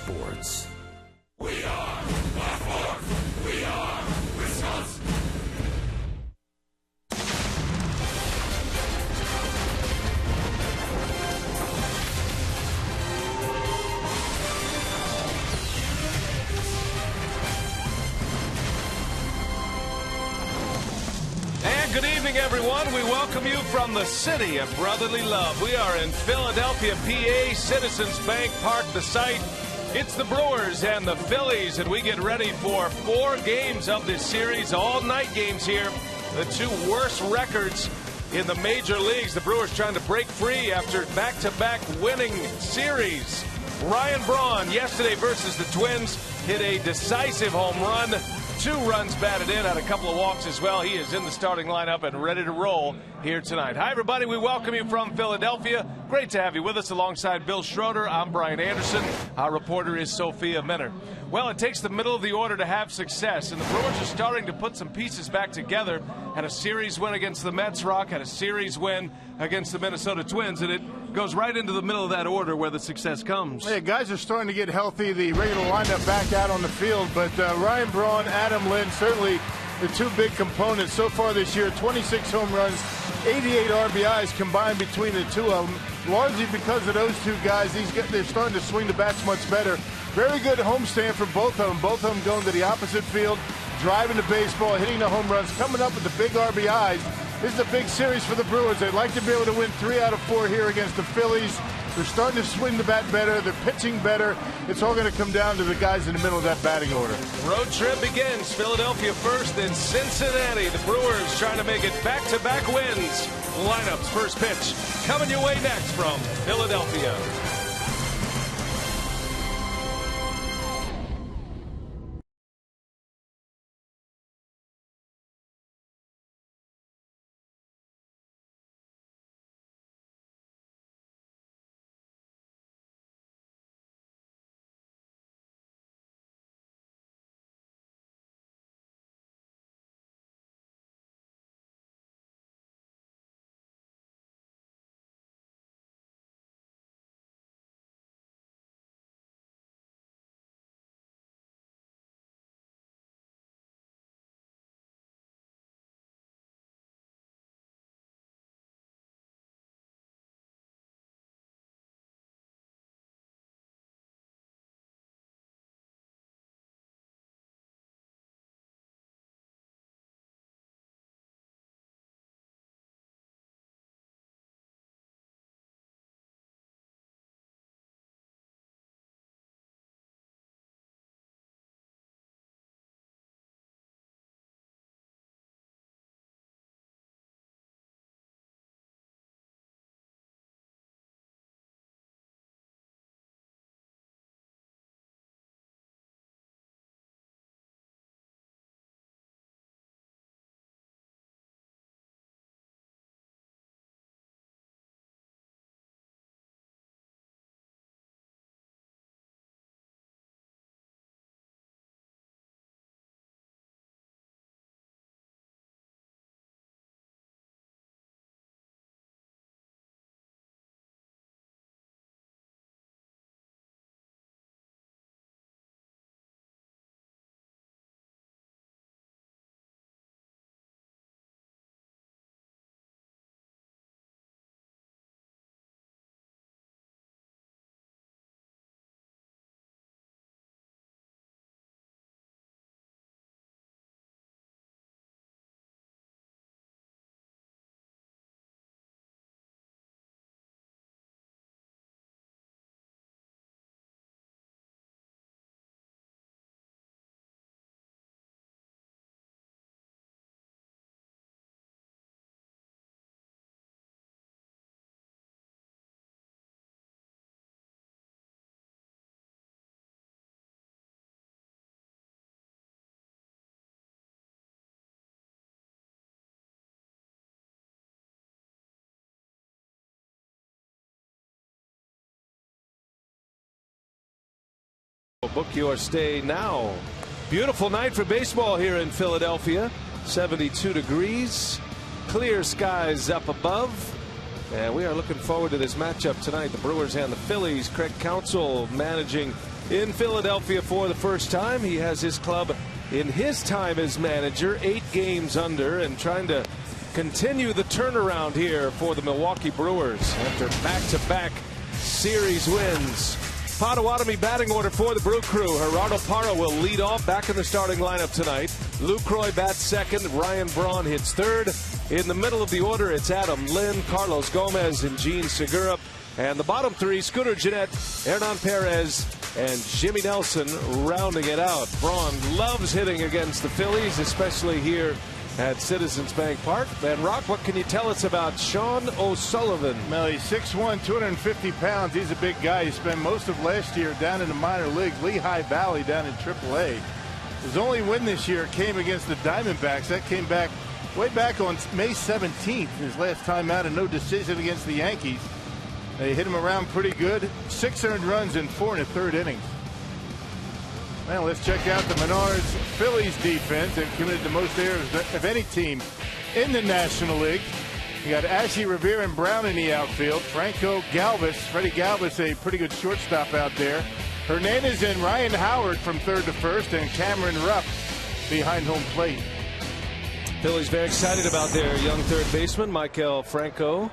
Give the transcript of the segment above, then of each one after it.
sports. We are the Fourth. We are Wisconsin. And good evening, everyone. We welcome you from the city of brotherly love. We are in Philadelphia, PA, Citizens Bank Park, the site. It's the Brewers and the Phillies, and we get ready for 4 games of this series, all-night games here. The 2 worst records in the major leagues. The Brewers trying to break free after back-to-back winning series. Ryan Braun, yesterday versus the Twins, hit a decisive home run. 2 runs batted in, had a couple of walks as well. He is in the starting lineup and ready to roll here tonight. Hi, everybody. We welcome you from Philadelphia. Great to have you with us alongside Bill Schroeder. I'm Brian Anderson. Our reporter is Sophia Minner. Well, it takes the middle of the order to have success, and the Brewers are starting to put some pieces back together. Had a series win against the Mets, Rock, had a series win against the Minnesota Twins, and it goes right into the middle of that order where the success comes. Yeah, guys are starting to get healthy, the regular lineup back out on the field, but Ryan Braun, Adam Lynn, certainly the 2 big components so far this year. 26 home runs, 88 RBIs combined between the 2 of them, largely because of those 2 guys. They're starting to swing the bats much better. Very good homestand for both of them. Both of them going to the opposite field, driving the baseball, hitting the home runs, coming up with the big RBIs. This is a big series for the Brewers. They'd like to be able to win 3 out of 4 here against the Phillies. They're starting to swing the bat better. They're pitching better. It's all going to come down to the guys in the middle of that batting order. Road trip begins. Philadelphia first, then Cincinnati. The Brewers trying to make it back-to-back wins. Lineups, first pitch, coming your way next from Philadelphia. Book your stay now. Beautiful night for baseball here in Philadelphia. 72 degrees. Clear skies up above. And we are looking forward to this matchup tonight. The Brewers and the Phillies. Craig Counsell managing in Philadelphia for the first time. He has his club in his time as manager 8 games under and trying to continue the turnaround here for the Milwaukee Brewers after back-to-back series wins. Potawatomi batting order for the Brew Crew. Gerardo Parra will lead off back in the starting lineup tonight. Lucroy bats second. Ryan Braun hits third. In the middle of the order, it's Adam Lynn, Carlos Gomez, and Gene Segura. And the bottom three, Scooter Gennett, Hernan Perez, and Jimmy Nelson rounding it out. Braun loves hitting against the Phillies, especially here at Citizens Bank Park. And Rock, what can you tell us about Sean O'Sullivan? Well, he's 6'1", 250 pounds. He's a big guy. He spent most of last year down in the minor leagues, Lehigh Valley down in AAA. His only win this year came against the Diamondbacks. That came back way back on May 17th, his last time out, and no decision against the Yankees. They hit him around pretty good. 6 earned runs in 4 1/3 innings. Now let's check out the Menards Phillies defense. They've committed the most errors of any team in the National League. You got Ashley Rivera and Brown in the outfield. Franco Galvis, Freddie Galvis, a pretty good shortstop out there. Hernandez and Ryan Howard from third to first, and Cameron Rupp behind home plate. Phillies very excited about their young third baseman, Michael Franco.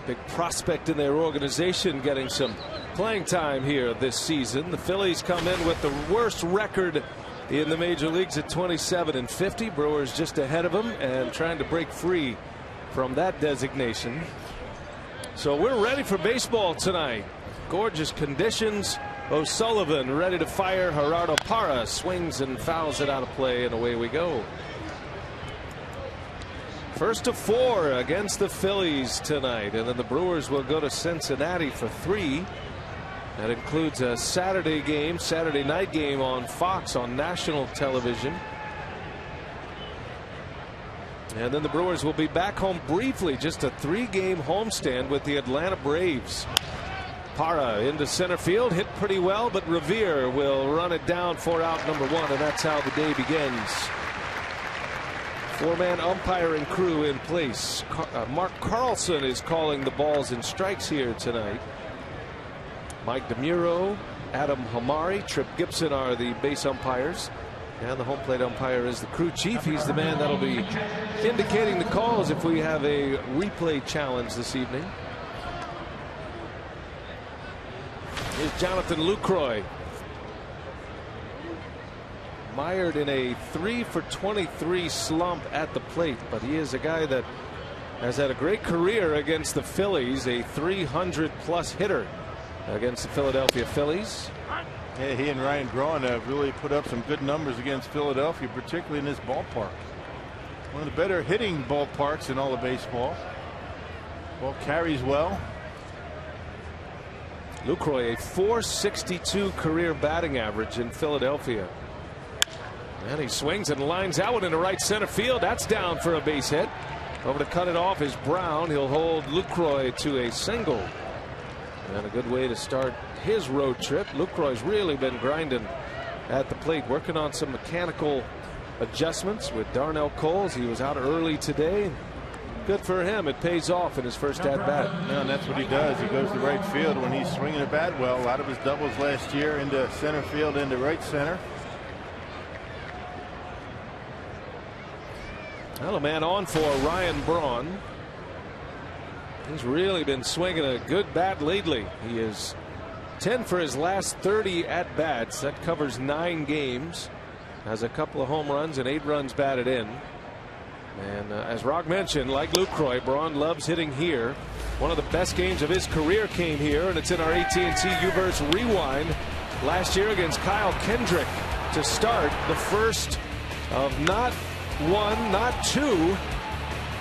Big prospect in their organization, getting some playing time here this season. The Phillies come in with the worst record in the major leagues at 27-50. Brewers just ahead of them and trying to break free from that designation. So we're ready for baseball tonight. Gorgeous conditions. O'Sullivan ready to fire. Gerardo Parra swings and fouls it out of play, and away we go. First of 4 against the Phillies tonight, and then the Brewers will go to Cincinnati for 3. That includes a Saturday game, Saturday night game on Fox on national television. And then the Brewers will be back home briefly, just a 3-game homestand with the Atlanta Braves. Parra into center field, hit pretty well, but Revere will run it down for out number 1, and that's how the day begins. 4-man umpiring crew in place. Mark Carlson is calling the balls and strikes here tonight. Mike DeMuro, Adam Hamari, Trip Gibson are the base umpires. And the home plate umpire is the crew chief. He's the man that'll be indicating the calls if we have a replay challenge this evening. Here's Jonathan Lucroy. Mired in a 3-for-23 slump at the plate, but he is a guy that has had a great career against the Phillies, a 300-plus hitter against the Philadelphia Phillies. Yeah, he and Ryan Braun have really put up some good numbers against Philadelphia, particularly in this ballpark. One of the better hitting ballparks in all of baseball. Ball carries well. Lucroy, a .462 career batting average in Philadelphia. And he swings and lines out into right center field. That's down for a base hit. Over to cut it off is Brown. He'll hold Lucroy to a single. And a good way to start his road trip. Lucroy's really been grinding at the plate, working on some mechanical adjustments with Darnell Coles. He was out early today. Good for him. It pays off in his first at bat. Yeah, and that's what he does. He goes to right field when he's swinging the bat well. A lot of his doubles last year into center field, into right center. Well, a man on for Ryan Braun. He's really been swinging a good bat lately. He is 10 for his last 30 at bats. That covers 9 games. Has a couple of home runs and 8 runs batted in. And as Rock mentioned, like Lucroy, Braun loves hitting here. One of the best games of his career came here, and it's in our AT&T U-verse Rewind last year against Kyle Kendrick to start the first of not 1, not 2,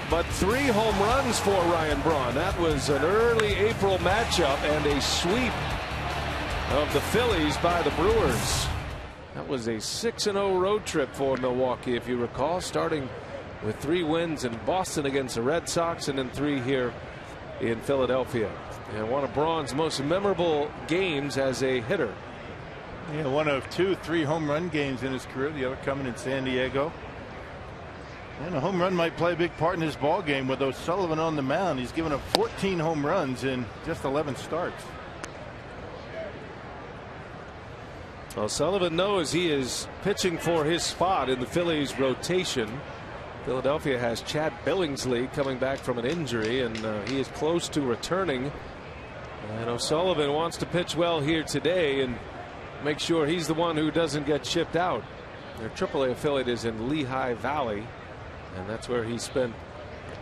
but 3 home runs for Ryan Braun. That was an early April matchup and a sweep of the Phillies by the Brewers. That was a 6-0 road trip for Milwaukee, if you recall, starting with 3 wins in Boston against the Red Sox and then 3 here in Philadelphia. And one of Braun's most memorable games as a hitter. Yeah, one of 2 3-home run games in his career, the other coming in San Diego. And a home run might play a big part in this ball game with O'Sullivan on the mound. He's given up 14 home runs in just 11 starts. Well, Sullivan knows he is pitching for his spot in the Phillies rotation. Philadelphia has Chad Billingsley coming back from an injury, and he is close to returning. And O'Sullivan wants to pitch well here today and make sure he's the one who doesn't get shipped out. Their AAA affiliate is in Lehigh Valley, and that's where he spent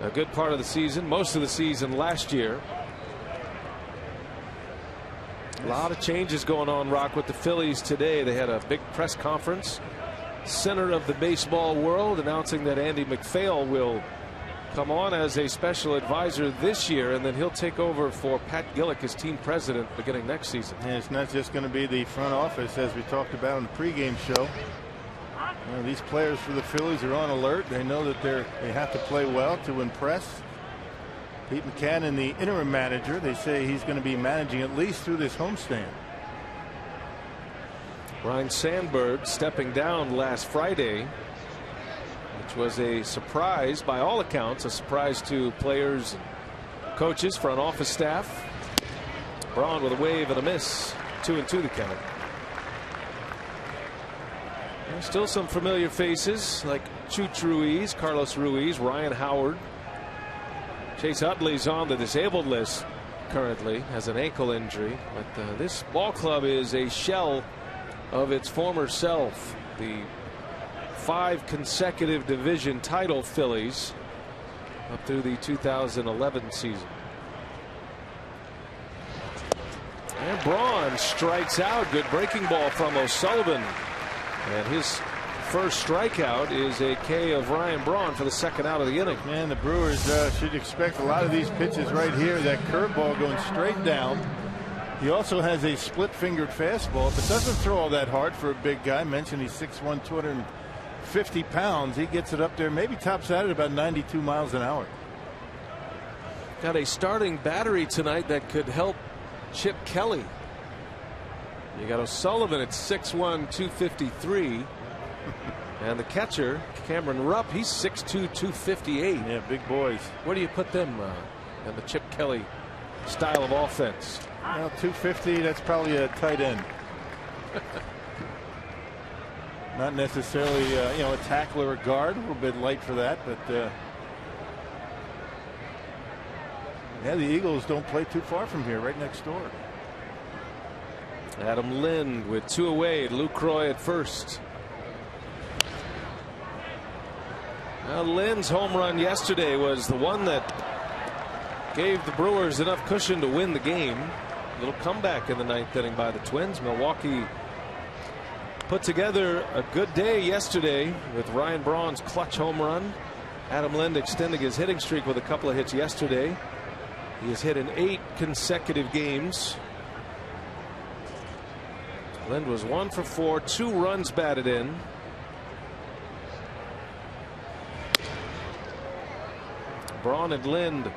a good part of the season, most of the season last year. A lot of changes going on, Rock, with the Phillies today. They had a big press conference, center of the baseball world, announcing that Andy McPhail will come on as a special advisor this year, and then he'll take over for Pat Gillick as team president beginning next season. And it's not just going to be the front office, as we talked about in the pregame show. You know, these players for the Phillies are on alert. They know that they have to play well to impress. Pete McCann, the interim manager, they say he's going to be managing at least through this homestand. Ryne Sandberg stepping down last Friday, which was a surprise by all accounts, a surprise to players, coaches, front office staff. Braun with a wave and a miss, 2-2 the count. There's still some familiar faces like Chooch Ruiz, Carlos Ruiz, Ryan Howard. Chase Utley's on the disabled list currently, has an ankle injury, but this ball club is a shell of its former self. The 5 consecutive division title Phillies up through the 2011 season. And Braun strikes out. Good breaking ball from O'Sullivan, and his first strikeout is a K of Ryan Braun for the second out of the inning. Man, the Brewers should expect a lot of these pitches right here. That curveball going straight down. He also has a split-fingered fastball, but doesn't throw all that hard for a big guy. Mentioned he's 6'1", 250 pounds. He gets it up there, maybe tops out at about 92 miles an hour. Got a starting battery tonight that could help Chip Kelly. You got O'Sullivan at 6'1", 253. And the catcher, Cameron Rupp, he's 6'2", 258. Yeah, big boys. Where do you put them in the Chip Kelly style of offense? Well, 250, that's probably a tight end. Not necessarily, a tackler or guard. A little bit light for that, but yeah, the Eagles don't play too far from here, right next door. Adam Lind with 2 away. Lucroy at first. Now, Lind's home run yesterday was the one that gave the Brewers enough cushion to win the game. A little comeback in the 9th inning by the Twins. Milwaukee put together a good day yesterday with Ryan Braun's clutch home run. Adam Lind extending his hitting streak with a couple of hits yesterday. He has hit in 8 consecutive games. Lind was 1 for 4, 2 runs batted in. Braun and Lind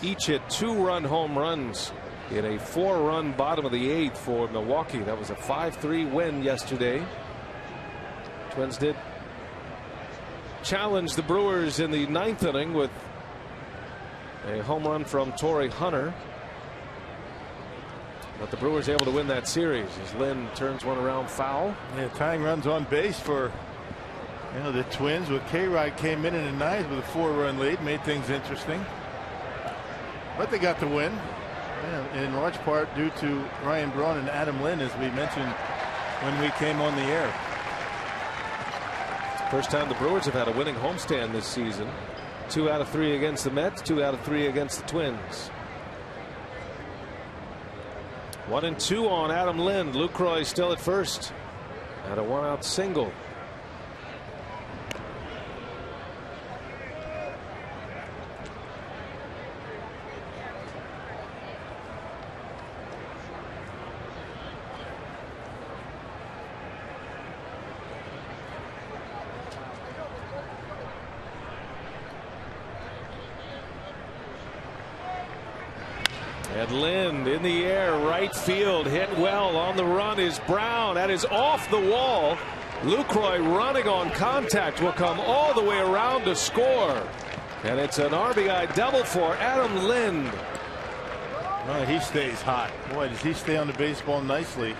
each hit 2-run home runs in a 4-run bottom of the 8th for Milwaukee. That was a 5-3 win yesterday. Twins did challenge the Brewers in the 9th inning with a home run from Torrey Hunter. But the Brewers able to win that series as Lind turns one around foul. Yeah, tying runs on base for the Twins. With K-Rod came in the 9th with a 4-run lead, made things interesting. But they got the win, in large part due to Ryan Braun and Adam Lind, as we mentioned when we came on the air. First time the Brewers have had a winning homestand this season. 2 out of 3 against the Mets, 2 out of 3 against the Twins. 1-2 on Adam Lind. Lucroy still at first. Had a 1-out single. And Lind in the air, right field, hit well. On the run is Brown. That is off the wall. Lucroy running on contact will come all the way around to score. And it's an RBI double for Adam Lind. Oh, he stays hot. Boy, does he stay on the baseball nicely.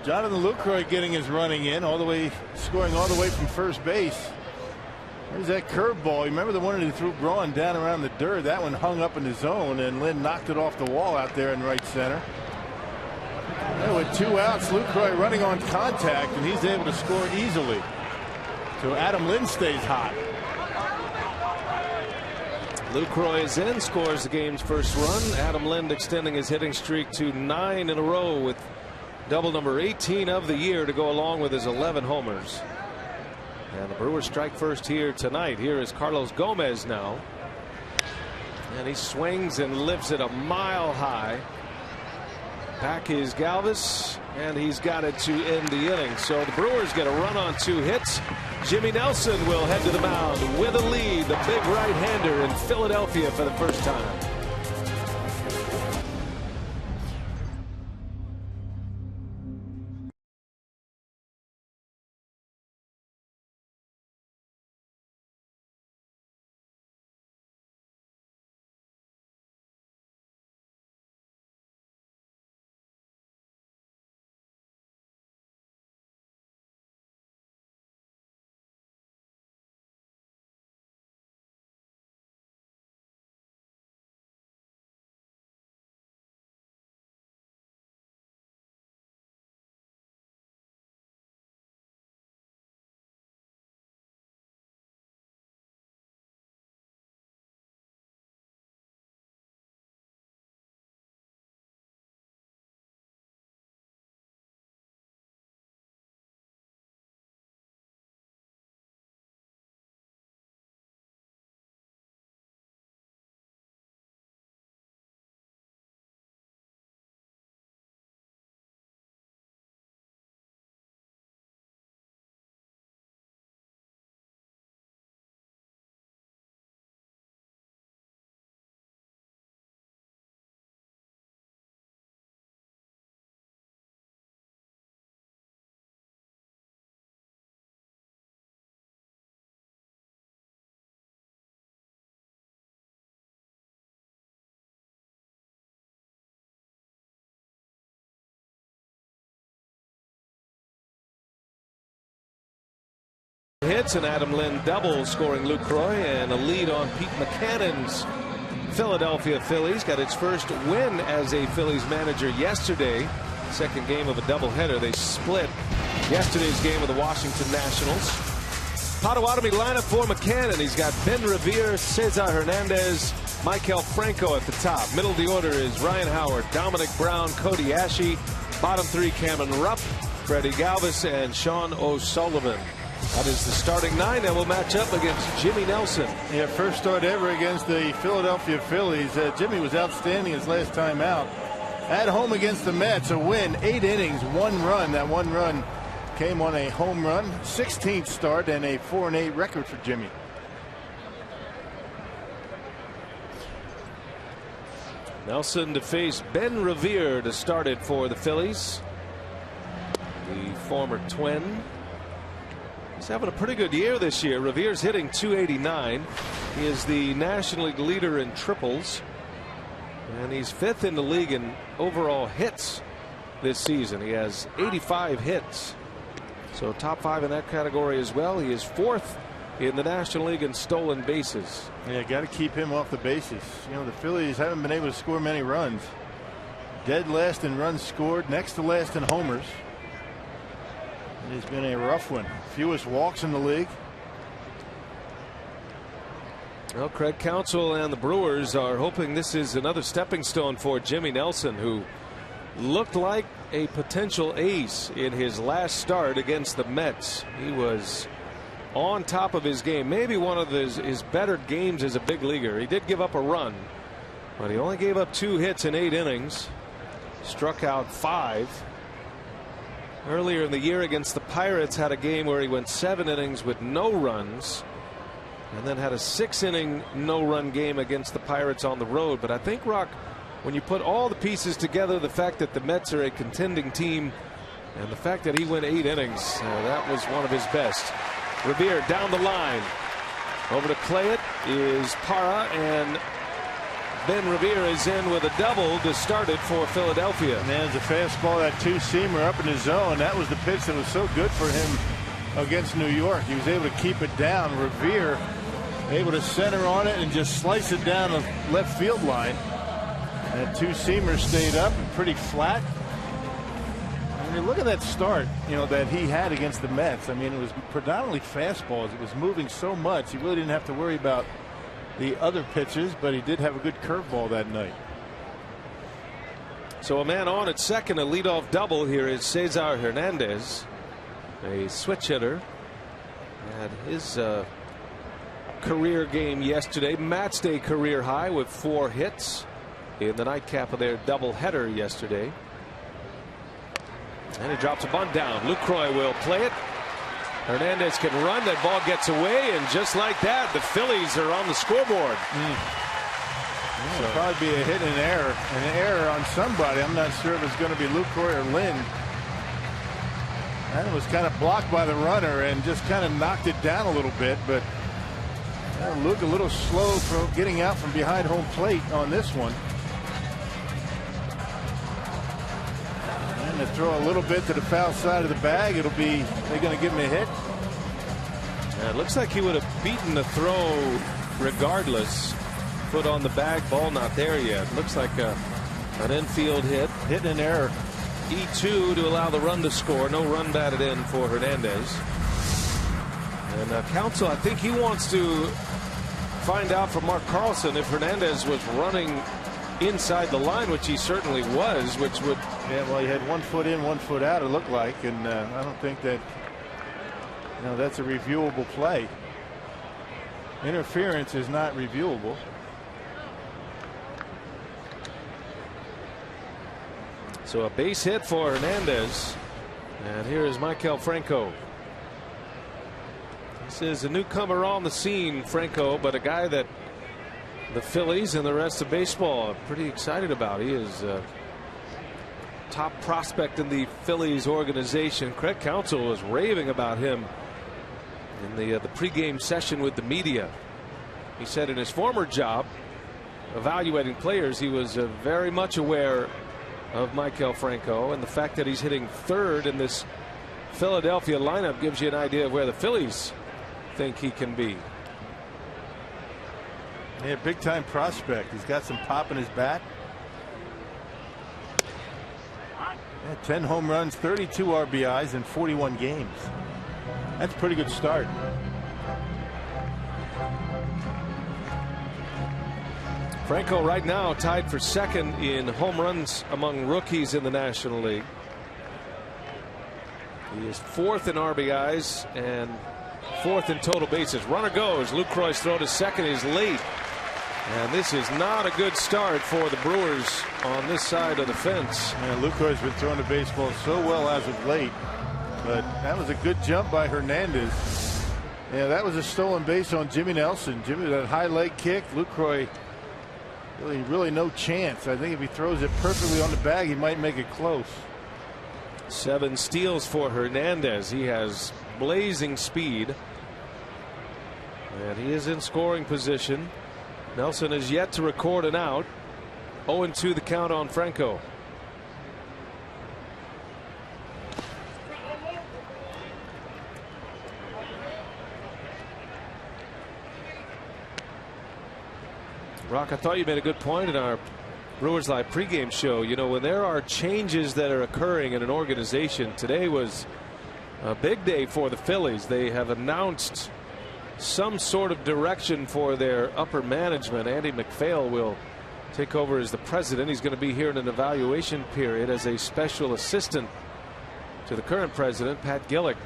Jonathan Lucroy getting his running in all the way, scoring all the way from first base. There's that curveball. You remember the one that he threw Braun down around the dirt? That one hung up in the zone, and Lynn knocked it off the wall out there in right center. And with 2 outs, Lucroy running on contact, and he's able to score easily. So Adam Lynn stays hot. Lucroy is in, scores the game's first run. Adam Lind extending his hitting streak to 9 in a row with double number 18 of the year to go along with his 11 homers. And the Brewers strike first here tonight. Here is Carlos Gomez now. And he swings and lifts it a mile high. Back is Galvis, and he's got it to end the inning. So the Brewers get a run on 2 hits. Jimmy Nelson will head to the mound with a lead. The big right-hander in Philadelphia for the first time. Hits and Adam Lind double, scoring Lucroy, and a lead on Pete McCannon's Philadelphia Phillies. Got its first win as a Phillies manager yesterday. Second game of a doubleheader. They split yesterday's game with the Washington Nationals. Potawatomi lineup for McCannon. He's got Ben Revere, Cesar Hernandez, Michael Franco at the top. Middle of the order is Ryan Howard, Dominic Brown, Cody Ashe. Bottom 3, Cameron Rupp, Freddie Galvis, and Sean O'Sullivan. That is the starting 9 that will match up against Jimmy Nelson. Yeah, first start ever against the Philadelphia Phillies. Jimmy was outstanding his last time out. At home against the Mets, a win, 8 innings, 1 run. That 1 run came on a home run, 16th start, and a 4-8 record for Jimmy. Nelson to face Ben Revere to start it for the Phillies. The former Twin. He's having a pretty good year this year. Revere's hitting .289. He is the National League leader in triples. And he's 5th in the league in overall hits this season. He has 85 hits. So top 5 in that category as well. He is 4th in the National League in stolen bases. Yeah, got to keep him off the bases. You know, the Phillies haven't been able to score many runs. Dead last in runs scored, next to last in homers. It's been a rough one. Fewest walks in the league. Well, Craig Counsell and the Brewers are hoping this is another stepping stone for Jimmy Nelson, who looked like a potential ace in his last start against the Mets. He was on top of his game, maybe one of his better games as a big leaguer. He did give up a run, but he only gave up 2 hits in 8 innings, struck out 5. Earlier in the year against the Pirates, had a game where he went 7 innings with no runs, and then had a 6-inning no-run game against the Pirates on the road. But I think, Rock, when you put all the pieces together, the fact that the Mets are a contending team and the fact that he went 8 innings, that was one of his best. Revere down the line. Over to play it is Parra, and Ben Revere is in with a double to start it for Philadelphia. And there's a fastball, that two-seamer up in the zone. That was the pitch that was so good for him against New York. He was able to keep it down. Revere able to center on it and just slice it down the left field line. That two-seamer stayed up and pretty flat. I mean, look at that start, that he had against the Mets. I mean, it was predominantly fastballs. It was moving so much. He really didn't have to worry about the other pitches, but he did have a good curveball that night. So a man on at second, a leadoff double. Here is Cesar Hernandez, a switch hitter. Had his career game yesterday, match day career high with 4 hits in the nightcap of their doubleheader yesterday. And he drops a bunt down. Lucroy will play it. Hernandez can run. That ball gets away, and just like that, the Phillies are on the scoreboard. It'll probably be a hit and an error on somebody. I'm not sure if it's going to be Lucroy or Lynn. And it was kind of blocked by the runner and just kind of knocked it down a little bit, but Luke a little slow for getting out from behind home plate on this one. And to throw a little bit to the foul side of the bag, they're going to give him a hit. Yeah, it looks like he would have beaten the throw regardless. Foot on the bag, ball not there yet. Looks like an infield hit. Hit and an error. E2 to allow the run to score. No run batted in for Hernandez. And counsel, I think he wants to find out from Mark Carlson if Hernandez was running inside the line, which he certainly was, which would. Yeah, well, he had 1 foot in, 1 foot out, it looked like, and I don't think that that's a reviewable play. Interference is not reviewable. So a base hit for Hernandez, and here is Maikel Franco. This is a newcomer on the scene, Franco, but a guy that the Phillies and the rest of baseball are pretty excited about. He is a top prospect in the Phillies organization. Craig Counsell was raving about him in the pregame session with the media. He said in his former job evaluating players, he was very much aware of Maikel Franco, and the fact that he's hitting third in this Philadelphia lineup gives you an idea of where the Phillies think he can be. Yeah, big time prospect. He's got some pop in his bat. 10 home runs, 32 RBIs in 41 games. That's a pretty good start. Franco right now tied for second in home runs among rookies in the National League. He is 4th in RBIs and 4th in total bases. Runner goes. Lucroy's throw to second is late. And this is not a good start for the Brewers on this side of the fence. Yeah, Lucroy's been throwing the baseball so well as of late. But that was a good jump by Hernandez. Yeah, that was a stolen base on Jimmy Nelson. Jimmy, that high leg kick. Lucroy really no chance. I think if he throws it perfectly on the bag, he might make it close. 7 steals for Hernandez. He has blazing speed, and he is in scoring position. Nelson is yet to record an out. 0-2 the count on Franco. Rock, I thought you made a good point in our Brewers Live pregame show. You know, when there are changes that are occurring in an organization, today was a big day for the Phillies. They have announced some sort of direction for their upper management. Andy MacPhail will take over as the president. He's going to be here in an evaluation period as a special assistant to the current president, Pat Gillick.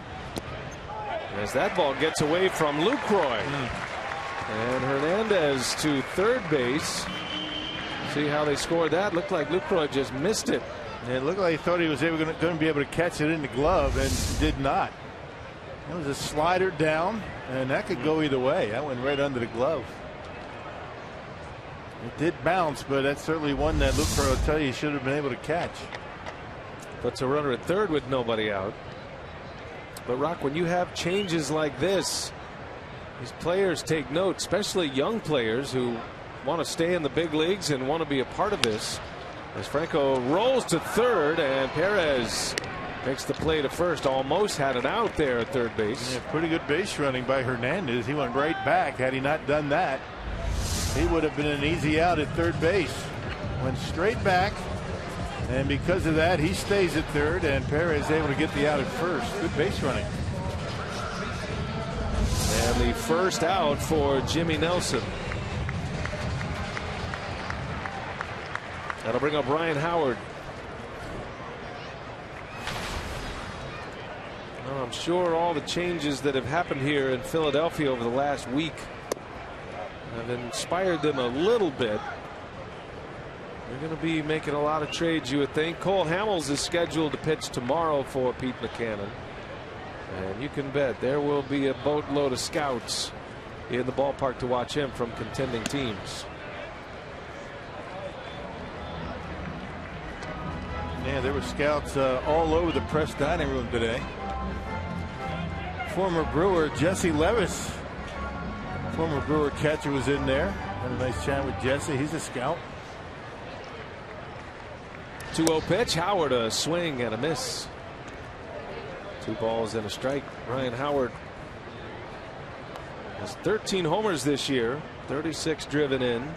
As that ball gets away from Lucroy. And Hernandez to third base. See how they scored that? Looked like Lucroy just missed it. And it looked like he thought he was going to be able to catch it in the glove, and did not. It was a slider down, and that could go either way. That went right under the glove. It did bounce, but that's certainly one that Lucroy will tell you he should have been able to catch. Puts a runner at third with nobody out. But Rock, when you have changes like this, these players take note, especially young players who want to stay in the big leagues and want to be a part of this. As Franco rolls to third, and Perez makes the play to first. Almost had it out there at third base. Yeah, pretty good base running by Hernandez. He went right back. Had he not done that, he would have been an easy out at third base. Went straight back, and because of that, he stays at third, and Perez able to get the out at first. Good base running. And the first out for Jimmy Nelson. That'll bring up Ryan Howard. Well, I'm sure all the changes that have happened here in Philadelphia over the last week have inspired them a little bit. They're going to be making a lot of trades, you would think. Cole Hamels is scheduled to pitch tomorrow for Pete Buchanan. And you can bet there will be a boatload of scouts in the ballpark to watch him from contending teams. Yeah, there were scouts all over the press dining room today. Former Brewer Jesse Levis, former Brewer catcher, was in there. Had a nice chat with Jesse. He's a scout. 2-0 pitch. Howard, a swing and a miss. 2 balls and a strike. Ryan Howard has 13 homers this year, 36 driven in,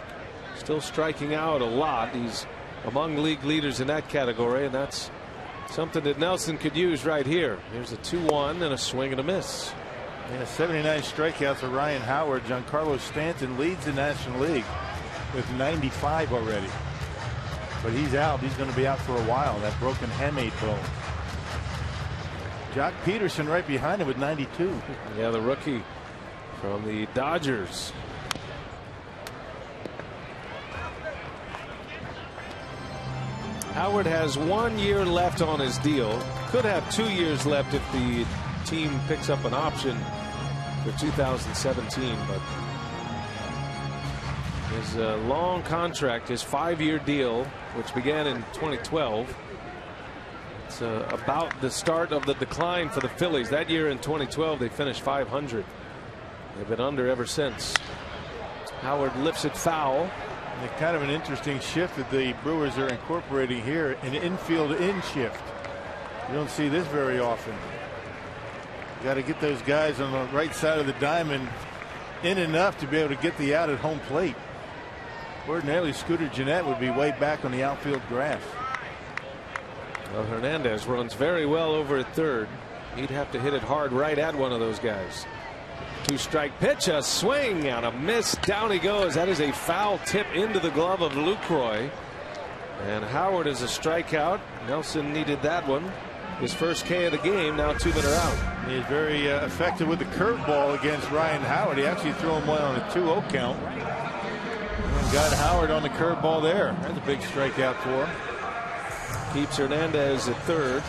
still striking out a lot. He's among league leaders in that category, and that's something that Nelson could use right here. Here's a 2-1 and a swing and a miss. Yeah, 79 strikeouts for Ryan Howard. Giancarlo Stanton leads the National League with 95 already. But he's out. He's going to be out for a while. That broken hamate bone. Jock Peterson right behind him with 92. Yeah, the rookie from the Dodgers. Howard has 1 year left on his deal. Could have 2 years left if the team picks up an option for 2017. But his long contract, his 5-year deal, which began in 2012. It's about the start of the decline for the Phillies. That year in 2012, they finished 500. They've been under ever since. Howard lifts it foul. And kind of an interesting shift that the Brewers are incorporating here, an infield in shift. You don't see this very often. You got to get those guys on the right side of the diamond in enough to be able to get the out at home plate. Ordinarily, Scooter Gennett would be way back on the outfield grass. Well, Hernandez runs very well over at third. He'd have to hit it hard right at one of those guys. 2-strike pitch, a swing and a miss. Down he goes. That is a foul tip into the glove of Lucroy. And Howard is a strikeout. Nelson needed that one. His first K of the game. Now 2 men are out. He's very effective with the curveball against Ryan Howard. He actually threw him one on a 2-0 count. And got Howard on the curveball there. That's a big strikeout for him. Keeps Hernandez at third.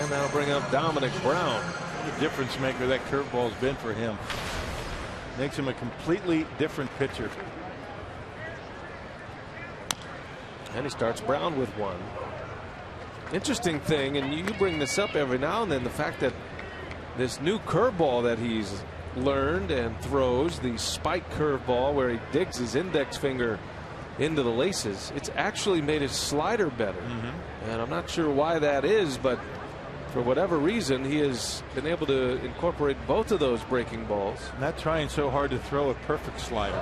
And that'll bring up Dominic Brown. What a difference maker that curveball's been for him. Makes him a completely different pitcher. And he starts Brown with 1. Interesting thing, and you bring this up every now and then, the fact that this new curveball that he's learned and throws, the spike curveball where he digs his index finger into the laces, it's actually made his slider better. And I'm not sure why that is, but for whatever reason he has been able to incorporate both of those breaking balls. Not trying so hard to throw a perfect slider.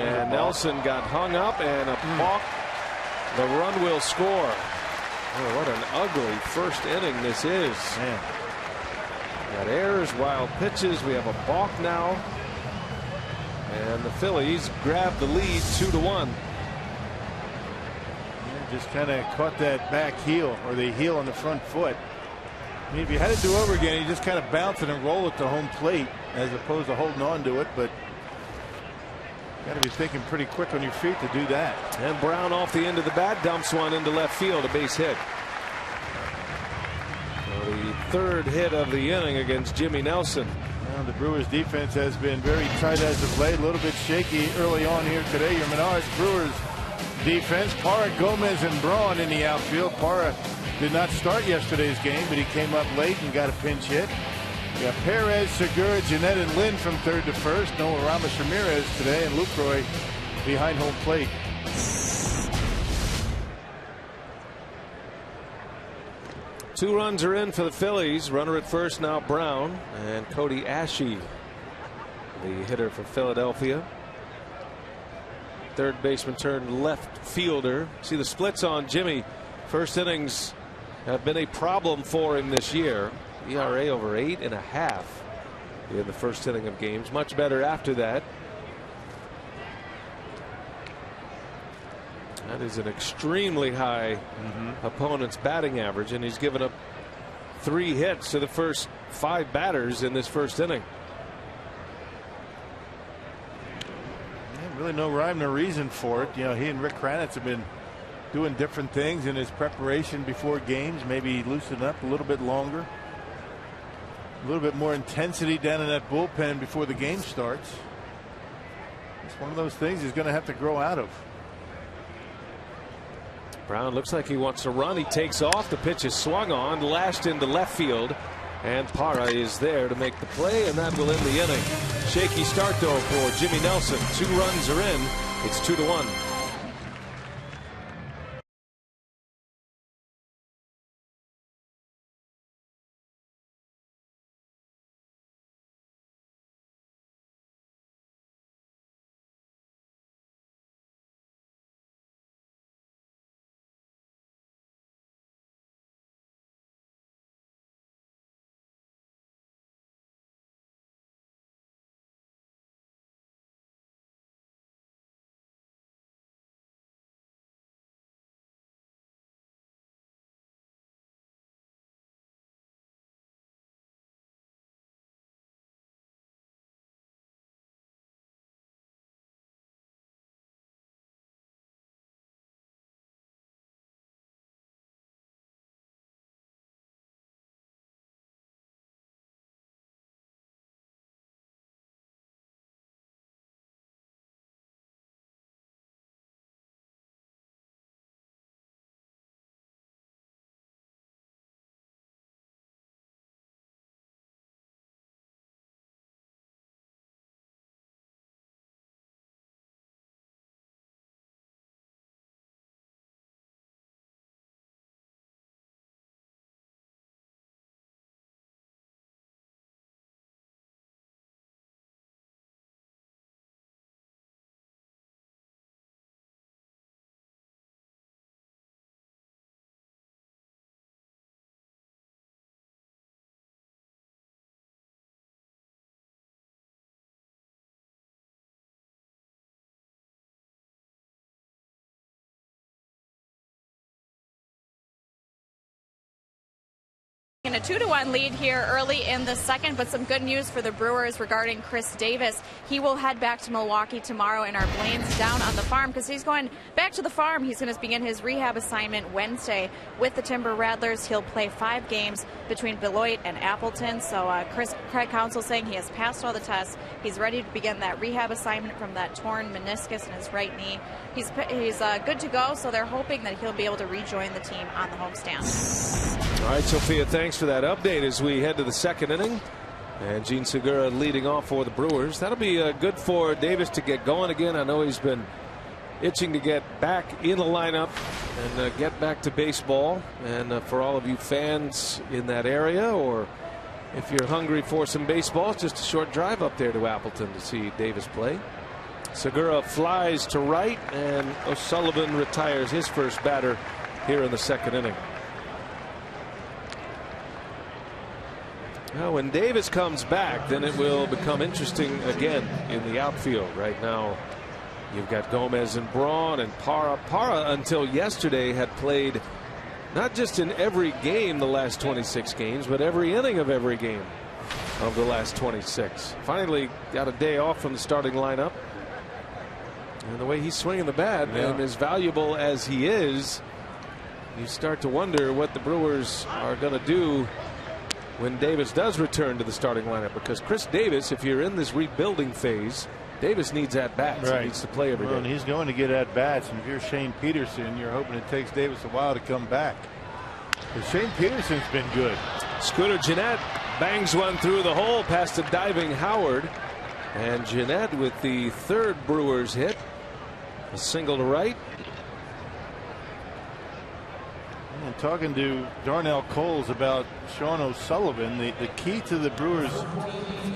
And Nelson got hung up, and a balk. The run will score. Oh, what an ugly first inning this is. Man. Got errors, wild pitches. We have a balk now. And the Phillies grab the lead 2-1. Just kind of caught that back heel, or the heel on the front foot. I mean, if you had to do over again, you just kind of bounce it and roll it to home plate as opposed to holding on to it. But got to be thinking pretty quick on your feet to do that. And Brown off the end of the bat dumps one into left field, a base hit. So the third hit of the inning against Jimmy Nelson. Well, the Brewers defense has been very tight as of late, a little bit shaky early on here today. Your Menards Brewers defense, Parra, Gomez, and Braun in the outfield. Parra did not start yesterday's game, but he came up late and got a pinch hit. Yeah, Perez, Segura, Jeanette, and Lynn from third to first. Noah Ramos Ramirez today, and Lucroy behind home plate. Two runs are in for the Phillies. Runner at first now Brown, and Cody Ashe, the hitter for Philadelphia. Third baseman turned left fielder. See the splits on Jimmy. First innings have been a problem for him this year. ERA over 8.5 in the first inning of games. Much better after that. That is an extremely high opponent's batting average, and he's given up 3 hits to the first 5 batters in this first inning. Yeah, really no rhyme or reason for it. You know, he and Rick Kranitz have been doing different things in his preparation before games. Maybe loosen up a little bit longer. A little bit more intensity down in that bullpen before the game starts. It's one of those things he's going to have to grow out of. Brown looks like he wants to run. He takes off. The pitch is swung on, lashed into left field, and Parra is there to make the play, and that will end the inning. Shaky start though for Jimmy Nelson. 2 runs are in. It's 2-1. In a 2-1 lead here early in the second, but some good news for the Brewers regarding Chris Davis. He will head back to Milwaukee tomorrow in our Blaine's down on the farm because he's going back to the farm. He's going to begin his rehab assignment Wednesday with the Timber Rattlers. He'll play 5 games between Beloit and Appleton. So Craig Counsell saying he has passed all the tests. He's ready to begin that rehab assignment from that torn meniscus in his right knee. He's good to go, so they're hoping that he'll be able to rejoin the team on the homestand. All right, Sophia, thanks for that update as we head to the second inning. And Gene Segura leading off for the Brewers. That'll be good for Davis to get going again. I know he's been itching to get back in the lineup and get back to baseball. And for all of you fans in that area, or if you're hungry for some baseball, it's just a short drive up there to Appleton to see Davis play. Segura flies to right, and O'Sullivan retires his first batter here in the second inning. Now, when Davis comes back, then it will become interesting again in the outfield. Right now, you've got Gomez and Braun and Parra. Parra, until yesterday, had played not just in every game the last 26 games, but every inning of every game of the last 26. Finally got a day off from the starting lineup. And the way he's swinging the bat, and as valuable as he is, you start to wonder what the Brewers are going to do when Davis does return to the starting lineup, because Chris Davis, if you're in this rebuilding phase, Davis needs at-bats. He needs to play every day. And he's going to get at-bats, and if you're Shane Peterson, you're hoping it takes Davis a while to come back. But Shane Peterson's been good. Scooter Gennett bangs one through the hole past a diving Howard. And Gennett with the third Brewers hit. A single to right. And talking to Darnell Coles about Sean O'Sullivan, the key to the Brewers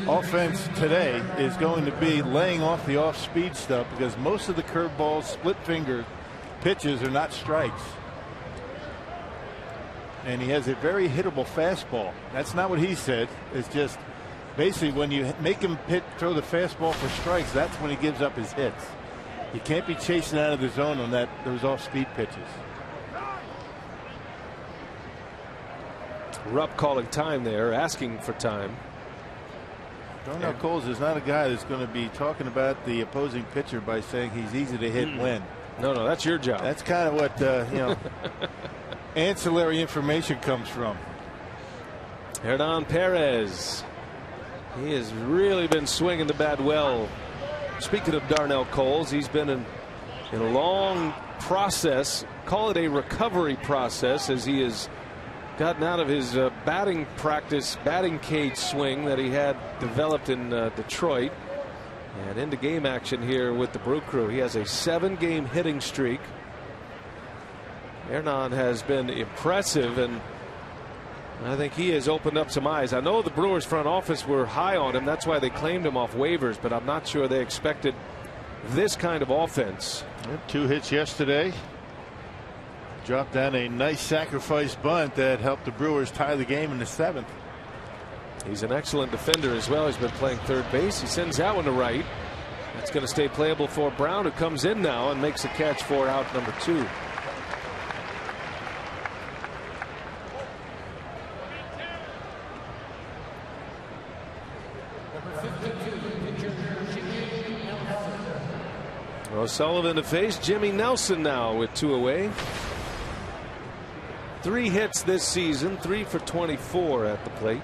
offense today is going to be laying off the off-speed stuff, because most of the curveballs, split finger pitches are not strikes. And he has a very hittable fastball. That's not what he said. It's just basically when you make him throw the fastball for strikes, that's when he gives up his hits. You can't be chasing out of the zone on those off-speed pitches. Rupp calling time there, asking for time. Darnell Coles is not a guy that's going to be talking about the opposing pitcher by saying he's easy to hit and win. No, that's your job. That's kind of what ancillary information comes from. Hernan Perez. He has really been swinging the bat well. Speaking of Darnell Coles, he's been in a long process, call it a recovery process, as he has gotten out of his batting cage swing that he had developed in Detroit, and into game action here with the Brew Crew. He has a 7-game hitting streak. Hernan has been impressive, and I think he has opened up some eyes. I know the Brewers front office were high on him. That's why they claimed him off waivers, but I'm not sure they expected this kind of offense. 2 hits yesterday. Dropped down a nice sacrifice bunt that helped the Brewers tie the game in the 7th. He's an excellent defender as well. He's been playing third base. He sends that one to right. That's going to stay playable for Brown, who comes in now and makes a catch for out number 2. O'Sullivan to face Jimmy Nelson now with 2 away. 3 hits this season, 3 for 24 at the plate.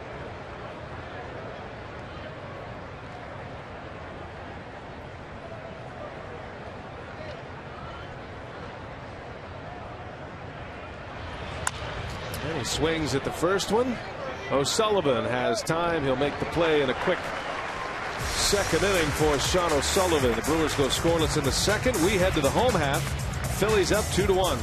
And he swings at the first one. O'Sullivan has time. He'll make the play in a quick second inning for Sean O'Sullivan. The Brewers go scoreless in the second. We head to the home half. Phillies up 2-1.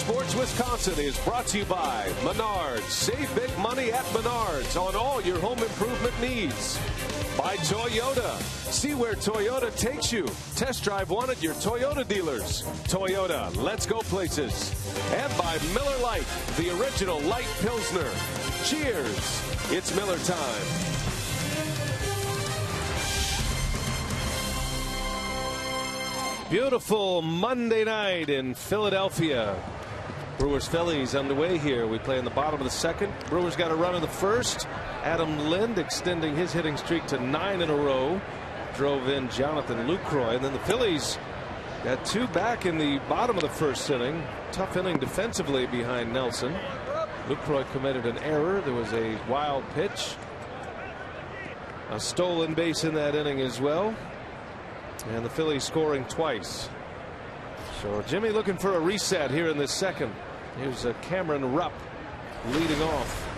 Sports Wisconsin is brought to you by Menards. Save big money at Menards on all your home improvement needs. By Toyota. See where Toyota takes you. Test drive one at your Toyota dealers. Toyota, let's go places. And by Miller Lite, the original light Pilsner. Cheers. It's Miller time. Beautiful Monday night in Philadelphia. Brewers Phillies underway here. We play in the bottom of the second. Brewers got a run in the first. Adam Lind extending his hitting streak to 9 in a row. Drove in Jonathan Lucroy. And then the Phillies got 2 back in the bottom of the first inning. Tough inning defensively behind Nelson. Lucroy committed an error. There was a wild pitch. A stolen base in that inning as well. And the Phillies scoring twice. So Jimmy looking for a reset here in this second. Here's Cameron Rupp leading off.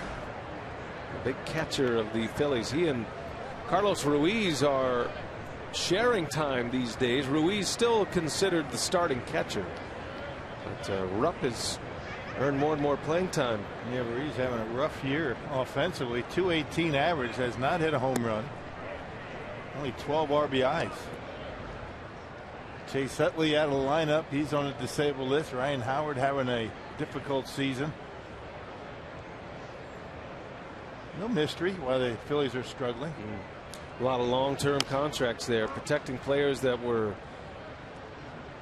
The big catcher of the Phillies. He and Carlos Ruiz are sharing time these days. Ruiz still considered the starting catcher. But Rupp has earned more and more playing time. Yeah, Ruiz having a rough year offensively. .218 average, has not hit a home run. Only 12 RBIs. Chase Utley out of the lineup. He's on the disabled list. Ryan Howard having a difficult season. No mystery why the Phillies are struggling. A lot of long-term contracts there, protecting players that were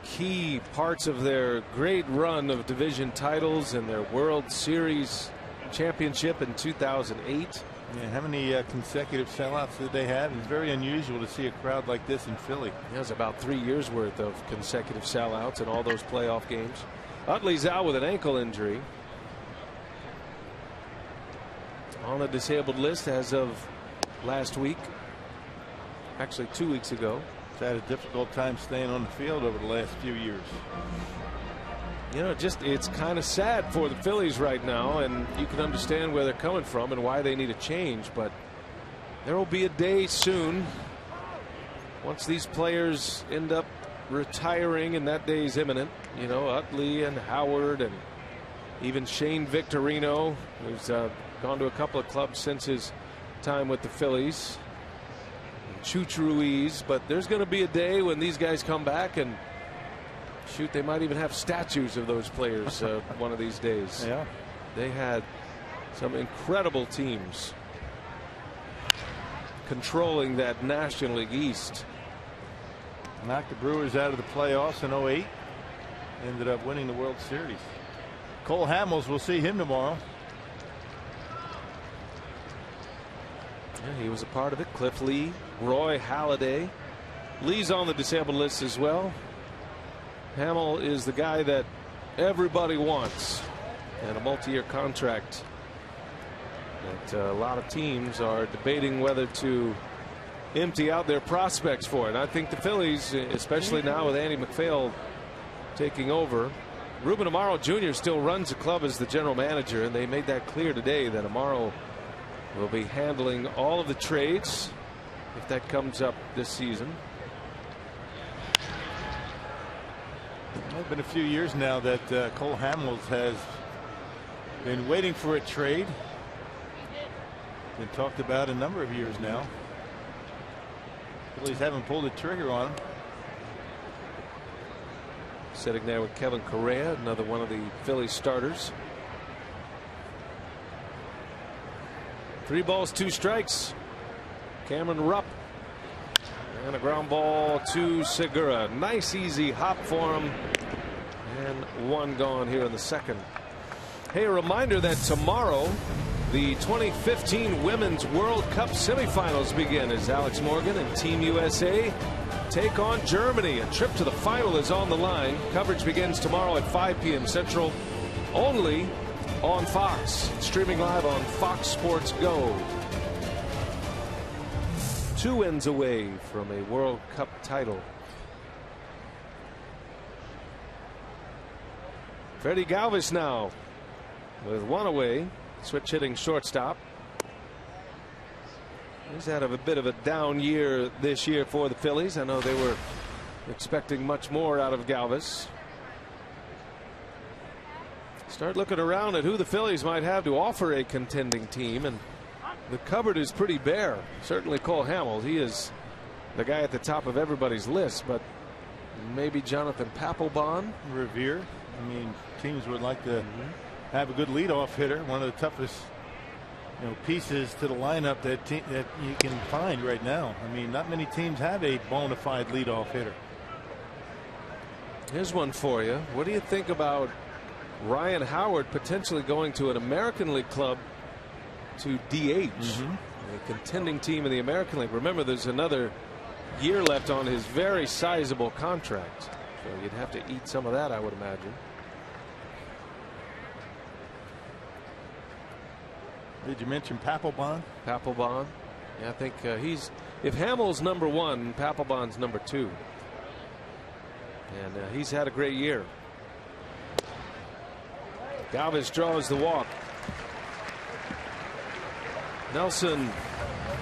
key parts of their great run of division titles and their World Series championship in 2008. Yeah, how many consecutive sellouts did they have? It's very unusual to see a crowd like this in Philly. It was about 3 years worth of consecutive sellouts in all those playoff games. Utley's out with an ankle injury. On the disabled list as of last week. Actually 2 weeks ago. He's had a difficult time staying on the field over the last few years. You know, it's kind of sad for the Phillies right now, and you can understand where they're coming from and why they need a change. But there will be a day soon once these players end up retiring, and that day is imminent. You know, Utley and Howard and even Shane Victorino, who's gone to a couple of clubs since his time with the Phillies. Chuch Ruiz. But there's going to be a day when these guys come back, and shoot, they might even have statues of those players one of these days. Yeah. They had some incredible teams controlling that National League East. Knocked the Brewers out of the playoffs in 08. Ended up winning the World Series. Cole Hamels, we'll see him tomorrow. Yeah, he was a part of it. Cliff Lee, Roy Halladay. Lee's on the disabled list as well. Hamel is the guy that everybody wants, and a multi-year contract that a lot of teams are debating whether to empty out their prospects for it. I think the Phillies, especially now with Andy McPhail taking over. Ruben Amaro Jr. still runs the club as the general manager, and they made that clear today that Amaro will be handling all of the trades if that comes up this season. It's been a few years now that Cole Hamels has been waiting for a trade. Been talked about a number of years now. Phillies haven't pulled the trigger on him. Sitting there with Kevin Correa, another one of the Phillies starters. 3 balls, 2 strikes. Cameron Rupp. And a ground ball to Segura. Nice easy hop for him. And 1 gone here in the second. Hey, a reminder that tomorrow the 2015 Women's World Cup semifinals begin as Alex Morgan and Team USA take on Germany. A trip to the final is on the line. Coverage begins tomorrow at 5 p.m. Central, only on Fox. Streaming live on Fox Sports Go. 2 wins away from a World Cup title. Freddie Galvis now with 1 away. Switch hitting shortstop. He's had a bit of a down year this year for the Phillies. I know they were expecting much more out of Galvis. Start looking around at who the Phillies might have to offer a contending team, and the cupboard is pretty bare. Certainly Cole Hamels, he is the guy at the top of everybody's list, but maybe Jonathan Papelbon. Revere. I mean, teams would like to have a good leadoff hitter, one of the toughest pieces to the lineup that you can find right now. I mean, not many teams have a bona fide leadoff hitter. Here's one for you. What do you think about Ryan Howard potentially going to an American League club to DH? A contending team in the American League. Remember, there's another year left on his very sizable contract. So you'd have to eat some of that, I would imagine. Did you mention Papelbon? Papelbon. Yeah, I think he's, if Hamill's number 1, Papelbon's number 2. And he's had a great year. Galvis draws the walk. Nelson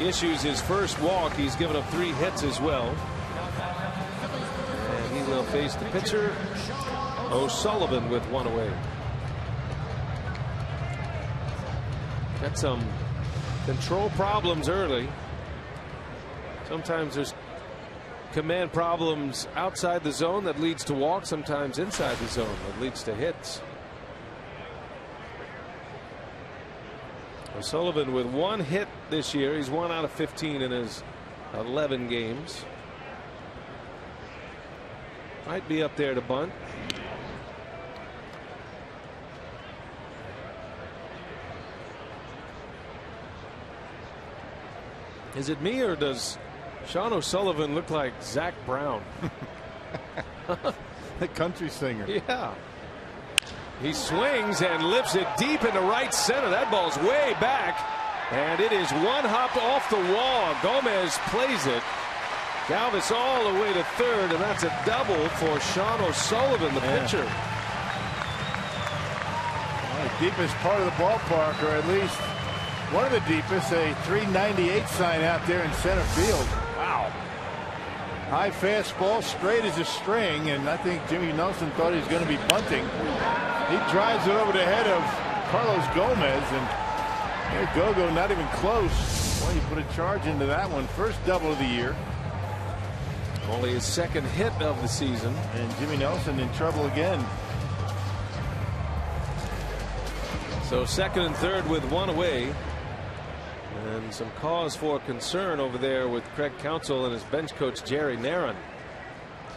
issues his first walk. He's given up 3 hits as well. And he will face the pitcher, O'Sullivan, with 1 away. Got some control problems early. Sometimes there's command problems outside the zone that leads to walks, sometimes inside the zone that leads to hits. O'Sullivan with 1 hit this year. He's 1 out of 15 in his 11 games. Might be up there to bunt. Is it me, or does Sean O'Sullivan look like Zach Brown? The country singer. Yeah. He swings and lifts it deep into right center. That ball's way back, and it is 1 hop off the wall. Gomez plays it. Galvis all the way to third, and that's a double for Sean O'Sullivan, the pitcher. Well, the deepest part of the ballpark, or at least one of the deepest, a 398 sign out there in center field. Wow. High fastball, straight as a string, and I think Jimmy Nelson thought he was going to be bunting. He drives it over the head of Carlos Gomez, and there Gogo not even close. Well, you put a charge into that one. First double of the year. Only his 2nd hit of the season. And Jimmy Nelson in trouble again. So 2nd and 3rd with 1 away. And some cause for concern over there with Craig Counsell and his bench coach Jerry Narron.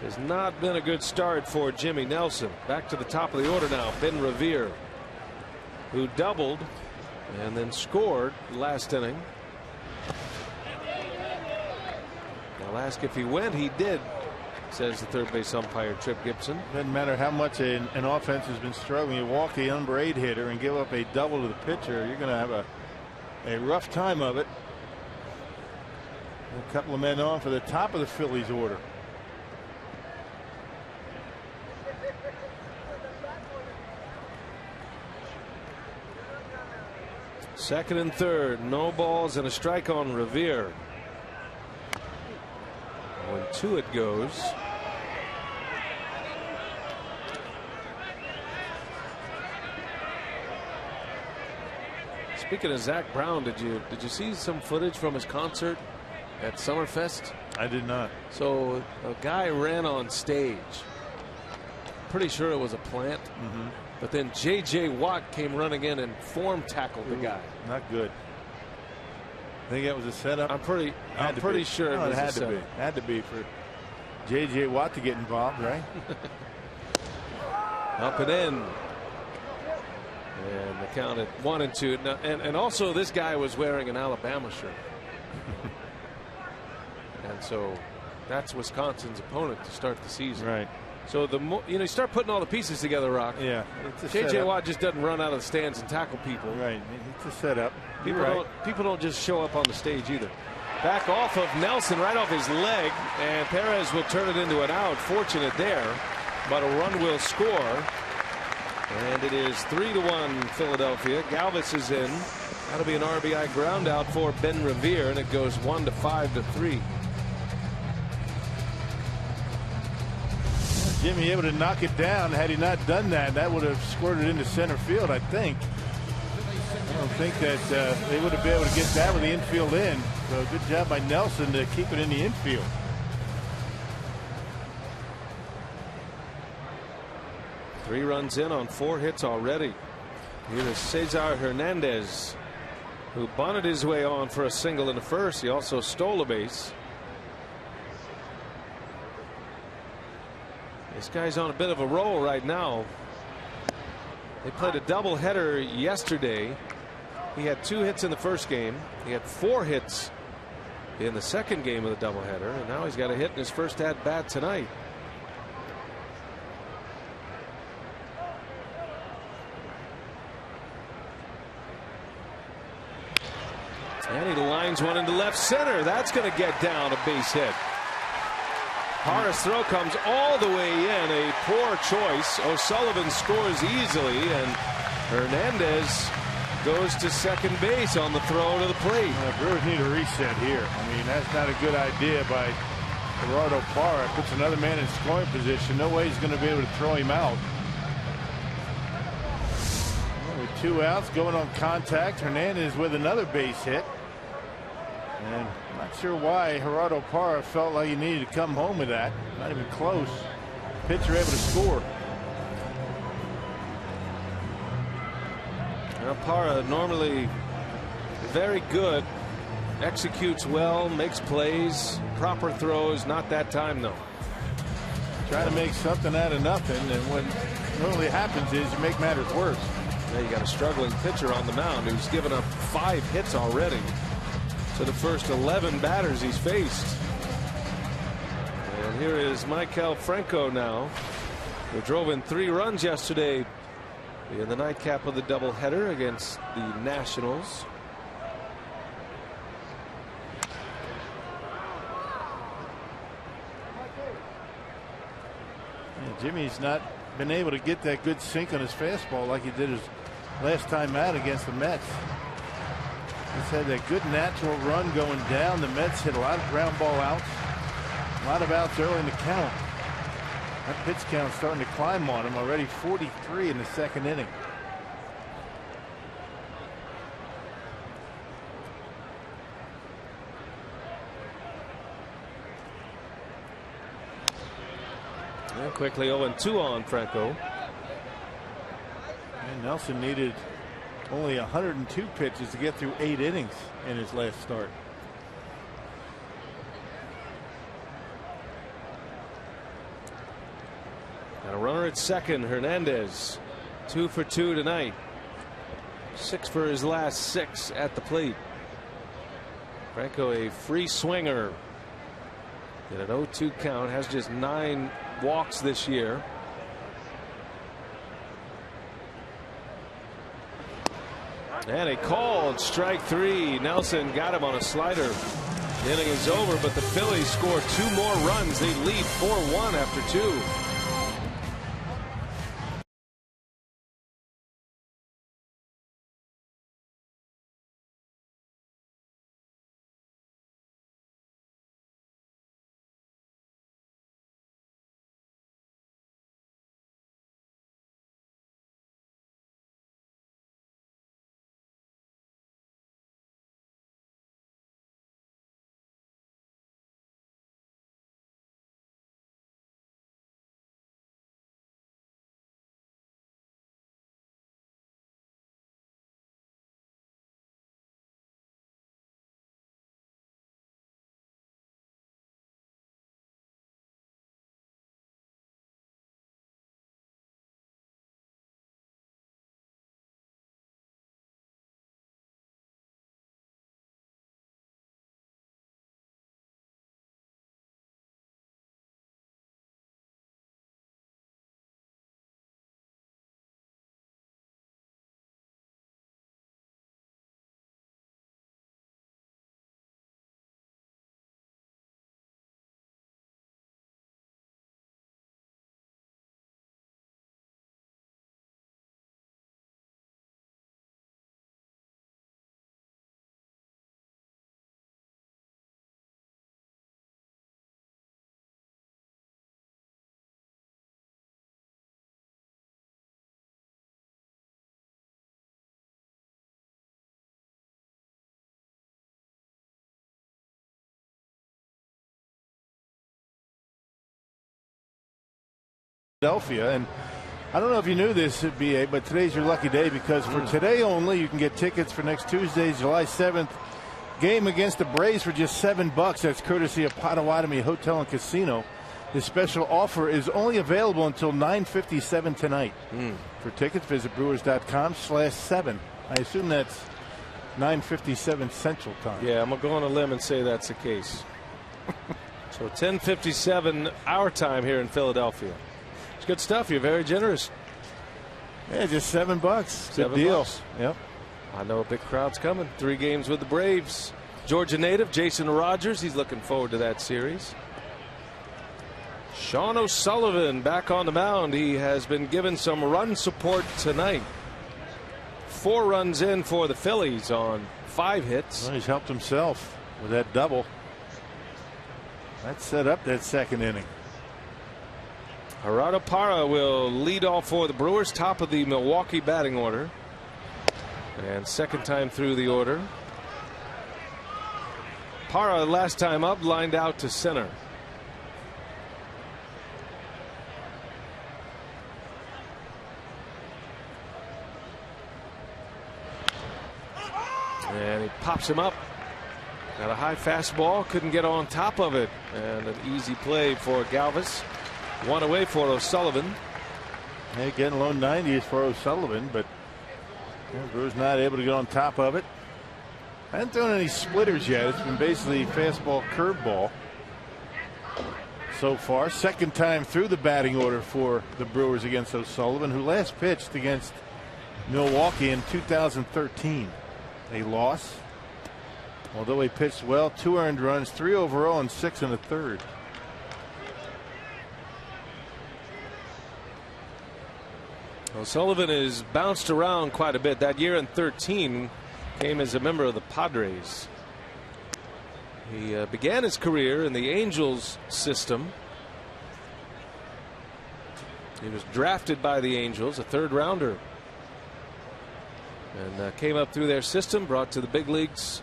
Has not been a good start for Jimmy Nelson. Back to the top of the order now. Ben Revere, who doubled and then scored last inning. I'll ask if he went. He did, says the third base umpire Trip Gibson. Doesn't matter how much an offense has been struggling. You walk the number 8 hitter and give up a double to the pitcher, you're going to have a rough time of it. A couple of men on for the top of the Phillies order. Second and third, no balls and a strike on Revere. 1-2 it goes. Speaking of Zach Brown, did you see some footage from his concert at Summerfest? I did not. So a guy ran on stage. Pretty sure it was a plant. But then J.J. Watt came running in and form tackled the guy. Not good. I think that was a setup. I'm pretty sure it was had a setup. to be. Had to be for J.J. Watt to get involved, right? Up and in. And the count at 1-2. Now, and also this guy was wearing an Alabama shirt. And so that's Wisconsin's opponent to start the season. Right. So you start putting all the pieces together, Rock. Yeah. J.J. Watt just doesn't run out of the stands and tackle people. Right. It's a setup. People don't just show up on the stage either. Back off of Nelson, right off his leg, and Perez will turn it into an out. Fortunate there, but a run will score. And it is 3-1 Philadelphia. Galvis is in. That'll be an RBI ground out for Ben Revere, and it goes 1-5-3. Jimmy able to knock it down. Had he not done that, that would have squirted into center field, I think. I don't think that they would have been able to get that with the infield in. So good job by Nelson to keep it in the infield. Three runs in on 4 hits already. Here is Cesar Hernandez, who bunted his way on for a single in the first. He also stole a base. This guy's on a bit of a roll right now. They played a doubleheader yesterday. He had 2 hits in the first game. He had 4 hits in the second game of the doubleheader, and now he's got a hit in his first at bat tonight. And he lines one into left center. That's going to get down, a base hit. Parra's throw comes all the way in. A poor choice. O'Sullivan scores easily, and Hernandez goes to second base on the throw to the plate. Brewers need a reset here. I mean, that's not a good idea by Gerardo Parra. Puts another man in scoring position. No way he's going to be able to throw him out. Well, with 2 outs, going on contact. Hernandez with another base hit. And I'm not sure why Gerardo Parra felt like he needed to come home with that. Not even close. Pitcher able to score. Parra normally very good, executes well, makes plays, proper throws. Not that time though. Trying to make something out of nothing, and what normally happens is you make matters worse. Now you got a struggling pitcher on the mound who's given up 5 hits already to the first 11 batters he's faced. And here is Maikel Franco now, who drove in 3 runs yesterday in the nightcap of the doubleheader against the Nationals. Yeah, Jimmy's not been able to get that good sink on his fastball like he did his last time out against the Mets. He's had that good natural run going down. The Mets hit a lot of ground ball outs. A lot of outs early in the count. That pitch count starting to climb on him already. 43 in the second inning. And quickly 0-2 on Franco. And Nelson needed only 102 pitches to get through 8 innings in his last start. And a runner at second. Hernandez 2 for 2 tonight. 6 for his last 6 at the plate. Franco a free swinger in an 0-2 count, has just 9 walks this year. And a called strike 3. Nelson got him on a slider. The inning is over, but the Phillies score 2 more runs. They lead 4-1 after 2. Philadelphia, and I don't know if you knew this, BA, but today's your lucky day, because for today only you can get tickets for next Tuesday's July 7th game against the Braves for just $7. That's courtesy of Potawatomi Hotel and Casino. This special offer is only available until 9:57 tonight. For tickets, visit brewers.com/7. I assume that's 9:57 Central Time. Yeah, I'm going to go on a limb and say that's the case. So 10:57 our time here in Philadelphia. It's good stuff. You're very generous. Yeah, just $7. Good deal. $7. Yep. I know a big crowd's coming. 3 games with the Braves. Georgia native Jason Rogers. He's looking forward to that series. Sean O'Sullivan back on the mound. He has been given some run support tonight. 4 runs in for the Phillies on 5 hits. Well, he's helped himself with that double. That set up that second inning. Gerardo Parra will lead off for the Brewers, top of the Milwaukee batting order. And second time through the order. Parra last time up lined out to center. And he pops him up. Got a high fastball, couldn't get on top of it, and an easy play for Galvis. 1 away for O'Sullivan. Yeah, getting low 90s for O'Sullivan, but Brewers not able to get on top of it. Hasn't thrown any splitters yet. It's been basically fastball, curveball so far. Second time through the batting order for the Brewers against O'Sullivan, who last pitched against Milwaukee in 2013. A loss. Although he pitched well, 2 earned runs, 3 overall, and 6 in the third. O'Sullivan has bounced around quite a bit. That year in 13 came as a member of the Padres. He began his career in the Angels system. He was drafted by the Angels, a 3rd rounder. And came up through their system, brought to the big leagues.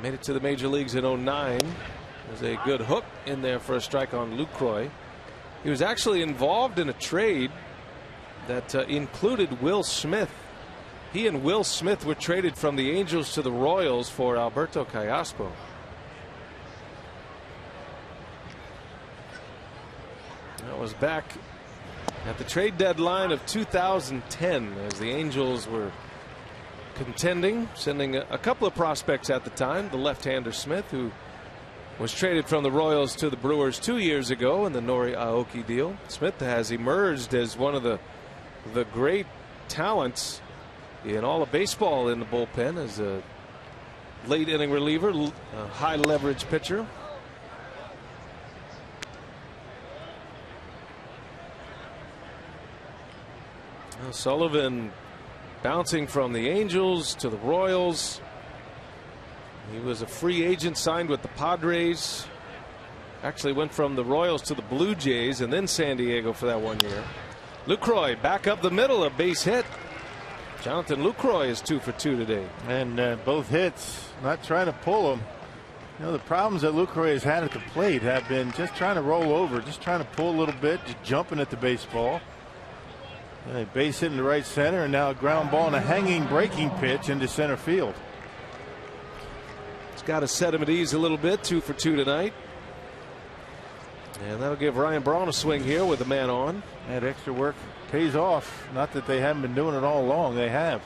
Made it to the major leagues in 09. There's a good hook in there for a strike on Lucroy. He was actually involved in a trade that included Will Smith. He and Will Smith were traded from the Angels to the Royals for Alberto Callaspo. That was back at the trade deadline of 2010, as the Angels were contending, sending a couple of prospects at the time. The left-hander Smith, who was traded from the Royals to the Brewers 2 years ago in the Nori Aoki deal. Smith has emerged as one of the great talents in all of baseball in the bullpen, as a late inning reliever, a high leverage pitcher. Sullivan bouncing from the Angels to the Royals. He was a free agent, signed with the Padres. Actually went from the Royals to the Blue Jays and then San Diego for that 1 year. Lucroy back up the middle, a base hit. Jonathan Lucroy is 2 for 2 today. And both hits, not trying to pull them. You know, the problems that Lucroy has had at the plate have been just trying to roll over, just trying to pull a little bit, just jumping at the baseball. A base hit in the right center, and now a ground ball and a hanging breaking pitch into center field. It's got to set him at ease a little bit. 2 for 2 tonight. And that'll give Ryan Braun a swing here with the man on. That extra work pays off. Not that they haven't been doing it all along. They have.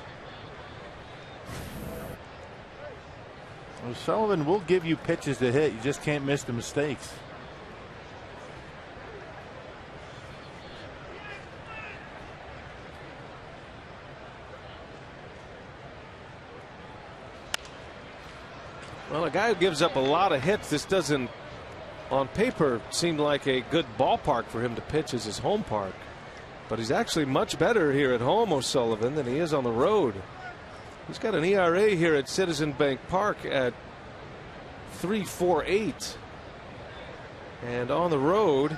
O'Sullivan will give you pitches to hit. You just can't miss the mistakes. Well, a guy who gives up a lot of hits, this doesn't, on paper, seem like a good ballpark for him to pitch as his home park. But he's actually much better here at home, O'Sullivan, than he is on the road. He's got an ERA here at Citizen Bank Park at 3.48. And on the road,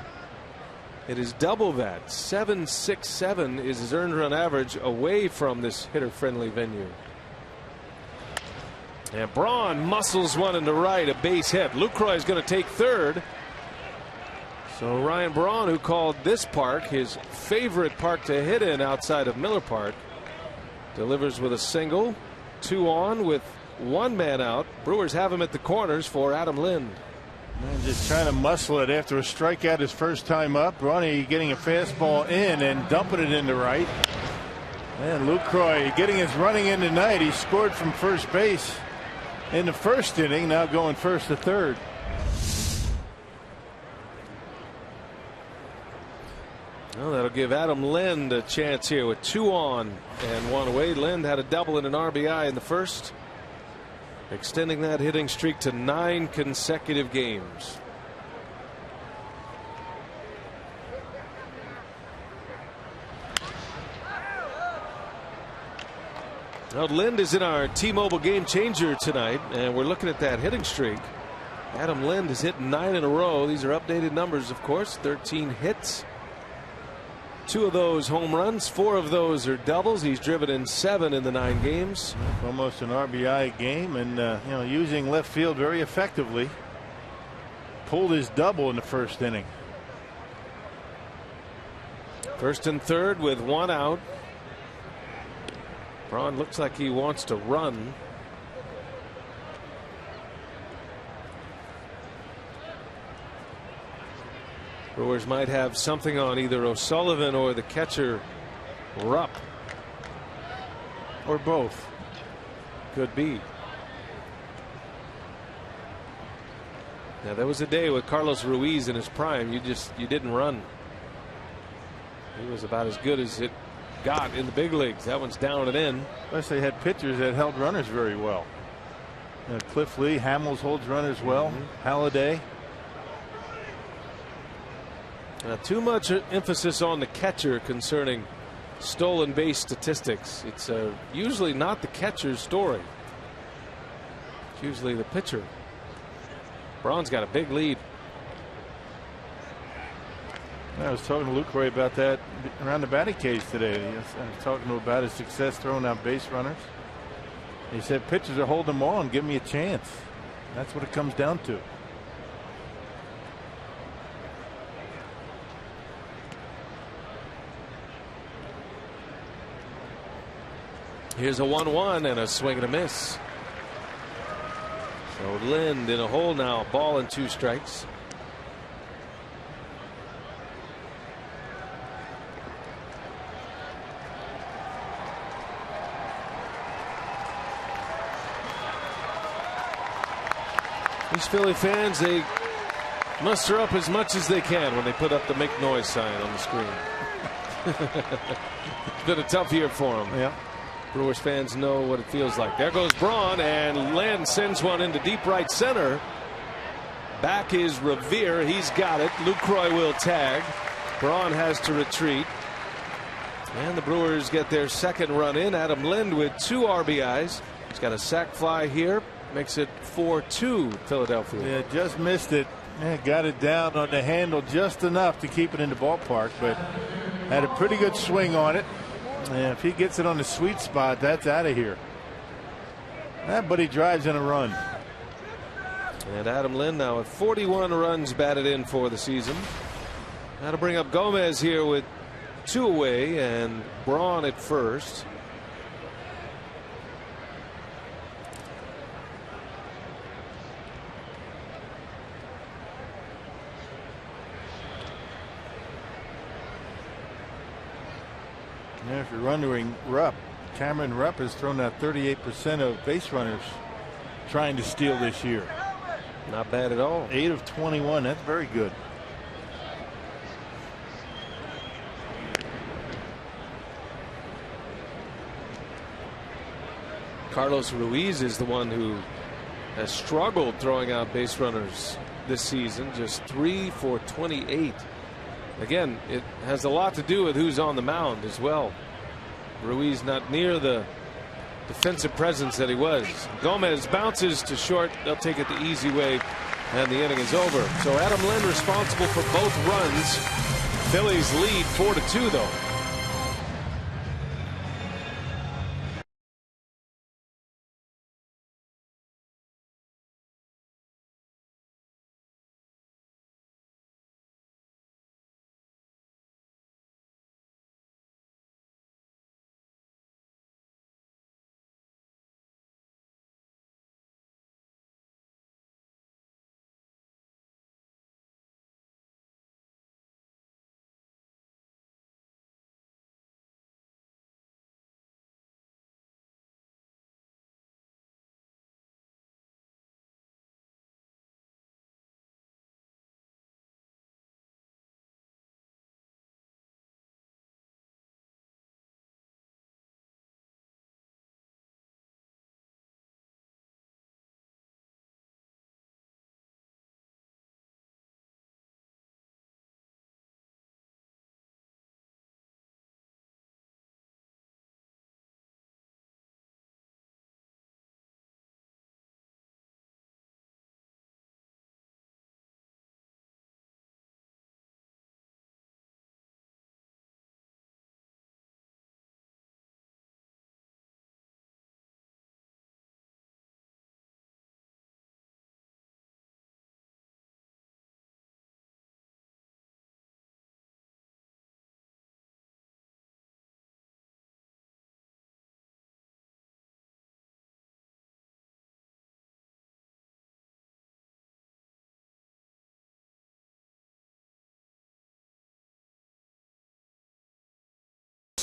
it is double that. 7.67 is his earned run average away from this hitter-friendly venue. And Braun muscles one into right, a base hit. Lucroy is going to take third. So Ryan Braun, who called this park his favorite park to hit in outside of Miller Park, delivers with a single. 2 on with 1 man out. Brewers have him at the corners for Adam Lind. And just trying to muscle it after a strikeout his first time up. Ronnie getting a fastball in and dumping it into right. And Lucroy getting his running in tonight. He scored from first base in the first inning, now going first to third. Well, that'll give Adam Lind a chance here with 2 on and 1 away. Lind had a double and an RBI in the first, extending that hitting streak to 9 consecutive games. Now, Lind is in our T-Mobile game changer tonight, and we're looking at that hitting streak. Adam Lind has hit 9 in a row. These are updated numbers, of course. 13 hits. 2 of those home runs, 4 of those are doubles. He's driven in 7 in the 9 games. Almost an RBI game, and using left field very effectively. Pulled his double in the first inning. First and third with 1 out. Braun looks like he wants to run. Brewers might have something on either O'Sullivan or the catcher Rupp. Or both. Could be. Now, there was a day with Carlos Ruiz in his prime. You didn't run. He was about as good as it got in the big leagues. That one's down and in. Plus, they had pitchers that held runners very well. Cliff Lee, Hamels holds runners well. Halladay. Now, too much emphasis on the catcher concerning stolen base statistics. It's usually not the catcher's story. It's usually the pitcher. Braun's got a big lead. I was talking to Lucroy about that around the batting cage today. I was talking to him about his success throwing out base runners. He said pitchers are holding them on, give me a chance. That's what it comes down to. Here's a 1-1 and a swing and a miss. So Lind in a hole now, ball and 2 strikes. These Philly fans, they muster up as much as they can when they put up the make noise sign on the screen. It's been a tough year for them. Yeah. Brewers fans know what it feels like. There goes Braun, and Lind sends one into deep right center. Back is Revere. He's got it. Lucroy will tag. Braun has to retreat. And the Brewers get their second run in. Adam Lind with 2 RBIs. He's got a sac fly here. Makes it 4-2 Philadelphia. Yeah, just missed it. Yeah, got it down on the handle just enough to keep it in the ballpark, but had a pretty good swing on it. And if he gets it on the sweet spot, that's out of here. But he drives in a run. And Adam Lind now with 41 runs batted in for the season. Now to bring up Gomez here with 2 away and Braun at first. If you're wondering, Cameron Rupp has thrown out 38% of base runners trying to steal this year. Not bad at all. 8 of 21. That's very good. Carlos Ruiz is the one who has struggled throwing out base runners this season. Just 3 for 28. Again, it has a lot to do with who's on the mound as well. Ruiz not near the defensive presence that he was. Gomez bounces to short. They'll take it the easy way, and the inning is over. So Adam Lind responsible for both runs. Phillies lead 4-2 though.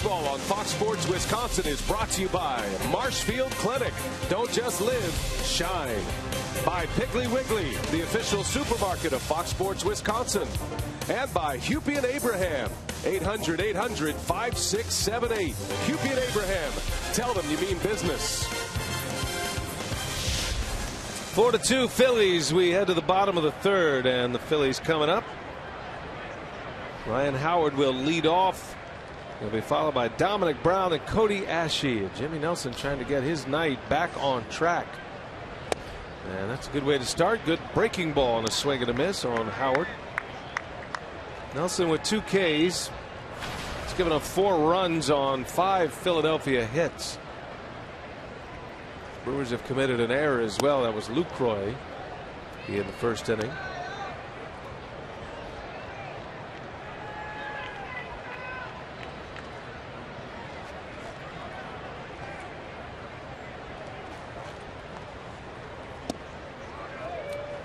Baseball on Fox Sports Wisconsin is brought to you by Marshfield Clinic. Don't just live, shine. By Piggly Wiggly, the official supermarket of Fox Sports Wisconsin. And by Hupy and Abraham. 800-800-5678. Hupy and Abraham. Tell them you mean business. 4-2 Phillies. We head to the bottom of the third, and the Phillies coming up. Ryan Howard will lead off. He'll be followed by Dominic Brown and Cody Ashe. Jimmy Nelson trying to get his night back on track. And that's a good way to start. Good breaking ball and a swing and a miss on Howard. Nelson with 2 Ks. He's given up 4 runs on 5 Philadelphia hits. Brewers have committed an error as well. That was Lucroy in the first inning.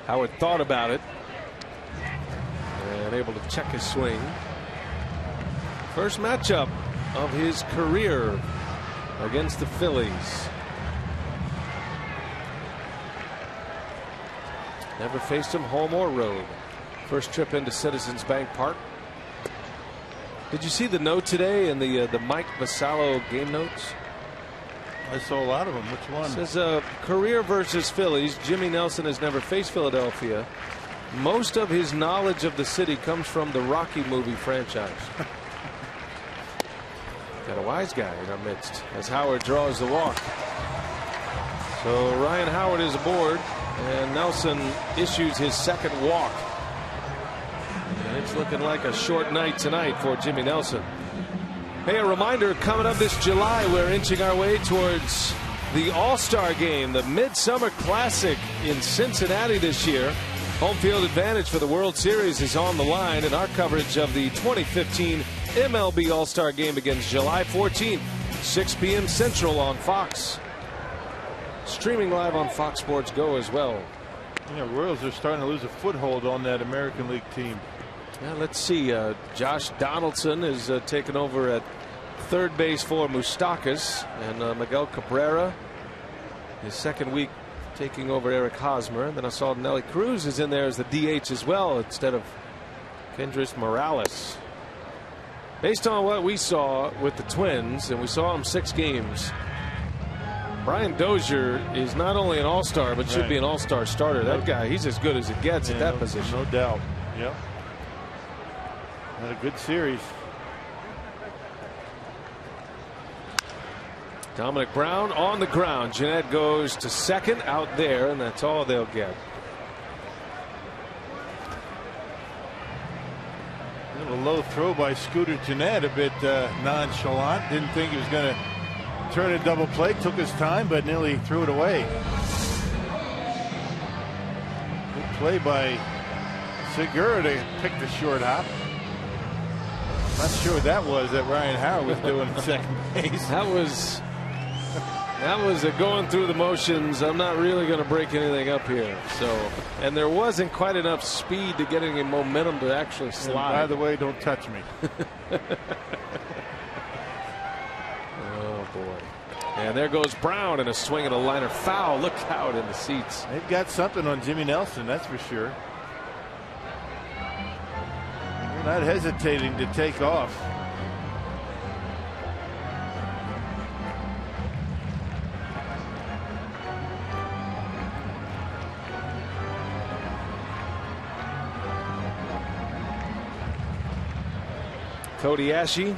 Howard thought about it and able to check his swing. First matchup of his career against the Phillies. Never faced him home or road. First trip into Citizens Bank Park. Did you see the note today in the Mike Vasallo game notes? I saw a lot of them. Which one? It says career versus Phillies. Jimmy Nelson has never faced Philadelphia. Most of his knowledge of the city comes from the Rocky movie franchise. Got a wise guy in our midst as Howard draws the walk. So Ryan Howard is aboard, and Nelson issues his second walk. And it's looking like a short night tonight for Jimmy Nelson. Hey, a reminder, coming up this July, we're inching our way towards the All-Star Game, the Midsummer Classic in Cincinnati this year. Home field advantage for the World Series is on the line, and our coverage of the 2015 MLB All-Star Game begins July 14th, 6 p.m. Central on Fox. Streaming live on Fox Sports Go as well. Yeah, Royals are starting to lose a foothold on that American League team. Yeah, let's see. Josh Donaldson is taken over at third base for Moustakas, and Miguel Cabrera, his second week, taking over Eric Hosmer. And then I saw Nelly Cruz is in there as the DH as well instead of Kendrys Morales. Based on what we saw with the Twins, and we saw him 6 games, Brian Dozier is not only an all-star but should be an all-star starter. That guy, he's as good as it gets at that position. No doubt. Yep. Had a good series. Dominic Brown on the ground. Jeanette goes to second out there, and that's all they'll get. A little low throw by Scooter Jeanette, a bit nonchalant. Didn't think he was going to turn a double play. Took his time, but nearly threw it away. Good play by Segura to pick the short hop. Not sure what that was that Ryan Howard was doing in second base. That was a going through the motions. I'm not really going to break anything up here. So, and there wasn't quite enough speed to get any momentum to actually slide. And by the way, don't touch me. Oh boy! And there goes Brown in a swing and a liner foul. Look out in the seats. They've got something on Jimmy Nelson, that's for sure. Not hesitating to take off. Cody Ashe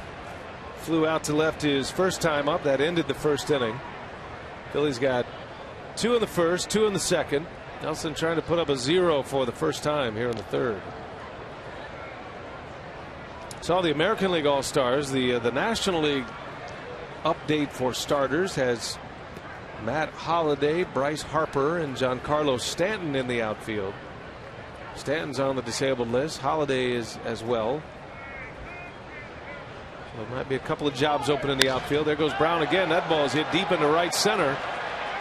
flew out to left his first time up. That ended the first inning. Phillies got 2 in the first, 2 in the second. Nelson trying to put up a 0 for the first time here in the third. Saw the American League All-Stars. The National League update for starters has Matt Holliday, Bryce Harper, and Giancarlo Stanton in the outfield. Stanton's on the disabled list. Holliday is as well. So there might be a couple of jobs open in the outfield. There goes Brown again. That ball is hit deep into right center.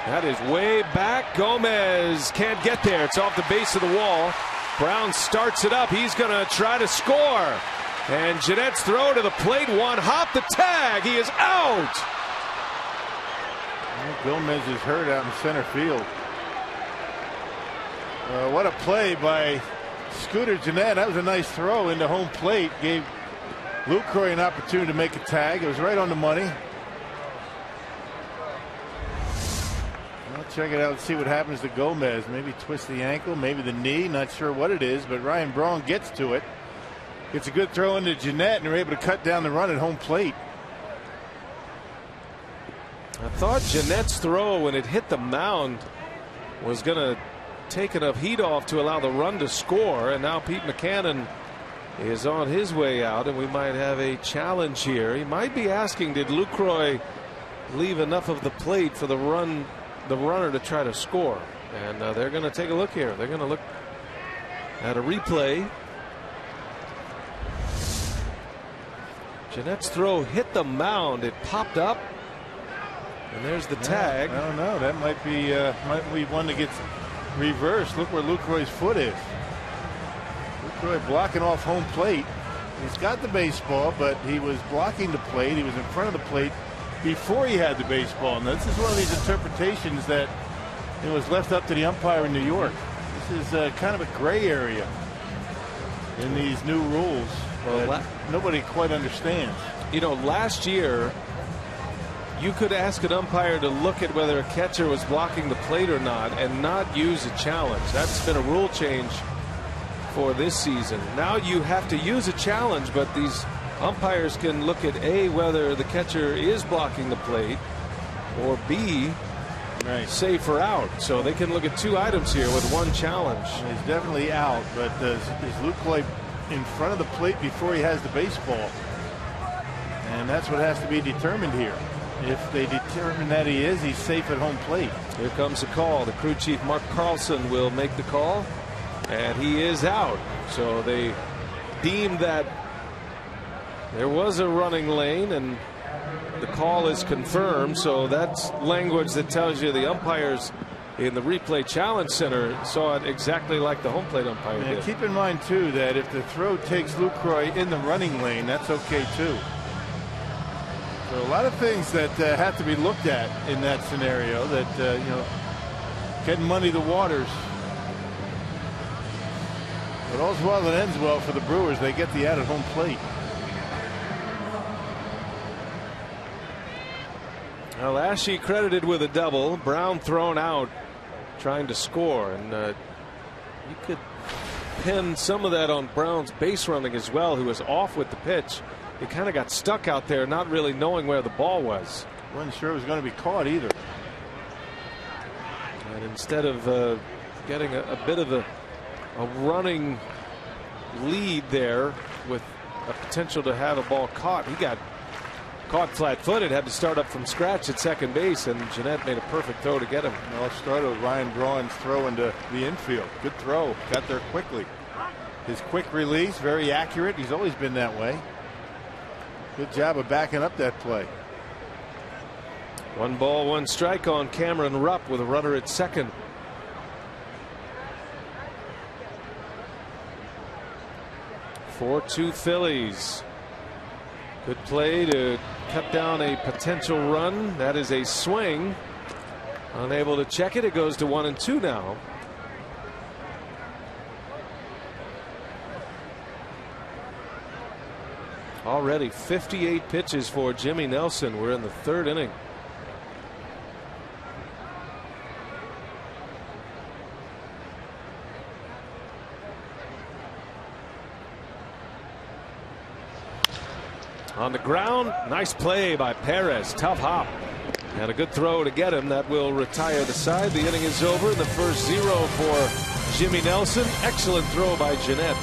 That is way back. Gomez can't get there. It's off the base of the wall. Brown starts it up. He's going to try to score. And Jeanette's throw to the plate, one hop, the tag, he is out. Gomez is hurt out in center field. What a play by Scooter Gennett. That was a nice throw into home plate. Gave Lucroy an opportunity to make a tag. It was right on the money. I'll check it out and see what happens to Gomez. Maybe twist the ankle, maybe the knee. Not sure what it is, but Ryan Braun gets to it. It's a good throw into Gennett, and they're able to cut down the run at home plate. I thought Jeanette's throw, when it hit the mound, was going to take enough heat off to allow the run to score, and now Pete Mackanin is on his way out, and we might have a challenge here. He might be asking, did Lucroy leave enough of the plate for the runner to try to score? And they're going to take a look here. They're going to look at a replay. Jeanette's throw hit the mound. It popped up, and there's the tag. I don't know. That might be one that gets reversed. Look where Lucroy's foot is. Lucroy blocking off home plate. He's got the baseball, but he was blocking the plate. He was in front of the plate before he had the baseball. And this is one of these interpretations that was left up to the umpire in New York. This is kind of a gray area in these new rules. Well, nobody quite understands. You know, last year you could ask an umpire to look at whether a catcher was blocking the plate or not and not use a challenge. That's been a rule change for this season. Now you have to use a challenge, but these umpires can look at A, whether the catcher is blocking the plate, or B, safe or out. So they can look at two items here with one challenge. He's definitely out, but is Lucroy in front of the plate before he has the baseball? And that's what has to be determined here. If they determine that he is, he's safe at home plate. Here comes the call. The crew chief, Mark Carlson, will make the call, and he is out. So they deemed that there was a running lane, and the call is confirmed. So that's language that tells you the umpires in the replay challenge center saw it exactly like the home plate umpire did. Keep in mind too that if the throw takes Lucroy in the running lane, that's okay too. So a lot of things that have to be looked at in that scenario that can muddy the waters. But all's well that ends well for the Brewers. They get the out at home plate. Well, Ashe credited with a double. Brown thrown out trying to score, and you could pin some of that on Brown's base running as well, who was off with the pitch. He kind of got stuck out there not really knowing where the ball was. Wasn't sure it was going to be caught either. And instead of getting a bit of a running lead there with a potential to have a ball caught, he got caught flat-footed, had to start up from scratch at second base, and Gennett made a perfect throw to get him. It all started with Ryan Braun's throw into the infield. Good throw. Got there quickly. His quick release, very accurate. He's always been that way. Good job of backing up that play. 1 ball, 1 strike on Cameron Rupp with a runner at second. (4-2) Phillies. Good play to cut down a potential run. That is a swing. Unable to check it. It goes to 1-2 now. Already 58 pitches for Jimmy Nelson. We're in the 3rd inning. On the ground, nice play by Perez. Tough hop. And a good throw to get him. That will retire the side. The inning is over. The first 0 for Jimmy Nelson. Excellent throw by Gennett.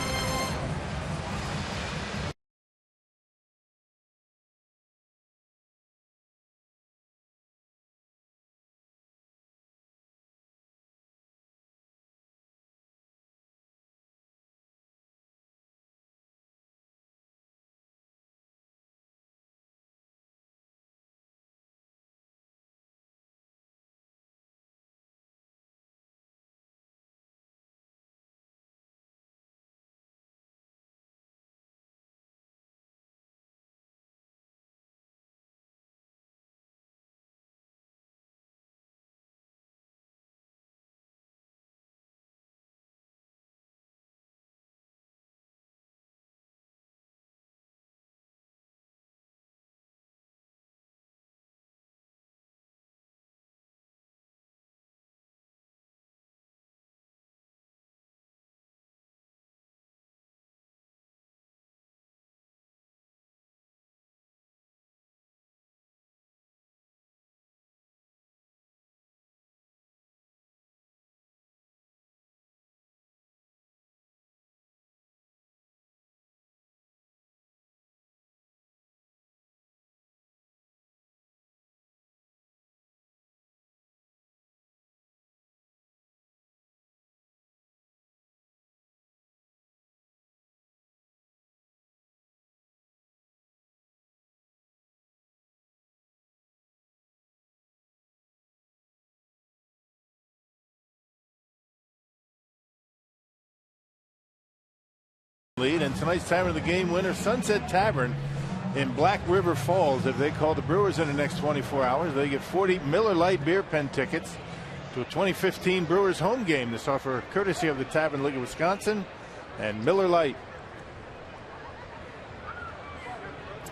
lead. And tonight's time of the game winner, Sunset Tavern in Black River Falls. If they call the Brewers in the next 24 hours, they get 40 Miller Lite beer pen tickets to a 2015 Brewers home game. This offer courtesy of the Tavern League of Wisconsin and Miller Lite.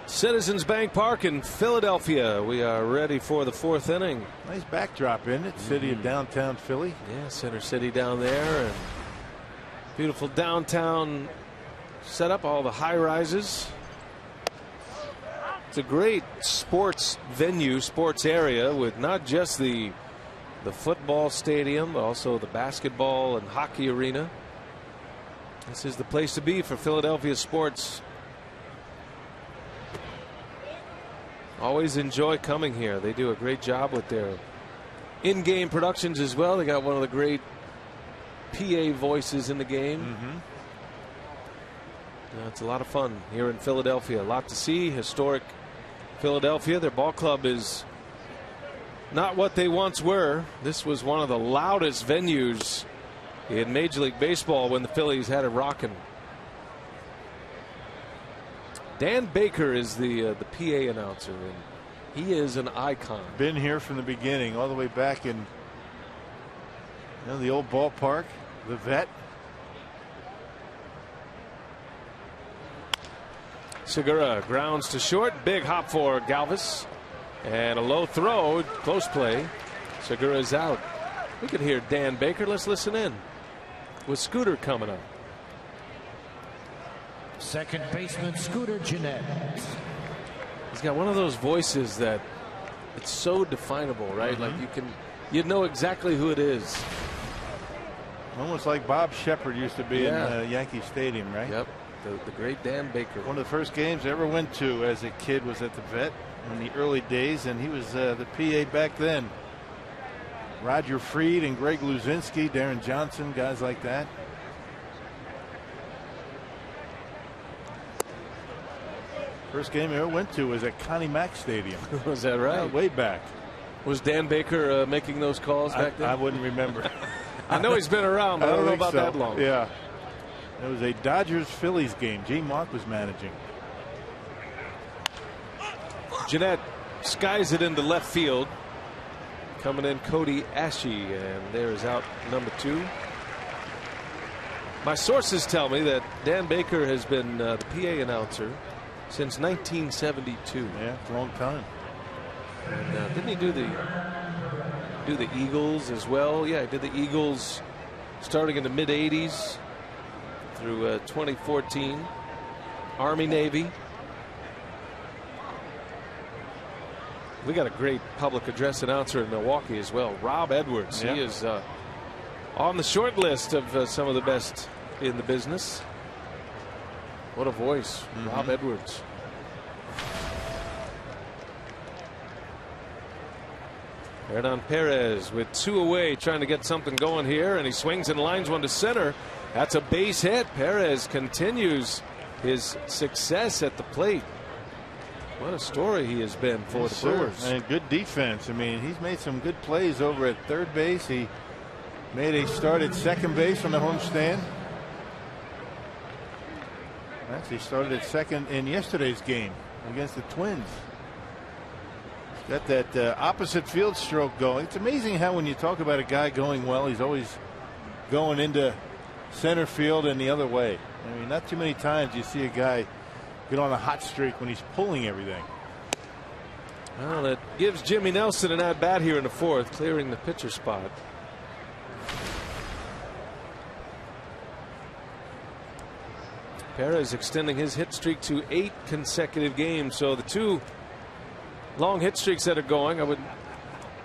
Citizens Bank Park in Philadelphia. We are ready for the fourth inning. Nice backdrop in it. City of downtown Philly. Yeah, Center City down there. And beautiful downtown setup, all the high rises. It's a great sports venue, sports area with not just the football stadium, but also the basketball and hockey arena. This is the place to be for Philadelphia sports. Always enjoy coming here. They do a great job with their in-game productions as well. They got one of the great PA voices in the game. It's a lot of fun here in Philadelphia. A lot to see. Historic Philadelphia. Their ball club is not what they once were. This was one of the loudest venues in Major League Baseball when the Phillies had it rocking. Dan Baker is the PA announcer, and he is an icon. Been here from the beginning, all the way back in the old ballpark, the Vet. Segura grounds to short. Big hop for Galvis. And a low throw. Close play. Segura is out. We can hear Dan Baker. Let's listen in. With Scooter coming up. Second baseman Scooter Gennett. He's got one of those voices that it's so definable, right? Like you know exactly who it is. Almost like Bob Shepard used to be in Yankee Stadium, right? Yep. The great Dan Baker. One of the first games I ever went to as a kid was at the Vet in the early days, and he was the PA back then. Roger Freed and Greg Luzinski, Darren Johnson, guys like that. First game I ever went to was at Connie Mack Stadium. Was that right? Way back. Was Dan Baker making those calls back then? I wouldn't remember. I know he's been around, but I don't know about that long. Yeah. It was a Dodgers-Phillies game. Gene Mark was managing. Jeanette skies it into left field. Coming in Cody Ashe, and there's out number 2. My sources tell me that Dan Baker has been the PA announcer since 1972. Yeah, it's a long time. And didn't he do the Eagles as well? Yeah, he did the Eagles starting in the mid 80s through 2014. Army, Navy. We got a great public address announcer in Milwaukee as well, Rob Edwards. Yeah. He is on the short list of some of the best in the business. What a voice, Rob Edwards. Hernan Perez with 2 away, trying to get something going here, and he swings and lines one to center. That's a base hit. Perez continues his success at the plate. What a story he has been for the Brewers. And good defense. I mean, he's made some good plays over at third base. He made a start at second base on the homestand. Actually started at second in yesterday's game against the Twins. He's got that opposite field stroke going. It's amazing how when you talk about a guy going well, he's always going into center field and the other way. I mean, not too many times you see a guy get on a hot streak when he's pulling everything. Well, it gives Jimmy Nelson an at bat here in the 4th, clearing the pitcher spot. Perez extending his hit streak to 8 consecutive games. So the 2 long hit streaks that are going, I would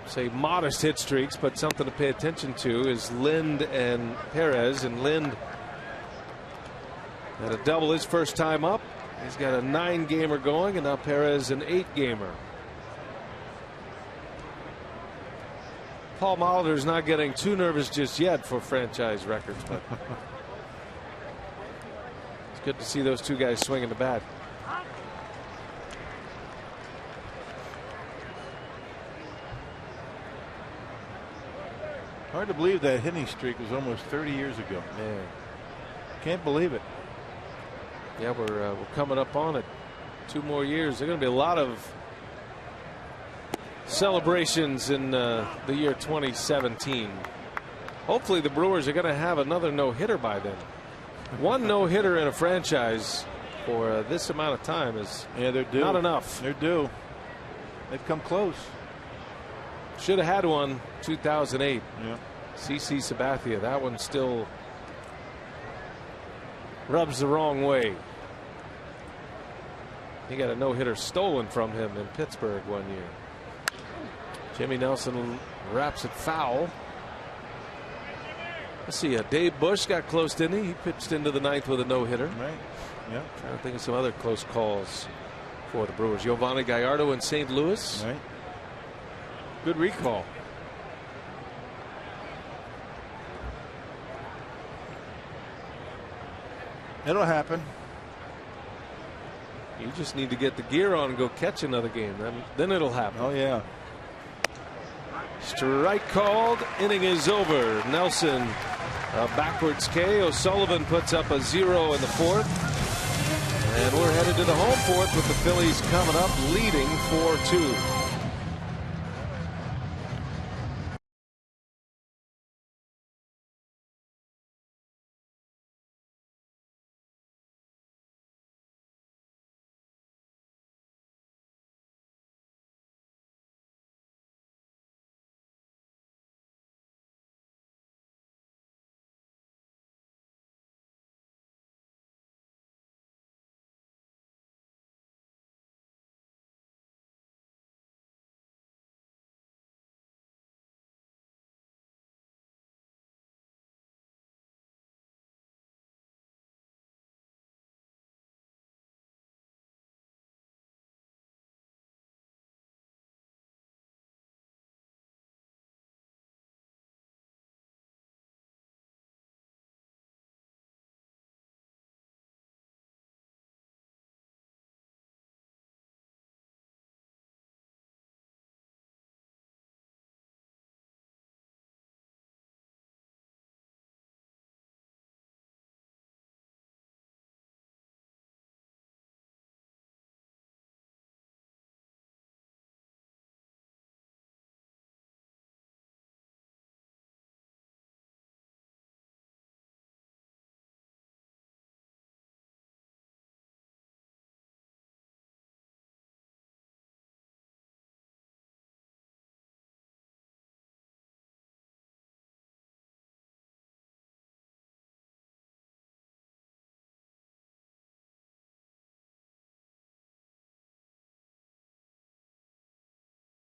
say modest hit streaks, but something to pay attention to, is Lind and Perez. And Lind had a double his first time up. He's got a 9-gamer going, and now Perez an 8-gamer. Paul Molitor's not getting too nervous just yet for franchise records, but it's good to see those 2 guys swinging the bat. Hard to believe that hitting streak was almost 30 years ago. Man, can't believe it. Yeah, we're coming up on it. 2 more years. There are going to be a lot of celebrations in the year 2017. Hopefully the Brewers are going to have another no-hitter by then. 1 no-hitter in a franchise for this amount of time is they're due. Not enough. They're due. They've come close. Should have had one 2008. Yeah. CC Sabathia. That one still rubs the wrong way. He got a no-hitter stolen from him in Pittsburgh one year. Jimmy Nelson wraps it foul. Let's see. Dave Bush got close, didn't he? He pitched into the 9th with a no-hitter. Right. Yeah. Trying to think of some other close calls for the Brewers. Giovanni Gallardo in St. Louis. Right. Good recall. It'll happen. You just need to get the gear on and go catch another game. Then it'll happen. Oh, yeah. Strike called. Inning is over. Nelson backwards K. O'Sullivan puts up a 0 in the 4th. And we're headed to the home 4th with the Phillies coming up leading 4-2.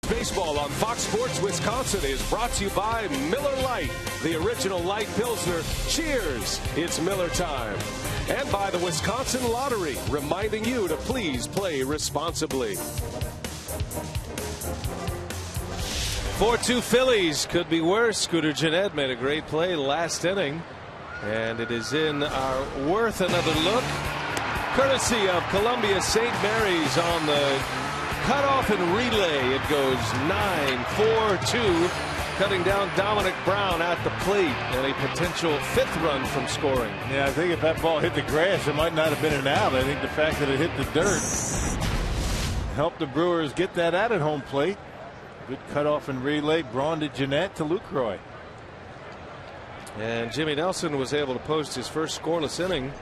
Baseball on Fox Sports Wisconsin is brought to you by Miller Lite, the original light Pilsner. Cheers, it's Miller time. And by the Wisconsin Lottery, reminding you to please play responsibly. 4-2 Phillies. Could be worse. Scooter Gennett made a great play last inning. And it is in our Worth Another Look, courtesy of Columbia St. Mary's on the cutoff and relay. It goes 9-4-2, cutting down Dominic Brown at the plate, and a potential 5th run from scoring. Yeah, I think if that ball hit the grass, it might not have been an out. I think the fact that it hit the dirt helped the Brewers get that out at home plate. Good cutoff and relay. Braun to Gennett to Lucroy. And Jimmy Nelson was able to post his first scoreless inning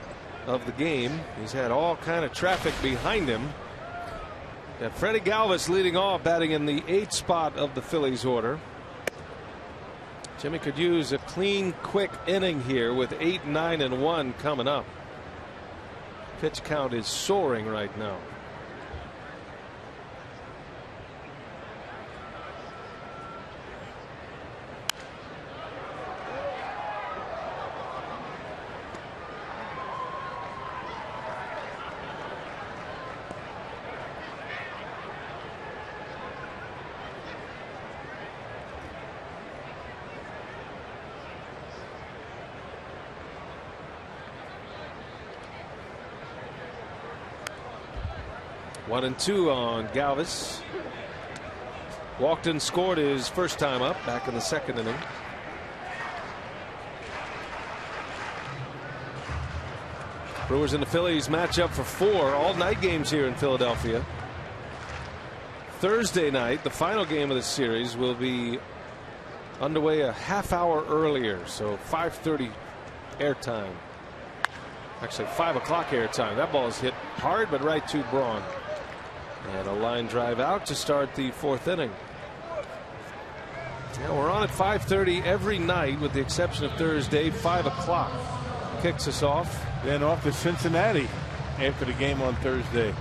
of the game. He's had all kind of traffic behind him. Got Freddie Galvis leading off, batting in the 8th spot of the Phillies order. Jimmy could use a clean, quick inning here with 8, 9, and 1 coming up. Pitch count is soaring right now. One and 2 on Galvis. Walked and scored his first time up back in the 2nd inning. Brewers and the Phillies match up for 4 all-night games here in Philadelphia. Thursday night, the final game of the series, will be underway a half hour earlier, so 5:30 airtime. Actually, 5 o'clock airtime. That ball is hit hard, but right to Braun. And a line drive out to start the 4th inning. Yeah, we're on at 5:30 every night, with the exception of Thursday. 5 o'clock kicks us off. Then off to Cincinnati after the game on Thursday.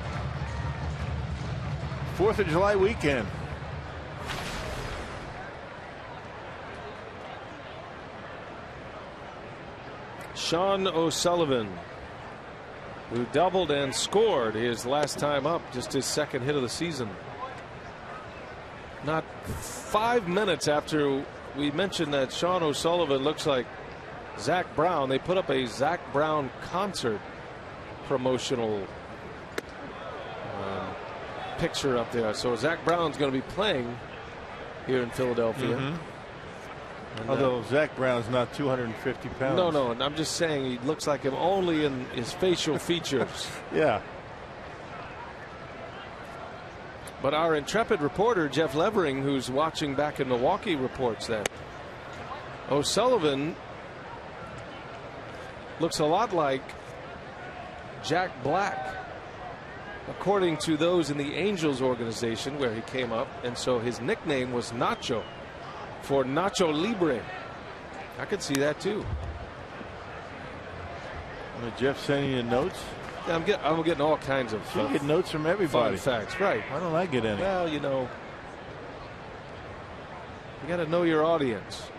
4th of July weekend. Sean O'Sullivan, who doubled and scored his last time up, just his 2nd hit of the season. Not 5 minutes after we mentioned that Sean O'Sullivan looks like Zach Brown, they put up a Zach Brown concert promotional picture up there. So Zach Brown's going to be playing here in Philadelphia. And, although Zach Brown's not 250 pounds. No, I'm just saying he looks like him only in his facial features. Yeah. But our intrepid reporter Jeff Levering, who's watching back in Milwaukee, reports that O'Sullivan looks a lot like Jack Black, according to those in the Angels organization where he came up, and so his nickname was Nacho for Nacho Libre. I could see that too. Jeff sending you notes? Yeah, I'm getting all kinds of You get notes from everybody. fun facts, right? Why don't I get any? Well, you know, you got to know your audience.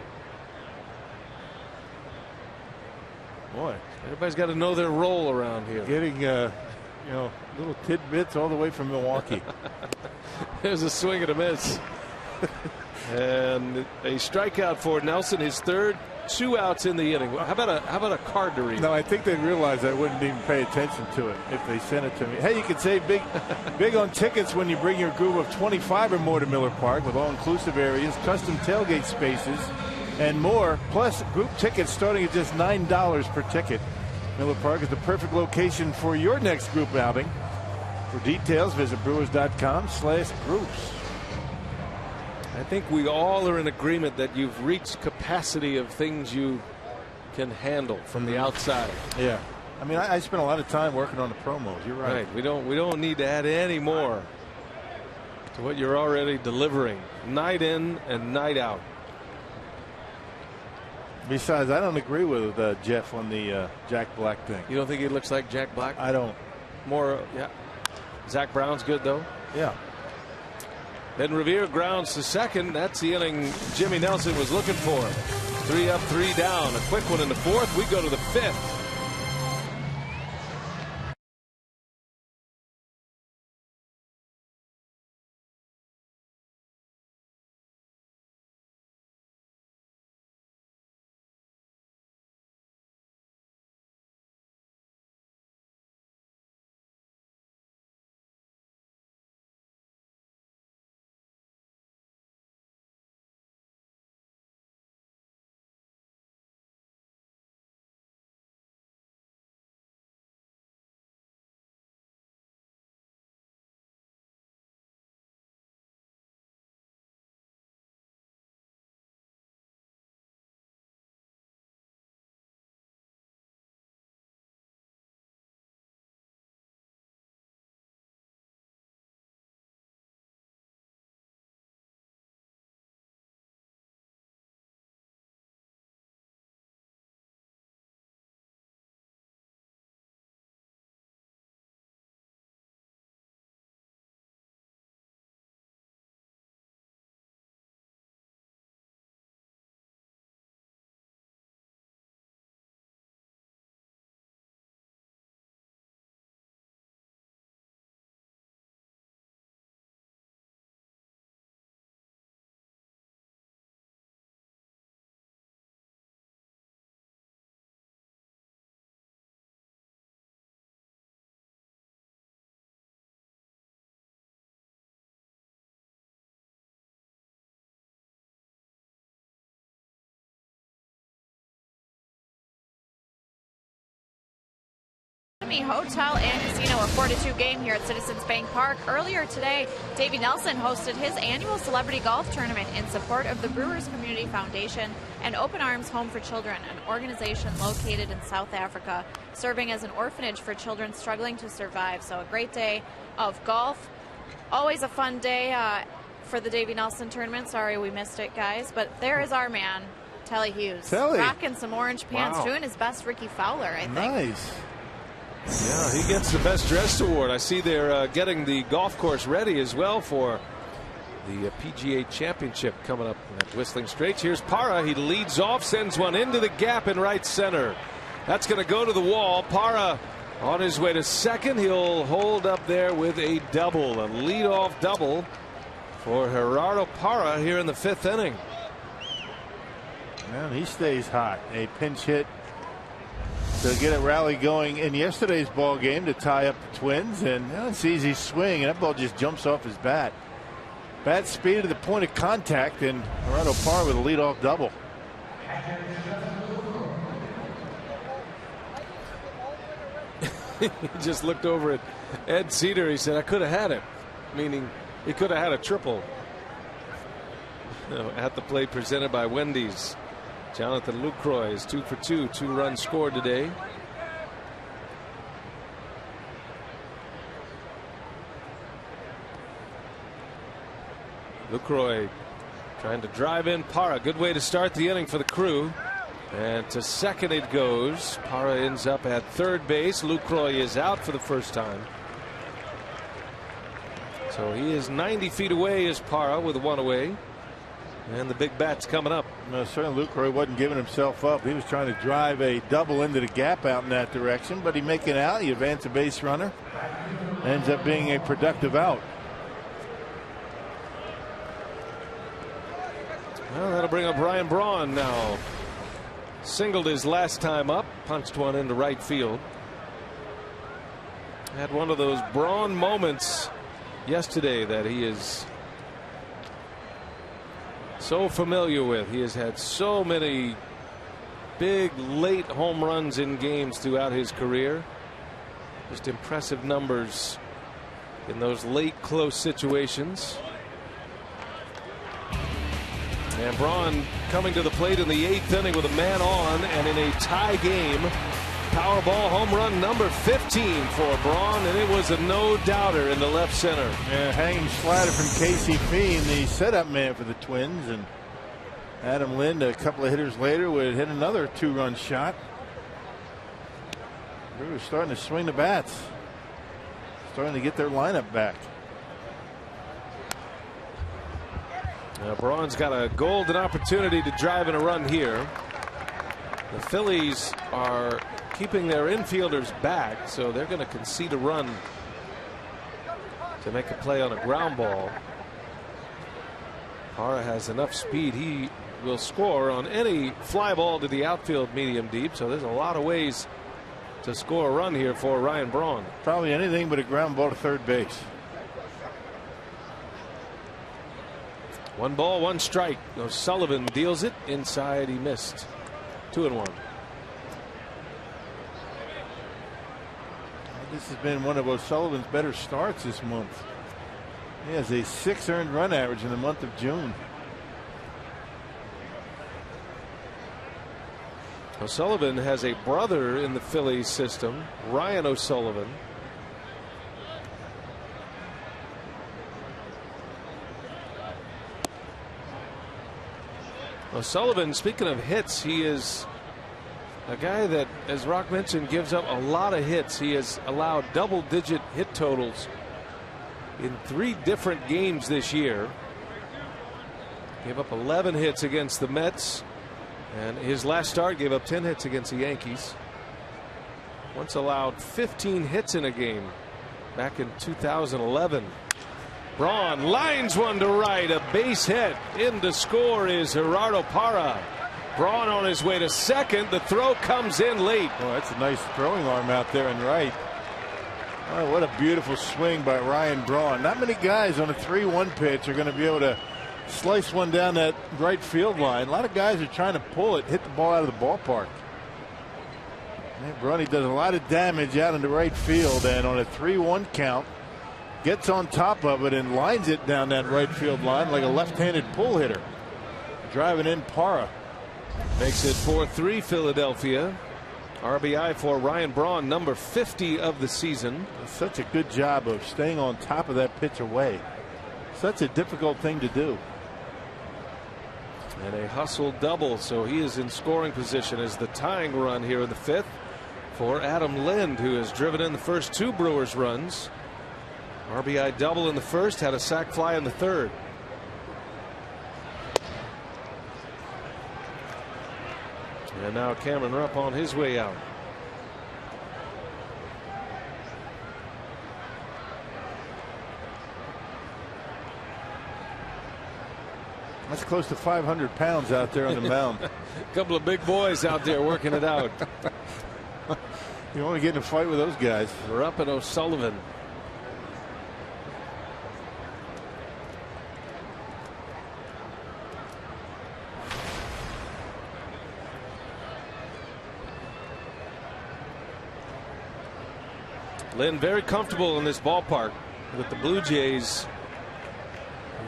Boy, everybody's got to know their role around here. Getting little tidbits all the way from Milwaukee. There's a swing and a miss. And a strikeout for Nelson, his 3rd, 2 outs in the inning. How about a card to read? No, I think they realized I wouldn't even pay attention to it if they sent it to me. Hey, you can save big on tickets when you bring your group of 25 or more to Miller Park, with all-inclusive areas, custom tailgate spaces, and more. Plus, group tickets starting at just $9 per ticket. Miller Park is the perfect location for your next group outing. For details, visit brewers.com/groups. I think we all are in agreement that you've reached capacity of things you can handle from the outside. Yeah. I mean, I spent a lot of time working on the promos. You're right. We don't need to add any more to what you're already delivering, night in and night out. Besides, I don't agree with Jeff on the Jack Black thing. You don't think he looks like Jack Black? I don't. More, yeah. Zach Brown's good, though. Yeah. Then Revere grounds to second. That's the inning Jimmy Nelson was looking for. 3 up, 3 down. A quick one in the 4th. We go to the 5th. Acme Hotel and Casino, a 4-2 game here at Citizens Bank Park. Earlier today, Davey Nelson hosted his annual celebrity golf tournament in support of the Brewers Community Foundation and Open Arms Home for Children, an organization located in South Africa, serving as an orphanage for children struggling to survive. So a great day of golf. Always a fun day for the Davey Nelson tournament. Sorry we missed it, guys, but there is our man, Telly Hughes. Telly. Rocking some orange pants, Wow. doing his best Ricky Fowler, I think. Nice. Yeah, he gets the Best Dressed Award. I see they're getting the golf course ready as well for the PGA Championship coming up at Whistling Straits. Here's Parra. He leads off, sends one into the gap in right center. That's going to go to the wall. Parra on his way to second. He'll hold up there with a double, a leadoff double for Gerardo Parra here in the 5th inning. Man, he stays hot. A pinch hit to get a rally going in yesterday's ball game to tie up the Twins, and it's easy swing, and that ball just jumps off his bat. Bat speed to the point of contact, and Gerardo Parra with a leadoff double. He just looked over at Ed Cedar. He said, I could have had it, meaning he could have had a triple. At the plate presented by Wendy's. Jonathan Lucroy is 2 for 2, 2 runs scored today. Lucroy trying to drive in Parra. Good way to start the inning for the Crew. And to second it goes. Parra ends up at third base. Lucroy is out for the first time. So he is 90 feet away as Parra with 1 away. And the big bat's coming up. No, certainly Lucroy wasn't giving himself up. He was trying to drive a double into the gap out in that direction, but he make it out. He advance a base runner. Ends up being a productive out. Well, that'll bring up Ryan Braun now. Singled his last time up, punched one into right field. Had one of those Braun moments yesterday that he is so familiar with. He has had so many big late home runs in games throughout his career. Just impressive numbers in those late close situations. And Braun coming to the plate in the 8th inning with a man on, and in a tie game, Powerball home run number 15 for Braun, and it was a no-doubter in the left center. Yeah, hanging slider from KCP, and the setup man for the Twins. And Adam Lind, a couple of hitters later, would hit another 2-run shot. Brewers starting to swing the bats, starting to get their lineup back. Now Braun's got a golden opportunity to drive in a run here. The Phillies are keeping their infielders back, so they're going to concede a run to make a play on a ground ball. Parra has enough speed. He will score on any fly ball to the outfield medium deep, so there's a lot of ways to score a run here for Ryan Braun. Probably anything but a ground ball to third base. 1 ball, 1 strike. O'Sullivan deals it inside. He missed. 2-1. This has been one of O'Sullivan's better starts this month. He has a 6 earned run average in the month of June. O'Sullivan has a brother in the Phillies system, Ryan O'Sullivan. O'Sullivan, speaking of hits, he is a guy that, as Rock mentioned, gives up a lot of hits. He has allowed double-digit hit totals in 3 different games this year. Gave up 11 hits against the Mets, and his last start gave up 10 hits against the Yankees. Once allowed 15 hits in a game back in 2011. Braun lines one to right, a base hit. In to score is Gerardo Parra. Braun on his way to second. The throw comes in late. Oh, that's a nice throwing arm out there in right. Oh, what a beautiful swing by Ryan Braun. Not many guys on a 3-1 pitch are going to be able to slice one down that right field line. A lot of guys are trying to pull it, hit the ball out of the ballpark. Bronny does a lot of damage out into right field, and on a 3-1 count gets on top of it and lines it down that right field line like a left-handed pull hitter. Driving in Parra. Makes it 4-3 Philadelphia. RBI for Ryan Braun, number 50 of the season. Such a good job of staying on top of that pitch away. Such a difficult thing to do. And a hustle double, so he is in scoring position as the tying run here in the 5th for Adam Lind, who has driven in the first 2 Brewers runs. RBI double in the 1st, had a sac fly in the 3rd. And now Cameron Rupp on his way out. That's close to 500 pounds out there on the mound. A couple of big boys out there working it out. You want to get in a fight with those guys. Rupp and O'Sullivan. Lynn very comfortable in this ballpark with the Blue Jays.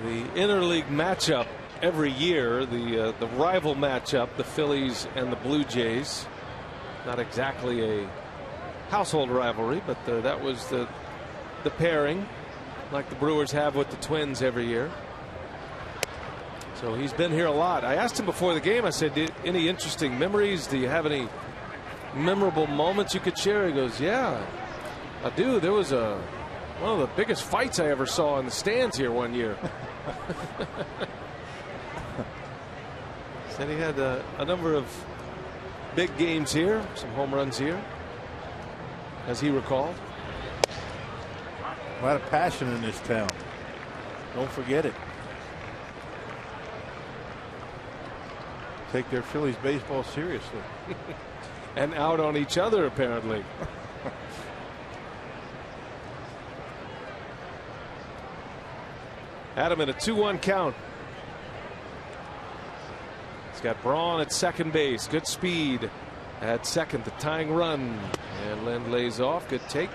The interleague matchup every year, the rival matchup, the Phillies and the Blue Jays. Not exactly a household rivalry, but that was the pairing, like the Brewers have with the Twins every year. So he's been here a lot. I asked him before the game, I said, any interesting memories? Do you have any memorable moments you could share? He goes, yeah, I do. There was one of the biggest fights I ever saw in the stands here one year. Said he had a number of big games here, some home runs here, as he recalled. A lot of passion in this town. Don't forget it. Take their Phillies baseball seriously. And out on each other, apparently. Adam in a 2-1 count. He's got Braun at second base. Good speed at second, the tying run. And Lind lays off. Good take.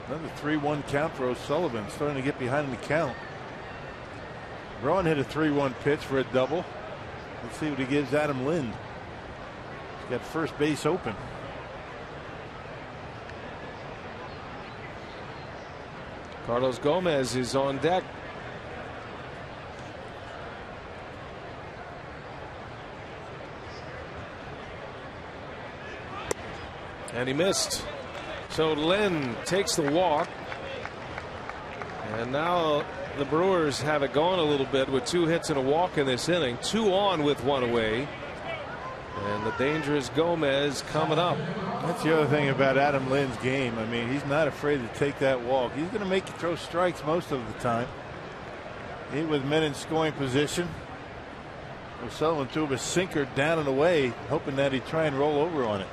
Another 3-1 count for O'Sullivan. Starting to get behind in the count. Braun hit a 3-1 pitch for a double. Let's see what he gives Adam Lind. He's got first base open. Carlos Gomez is on deck. And he missed. So Lind takes the walk. And now the Brewers have it going a little bit with 2 hits and a walk in this inning. 2 on with 1 away. And the dangerous Gomez coming up. That's the other thing about Adam Lind's game. I mean, he's not afraid to take that walk. He's going to make you throw strikes most of the time. He with men in scoring position. O'Sullivan threw a sinker down and away, hoping that he'd try and roll over on it.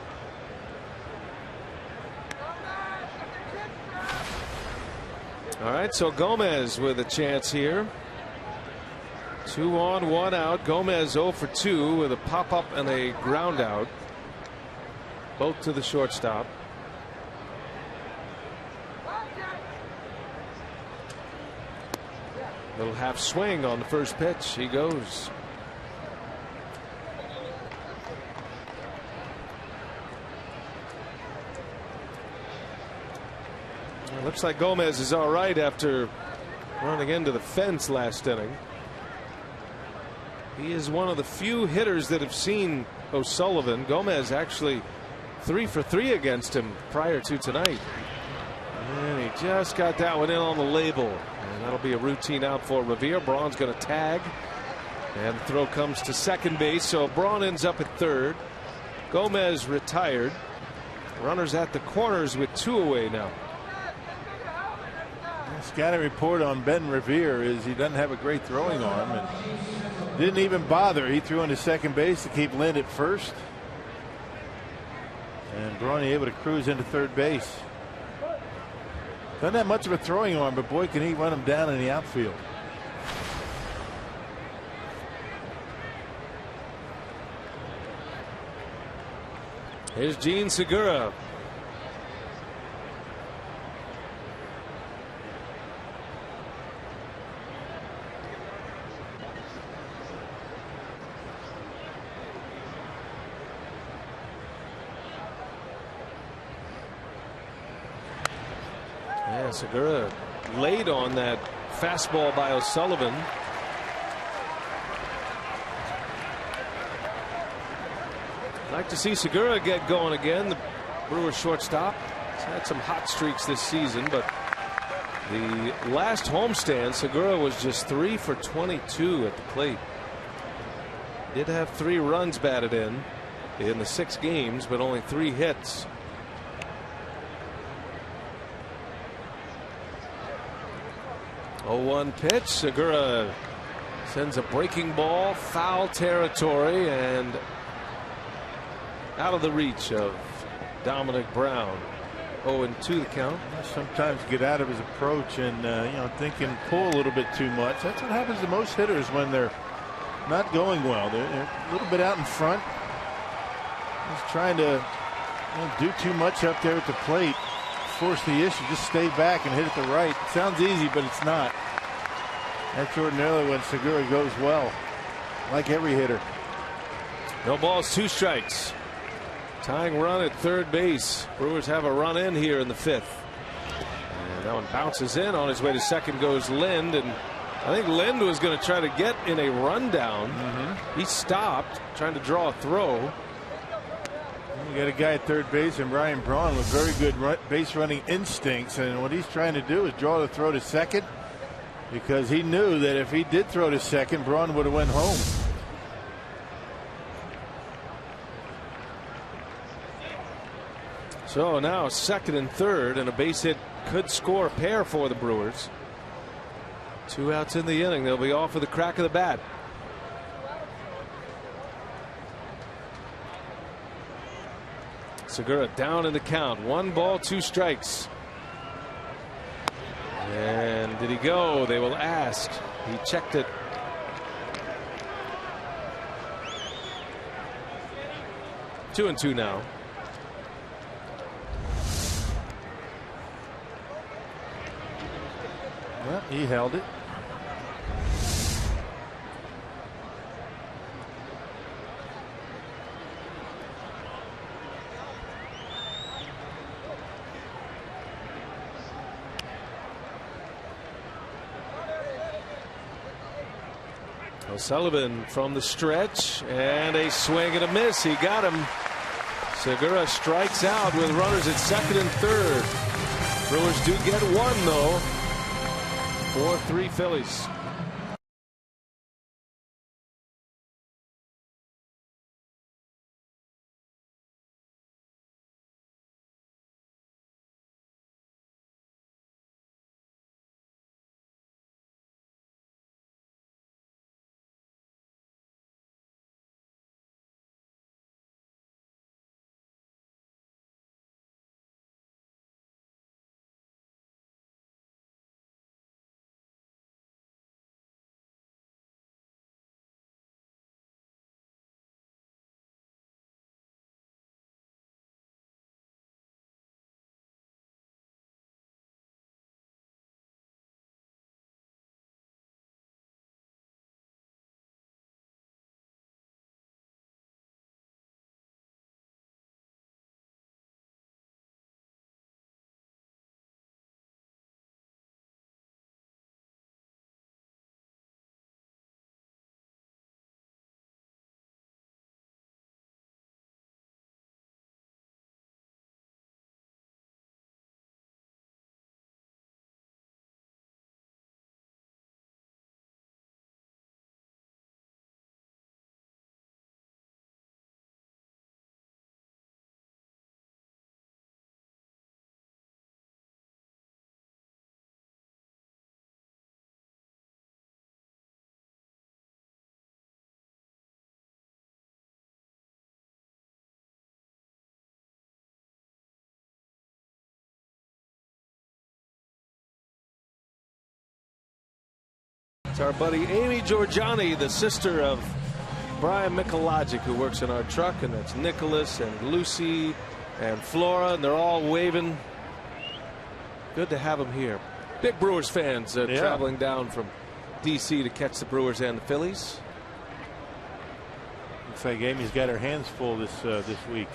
All right, so Gomez with a chance here. 2 on, 1 out. Gomez 0 for 2 with a pop up and a ground out. Both to the shortstop. Little half swing on the first pitch. He goes. It looks like Gomez is all right after running into the fence last inning. He is one of the few hitters that have seen O'Sullivan. Gomez actually 3 for 3 against him prior to tonight. And he just got that one in on the label. And that'll be a routine out for Revere. Braun's going to tag. And the throw comes to second base. So Braun ends up at third. Gomez retired. Runners at the corners with 2 away now. The scouting report on Ben Revere is he doesn't have a great throwing arm and didn't even bother. He threw into second base to keep Lind at first. And Bronny able to cruise into third base. Doesn't have much of a throwing arm, but boy, can he run him down in the outfield. Here's Gene Segura. Yeah, Segura late on that fastball by O'Sullivan. Like to see Segura get going again. The Brewers shortstop. He's had some hot streaks this season, but the last homestand, Segura was just 3 for 22 at the plate. Did have 3 runs batted in the 6 games, but only 3 hits. Oh, 1 pitch. Segura sends a breaking ball, foul territory, and out of the reach of Dominic Brown. 0-2 the count. Sometimes get out of his approach and thinking pull a little bit too much. That's what happens to most hitters when they're not going well. They're a little bit out in front. Just trying to do too much up there at the plate. Force the issue. Just stay back and hit it the right. It sounds easy, but it's not. That's ordinarily when Segura goes well, like every hitter. No balls, 2 strikes. Tying run at third base. Brewers have a run in here in the 5th. And that one bounces in. On his way to second goes Lind, and I think Lind was going to try to get in a rundown. He stopped, trying to draw a throw. You got a guy at third base and Ryan Braun with very good base running instincts, and what he's trying to do is draw the throw to second, because he knew that if he did throw to second, Braun would have went home. So now second and third, and a base hit could score a pair for the Brewers. 2 outs in the inning. They'll be off with the crack of the bat. Segura down in the count. 1 ball, 2 strikes. And did he go? They will ask. He checked it. Two and 2 now. Well, he held it. O'Sullivan from the stretch, and a swing and a miss. He got him. Segura strikes out with runners at second and third. Brewers do get 1 though. 4-3 Phillies. It's our buddy Amy Giorgiani, the sister of Brian Mikologic, who works in our truck, and that's Nicholas and Lucy and Flora, and they're all waving. Good to have them here. Big Brewers fans traveling down from D.C. to catch the Brewers and the Phillies. Looks like Amy's got her hands full this week.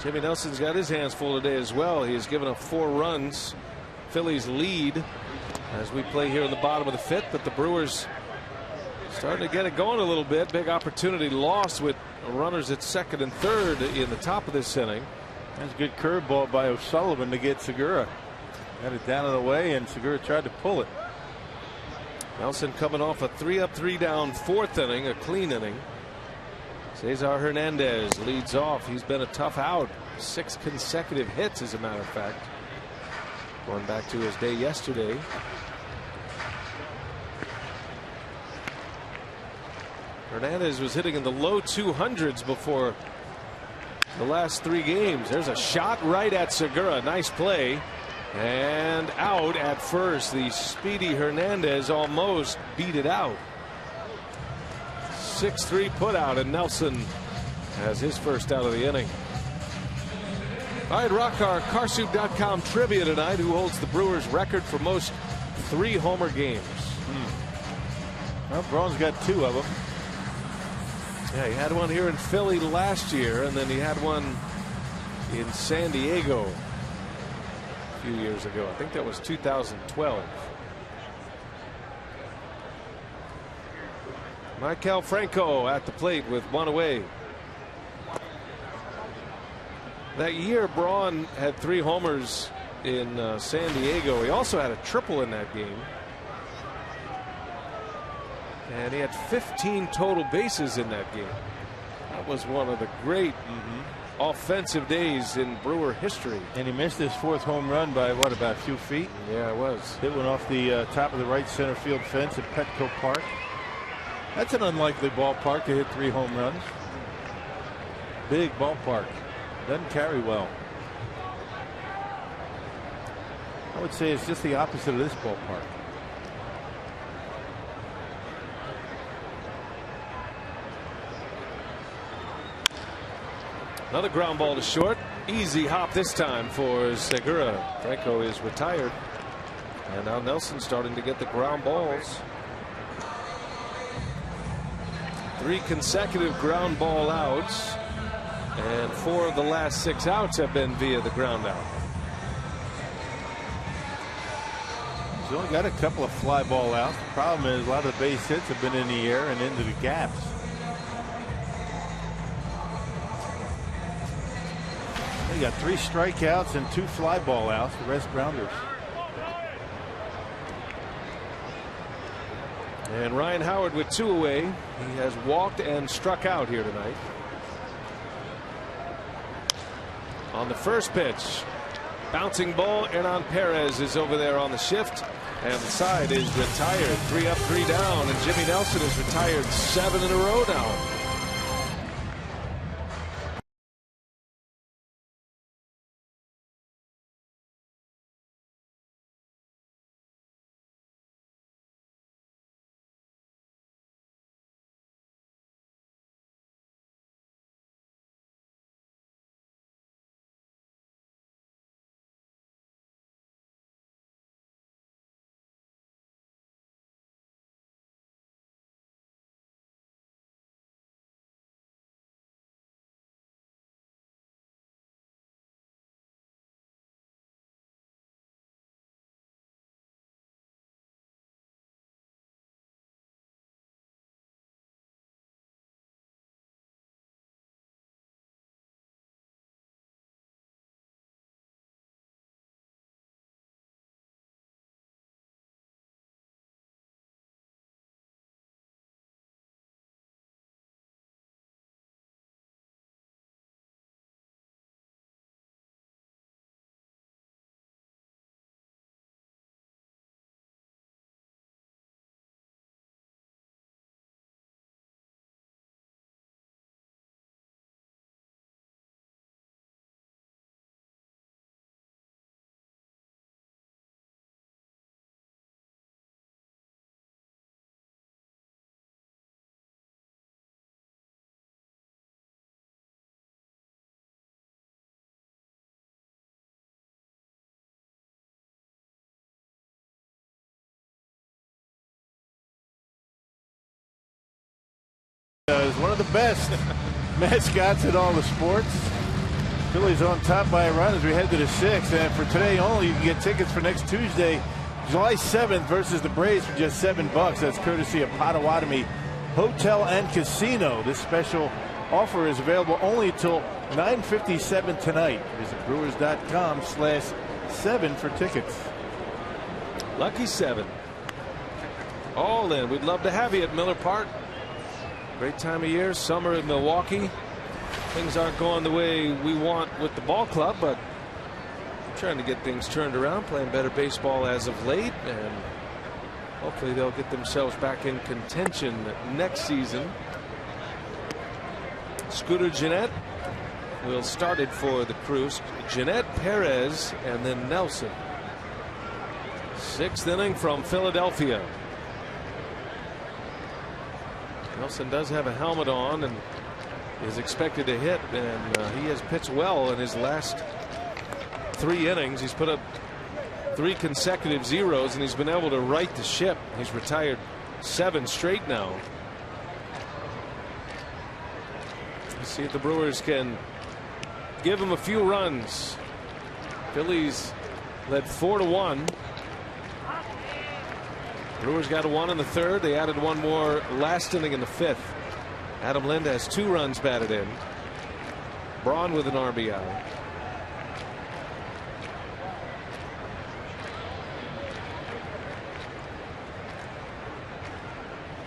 Jimmy Nelson's got his hands full today as well. He's given up 4 runs. Phillies lead as we play here in the bottom of the 5th, but the Brewers starting to get it going a little bit. Big opportunity lost with runners at second and third in the top of this inning. That's a good curveball by O'Sullivan to get Segura. Got it down and away, and Segura tried to pull it. Nelson coming off a 3-up 3-down 4th inning, a clean inning. Cesar Hernandez leads off. He's been a tough out. 6 consecutive hits, as a matter of fact. Going back to his day yesterday. Hernandez was hitting in the low 200s before the last 3 games. There's a shot right at Segura. Nice play. And out at first. The speedy Hernandez almost beat it out. 6-3 put out, and Nelson has his first out of the inning. All right, rock our Carsoup.com trivia tonight. Who holds the Brewers record for most 3-homer games? Well, Braun's got 2 of them. Yeah, he had one here in Philly last year, and then he had one in San Diego a few years ago. I think that was 2012. Maikel Franco at the plate with 1 away. That year, Braun had 3 homers in San Diego. He also had a triple in that game. And he had 15 total bases in that game. That was one of the great offensive days in Brewer history. And he missed his 4th home run by what, about a few feet? Yeah, it was. Hit one off the top of the right center field fence at Petco Park. That's an unlikely ballpark to hit 3 home runs. Big ballpark. Doesn't carry well. I would say it's just the opposite of this ballpark. Another ground ball to short. Easy hop this time for Segura. Franco is retired. And now Nelson's starting to get the ground balls. 3 consecutive ground ball outs. And 4 of the last 6 outs have been via the ground out. He's only got a couple of fly ball outs. The problem is a lot of the base hits have been in the air and into the gaps. He got 3 strikeouts and 2 fly ball outs. The rest grounders. And Ryan Howard with 2 away. He has walked and struck out here tonight. On the first pitch, bouncing ball. Hernan Perez is over there on the shift, and the side is retired. 3 up, 3 down, and Jimmy Nelson is retired 7 in a row now. best mascots in all the sports. Phillies on top by a run as we head to the 6th. And for today only, you can get tickets for next Tuesday, July 7th versus the Braves for just $7. That's courtesy of Potawatomi Hotel and Casino. This special offer is available only until 9:57 tonight. Visit Brewers.com/7 for tickets. Lucky 7. All in. We'd love to have you at Miller Park. Great time of year. Summer in Milwaukee. Things aren't going the way we want with the ball club, but we're trying to get things turned around, playing better baseball as of late, and hopefully they'll get themselves back in contention next season. Scooter Gennett will start it for the crew. Gennett, Perez, and then Nelson. 6th inning from Philadelphia. Nelson does have a helmet on and is expected to hit, and he has pitched well in his last 3 innings. He's put up 3 consecutive zeros, and he's been able to right the ship. He's retired 7 straight now. Let's see if the Brewers can give him a few runs. Phillies led 4-1. Brewers got a 1 in the 3rd. They added 1 more last inning in the 5th. Adam Lind has 2 runs batted in. Braun with an RBI.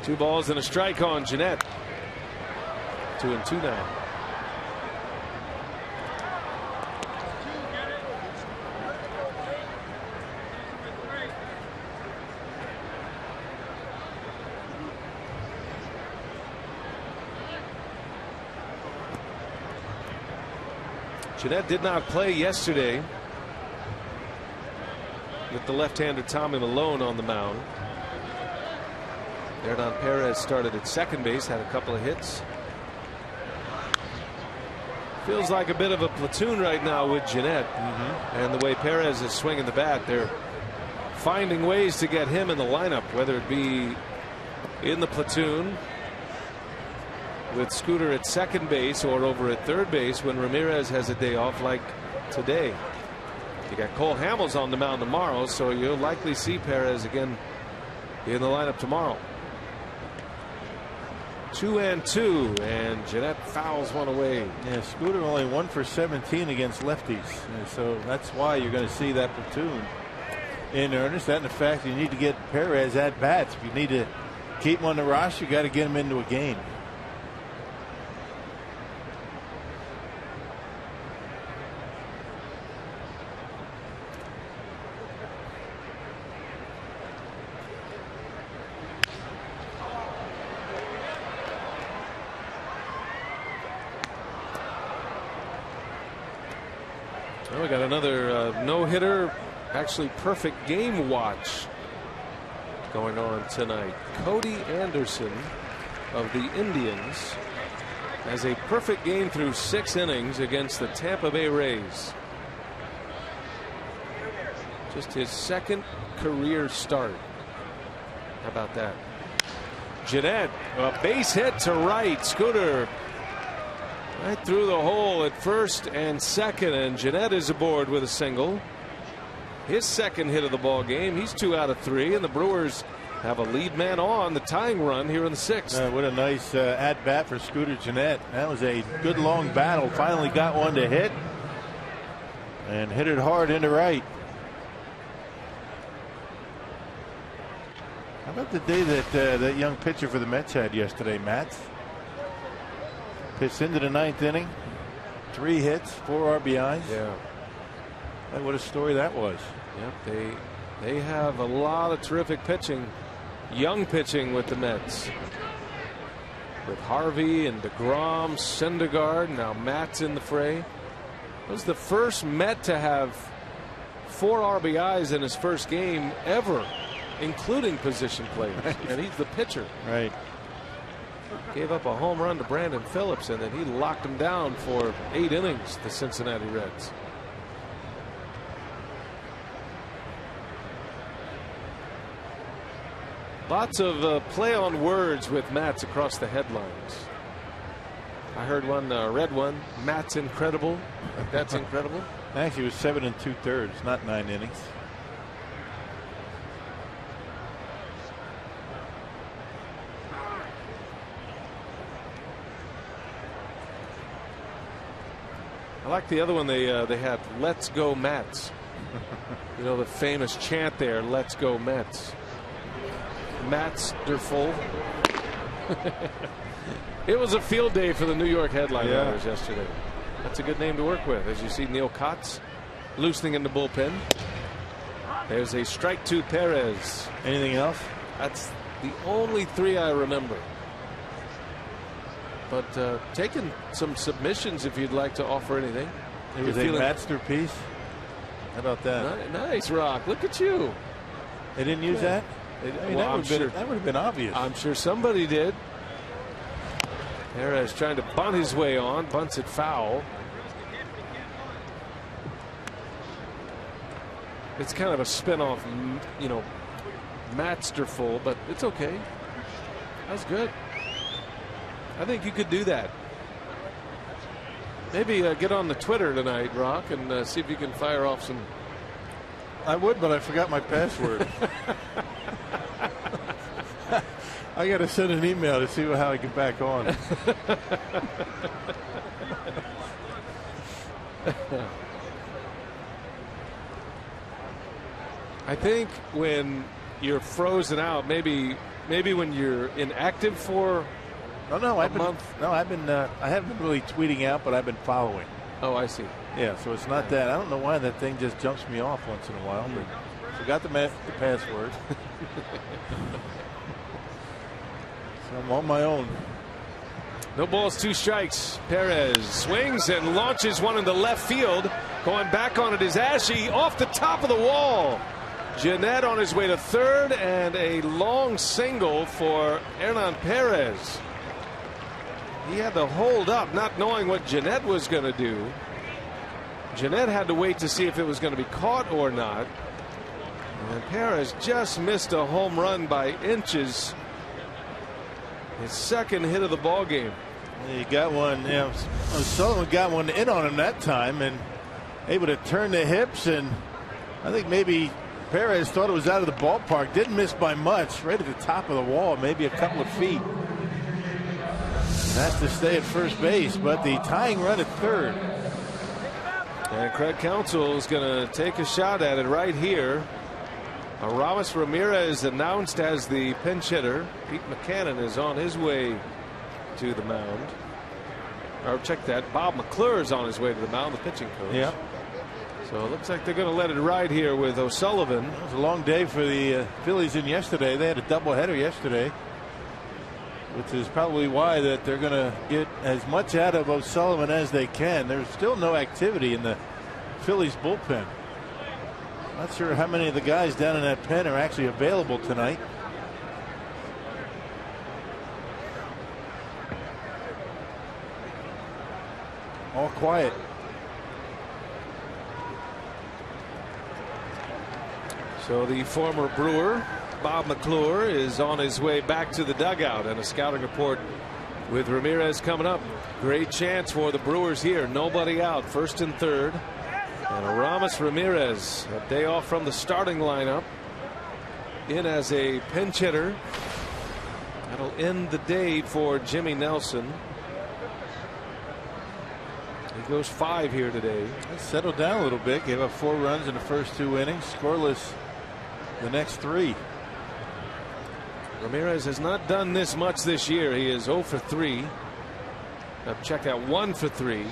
Two balls and a strike on Gennett. 2-2 now. Gennett did not play yesterday with the left-hander Tommy Malone on the mound. Hernan Perez started at second base, had a couple of hits. Feels like a bit of a platoon right now with Gennett. And the way Perez is swinging the bat, they're finding ways to get him in the lineup, whether it be in the platoon with Scooter at second base or over at third base when Ramirez has a day off like today. You got Cole Hamels on the mound tomorrow, so you'll likely see Perez again in the lineup tomorrow. 2-2, and Gennett fouls one away. Yeah, Scooter only 1 for 17 against lefties, and so that's why you're going to see that platoon in earnest. That and the fact you need to get Perez at bats. If you need to keep him on the roster, you got to get him into a game. Well, we got another no-hitter, actually perfect game watch going on tonight. Cody Anderson of the Indians has a perfect game through 6 innings against the Tampa Bay Rays. Just his 2nd career start. How about that? Gennett, a base hit to right. Scooter right through the hole at first and second, and Gennett is aboard with a single. His 2nd hit of the ball game. He's 2 out of 3, and the Brewers have a lead man on the tying run here in the 6th. What a nice at bat for Scooter Gennett. That was a good long battle. Finally got one to hit and hit it hard into right. How about the day that that young pitcher for the Mets had yesterday, Matt? Pitched into the 9th inning, 3 hits, 4 RBIs. Yeah. What a story that was. Yep, they have a lot of terrific pitching, young pitching with the Mets. With Harvey and DeGrom, Syndergaard, now Matt's in the fray. Was the first Met to have 4 RBIs in his first game ever, including position players. And he's the pitcher. Right. Gave up a home run to Brandon Phillips, and then he locked him down for 8 innings, the Cincinnati Reds. Lots of play on words with Mats across the headlines. I heard one, read one. Matt's incredible. Like, that's incredible. Actually, it was 7 2/3, not 9 innings. I like the other one they had. Let's go Mets. You know the famous chant there. Let's go Mets. Mets, they're full. It was a field day for the New York headline writers yesterday. That's a good name to work with. As you see, Neil Kotz loosening in the bullpen. There's a strike to Perez. Anything else? That's the only 3 I remember. But taking some submissions if you'd like to offer anything. It was a masterpiece. How about that? Nice, Rock. Look at you. They didn't use that? Well, that would have been obvious. I'm sure somebody did. Perez trying to bunt his way on. Bunts it foul. It's kind of a spinoff, you know, masterful, but it's okay. That's good. I think you could do that. Maybe get on the Twitter tonight, Rock, and see if you can fire off some. I would, but I forgot my password. I got to send an email to see how I get back on. I think when you're frozen out, maybe when you're inactive for I haven't been really tweeting out, but I've been following. Oh, I see. Yeah, so it's not that. I don't know why that thing just jumps me off once in a while, but forgot the password. So I'm on my own. No balls, 2 strikes. Perez swings and launches one into left field. Going back on it is Ashe off the top of the wall. Jeanette on his way to third, and a long single for Hernan Perez. He had to hold up, not knowing what Jeanette was going to do. Jeanette had to wait to see if it was going to be caught or not. And Perez just missed a home run by inches. His second hit of the ball game. He got one. Yeah, Sullivan got one in on him that time, and able to turn the hips. And I think maybe Perez thought it was out of the ballpark. Didn't miss by much. Right at the top of the wall, maybe a couple of feet. Has to stay at first base, but the tying run at third. And Craig Counsell is going to take a shot at it right here. Aramis Ramirez announced as the pinch hitter. Pete McCannon is on his way to the mound. Or check that. Bob McClure is on his way to the mound, the pitching coach. Yeah. So it looks like they're going to let it ride here with O'Sullivan. It was a long day for the Phillies in yesterday. They had a doubleheader yesterday, which is probably why that they're going to get as much out of O'Sullivan as they can. There's still no activity in the Phillies bullpen. Not sure how many of the guys down in that pen are actually available tonight. All quiet. So the former Brewer, Bob McClure, is on his way back to the dugout, and a scouting report with Ramirez coming up. Great chance for the Brewers here. Nobody out, first and third. And Aramis Ramirez, a day off from the starting lineup, in as a pinch hitter. That'll end the day for Jimmy Nelson. He goes 5 here today. He settled down a little bit. Gave up 4 runs in the first 2 innings. Scoreless the next 3. Ramirez has not done this much this year. He is 0 for 3. I've checked out 1 for 3.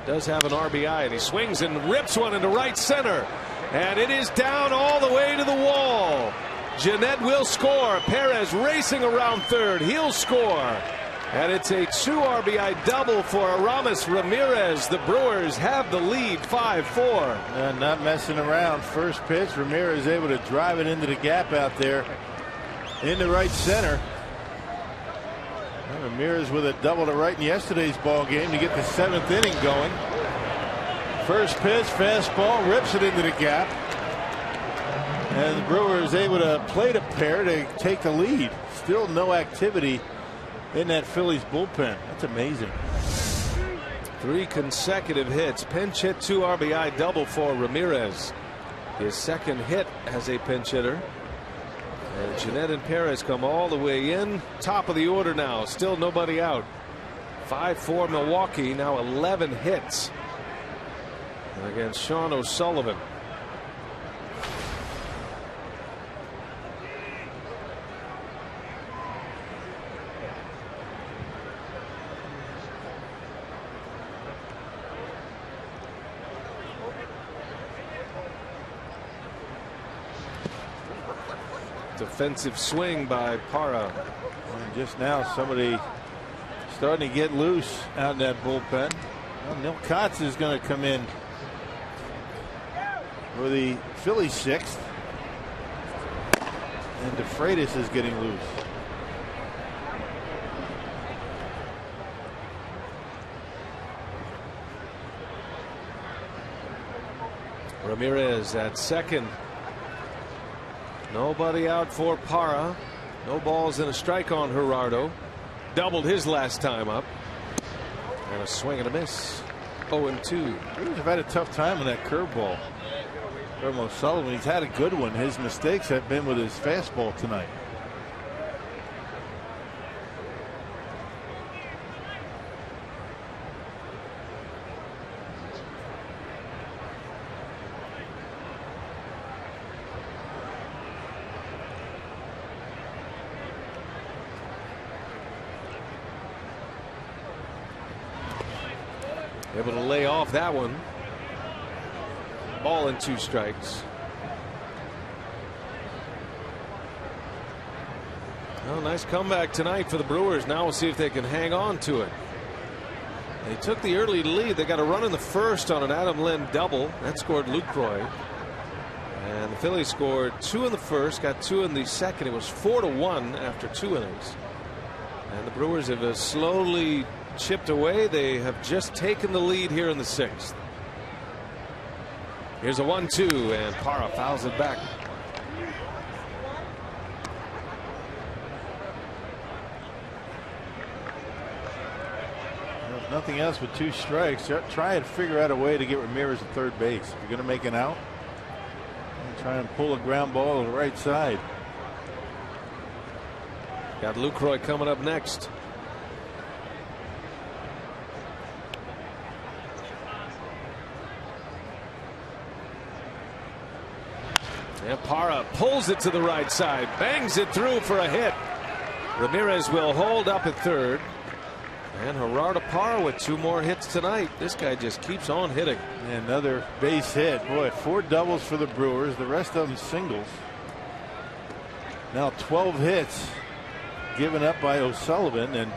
Does have an RBI, and he swings and rips one into right center. And it is down all the way to the wall. Jeanette will score. Perez racing around third. He'll score. And it's a 2 RBI double for Aramis Ramirez. The Brewers have the lead 5-4. Not messing around. First pitch, Ramirez able to drive it into the gap out there into right center. Ramirez with a double to right in yesterday's ball game to get the 7th inning going. First pitch, fastball, rips it into the gap. And the Brewers able to plate a pair to take the lead. Still no activity in that Phillies bullpen. That's amazing. 3 consecutive hits. Pinch hit, 2 RBI double for Ramirez. His second hit as a pinch hitter. And Jeanette and Perez come all the way in. Top of the order now. Still nobody out. 5-4 Milwaukee. Now 11 hits against Sean O'Sullivan. Defensive swing by Parra. And just now somebody starting to get loose out in that bullpen. Well, Neil Kotz is going to come in for the Phillies 6th. And DeFreitas is getting loose. Ramirez at second. Nobody out for Parra. No balls and a strike on Gerardo. Doubled his last time up. And a swing and a miss. 0-2. Brewers have had a tough time with that curveball from O'Sullivan. He's had a good one. His mistakes have been with his fastball tonight. Able to lay off that one. Ball and 2 strikes. Well, nice comeback tonight for the Brewers. Now we'll see if they can hang on to it. They took the early lead. They got a run in the first on an Adam Lind double. That scored Lucroy. And the Phillies scored 2 in the first, got 2 in the second. It was 4-1 after 2 innings. And the Brewers have slowly chipped away. They have just taken the lead here in the 6th. Here's a 1-2, and Parra fouls it back. Well, if nothing else with 2 strikes, try and figure out a way to get Ramirez at third base. If you're going to make an out, try and pull a ground ball to the right side. Got Lucroy coming up next. And Parra pulls it to the right side, bangs it through for a hit. Ramirez will hold up at third. And Gerardo Parra with 2 more hits tonight. This guy just keeps on hitting. And another base hit. Boy, 4 doubles for the Brewers. The rest of them singles. Now 12 hits given up by O'Sullivan. And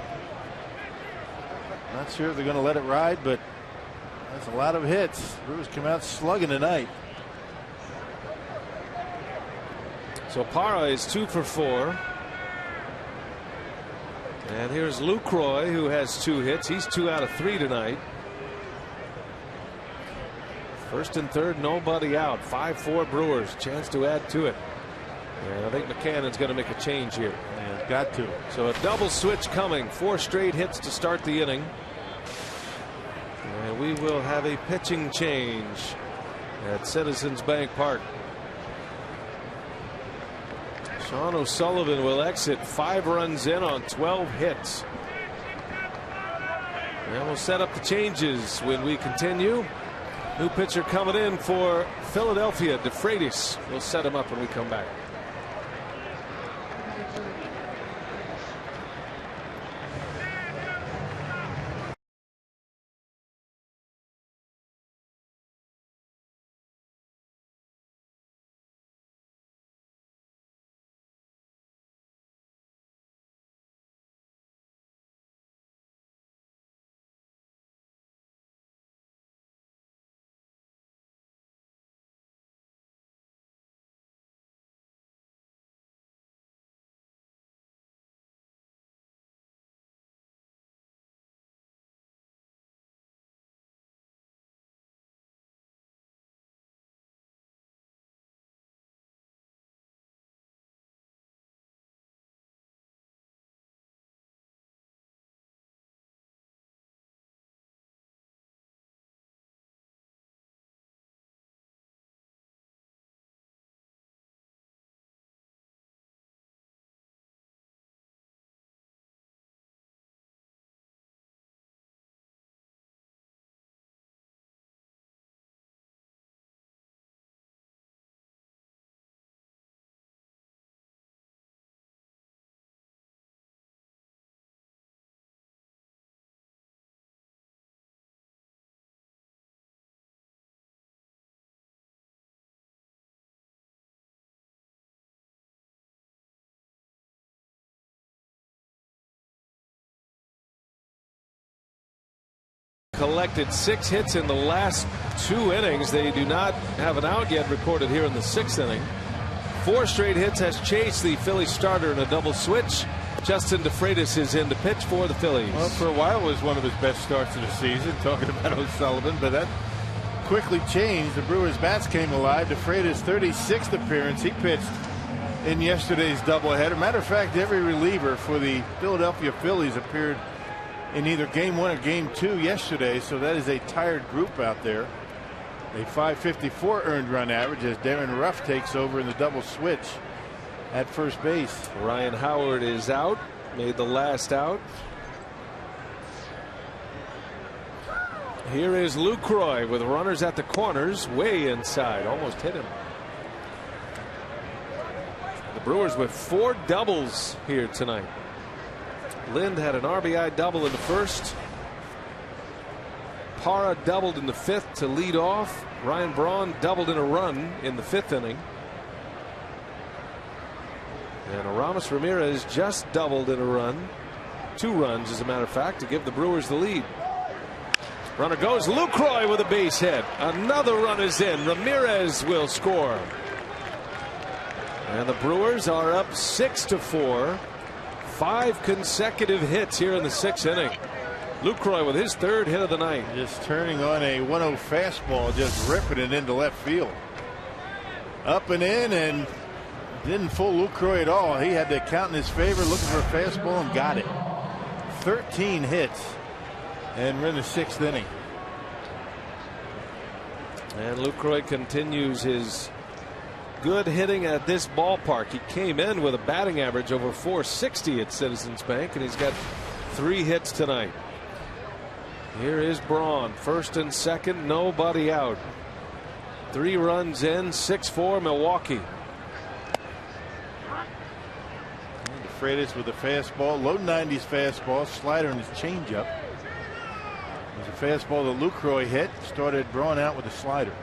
not sure if they're going to let it ride, but that's a lot of hits. Brewers come out slugging tonight. So Parra is 2 for 4. And here's Lucroy, who has 2 hits. He's 2 out of 3 tonight. First and third, nobody out. 5-4 Brewers. Chance to add to it. And I think McCannon's going to make a change here. Yeah, got to. So a double switch coming. 4 straight hits to start the inning. And we will have a pitching change at Citizens Bank Park. Sean O'Sullivan will exit, 5 runs in on 12 hits. And we'll set up the changes when we continue. New pitcher coming in for Philadelphia, DeFreitas. We'll set him up when we come back. collected 6 hits in the last 2 innings. They do not have an out yet recorded here in the 6th inning. 4 straight hits has chased the Phillies starter in a double switch. Justin DeFreitas is in to pitch for the Phillies. Well, for a while it was one of his best starts of the season, talking about O'Sullivan, but that quickly changed. The Brewers' bats came alive. DeFreitas' 36th appearance. He pitched in yesterday's doubleheader. Matter of fact, every reliever for the Philadelphia Phillies appeared in either game 1 or game 2 yesterday, so that is a tired group out there. A .554 earned run average as Darren Ruff takes over in the double switch at first base. Ryan Howard is out, made the last out. Here is Lucroy with runners at the corners, way inside, almost hit him. The Brewers with 4 doubles here tonight. Lind had an RBI double in the first. Parra doubled in the 5th to lead off. Ryan Braun doubled in a run in the 5th inning. And Aramis Ramirez just doubled in a run. 2 runs, as a matter of fact, to give the Brewers the lead. Runner goes. Lucroy with a base hit. Another run is in. Ramirez will score. And the Brewers are up 6-4. 5 consecutive hits here in the 6th inning. Lucroy with his 3rd hit of the night. Just turning on a 1-0 fastball, just ripping it into left field. Up and in, and didn't fool Lucroy at all. He had the count in his favor, looking for a fastball, and got it. 13 hits, and we're in the 6th inning. And Lucroy continues his good hitting at this ballpark. He came in with a batting average over .460 at Citizens Bank, and he's got 3 hits tonight. Here is Braun, 1st and 2nd, nobody out. 3 runs in, 6-4 Milwaukee. DeFreitas with a fastball, low 90s fastball, slider and his changeup. It was a fastball that Lucroy hit, started Braun out with a slider.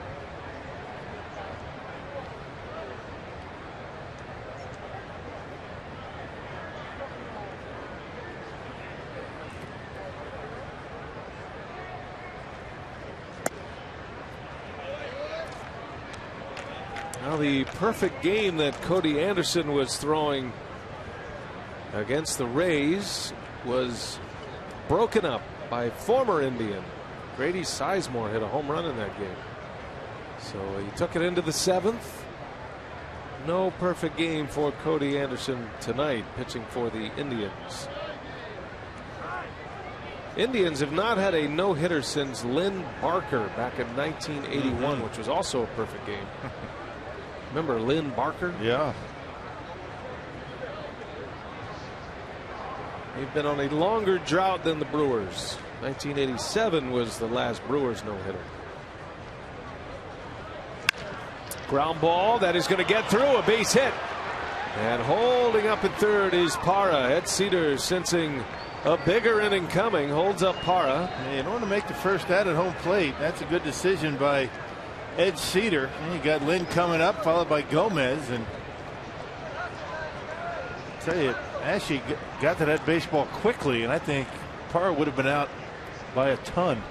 Now the perfect game that Cody Anderson was throwing against the Rays was broken up by former Indian. Grady Sizemore hit a home run in that game. So he took it into the 7th. No perfect game for Cody Anderson tonight, pitching for the Indians. Indians have not had a no-hitter since Lynn Barker back in 1981, which was also a perfect game. Remember Lynn Barker? Yeah. They've been on a longer drought than the Brewers. 1987 was the last Brewers no-hitter. Ground ball that is going to get through, a base hit. And holding up at 3rd is Parra. Ed Cedar sensing a bigger inning coming, holds up Parra. In order to make the first out at home plate, that's a good decision by Ed Cedar. And you got Lynn coming up, followed by Gomez, and I tell you, Ashley got to that baseball quickly, and I think Parra would have been out by a ton.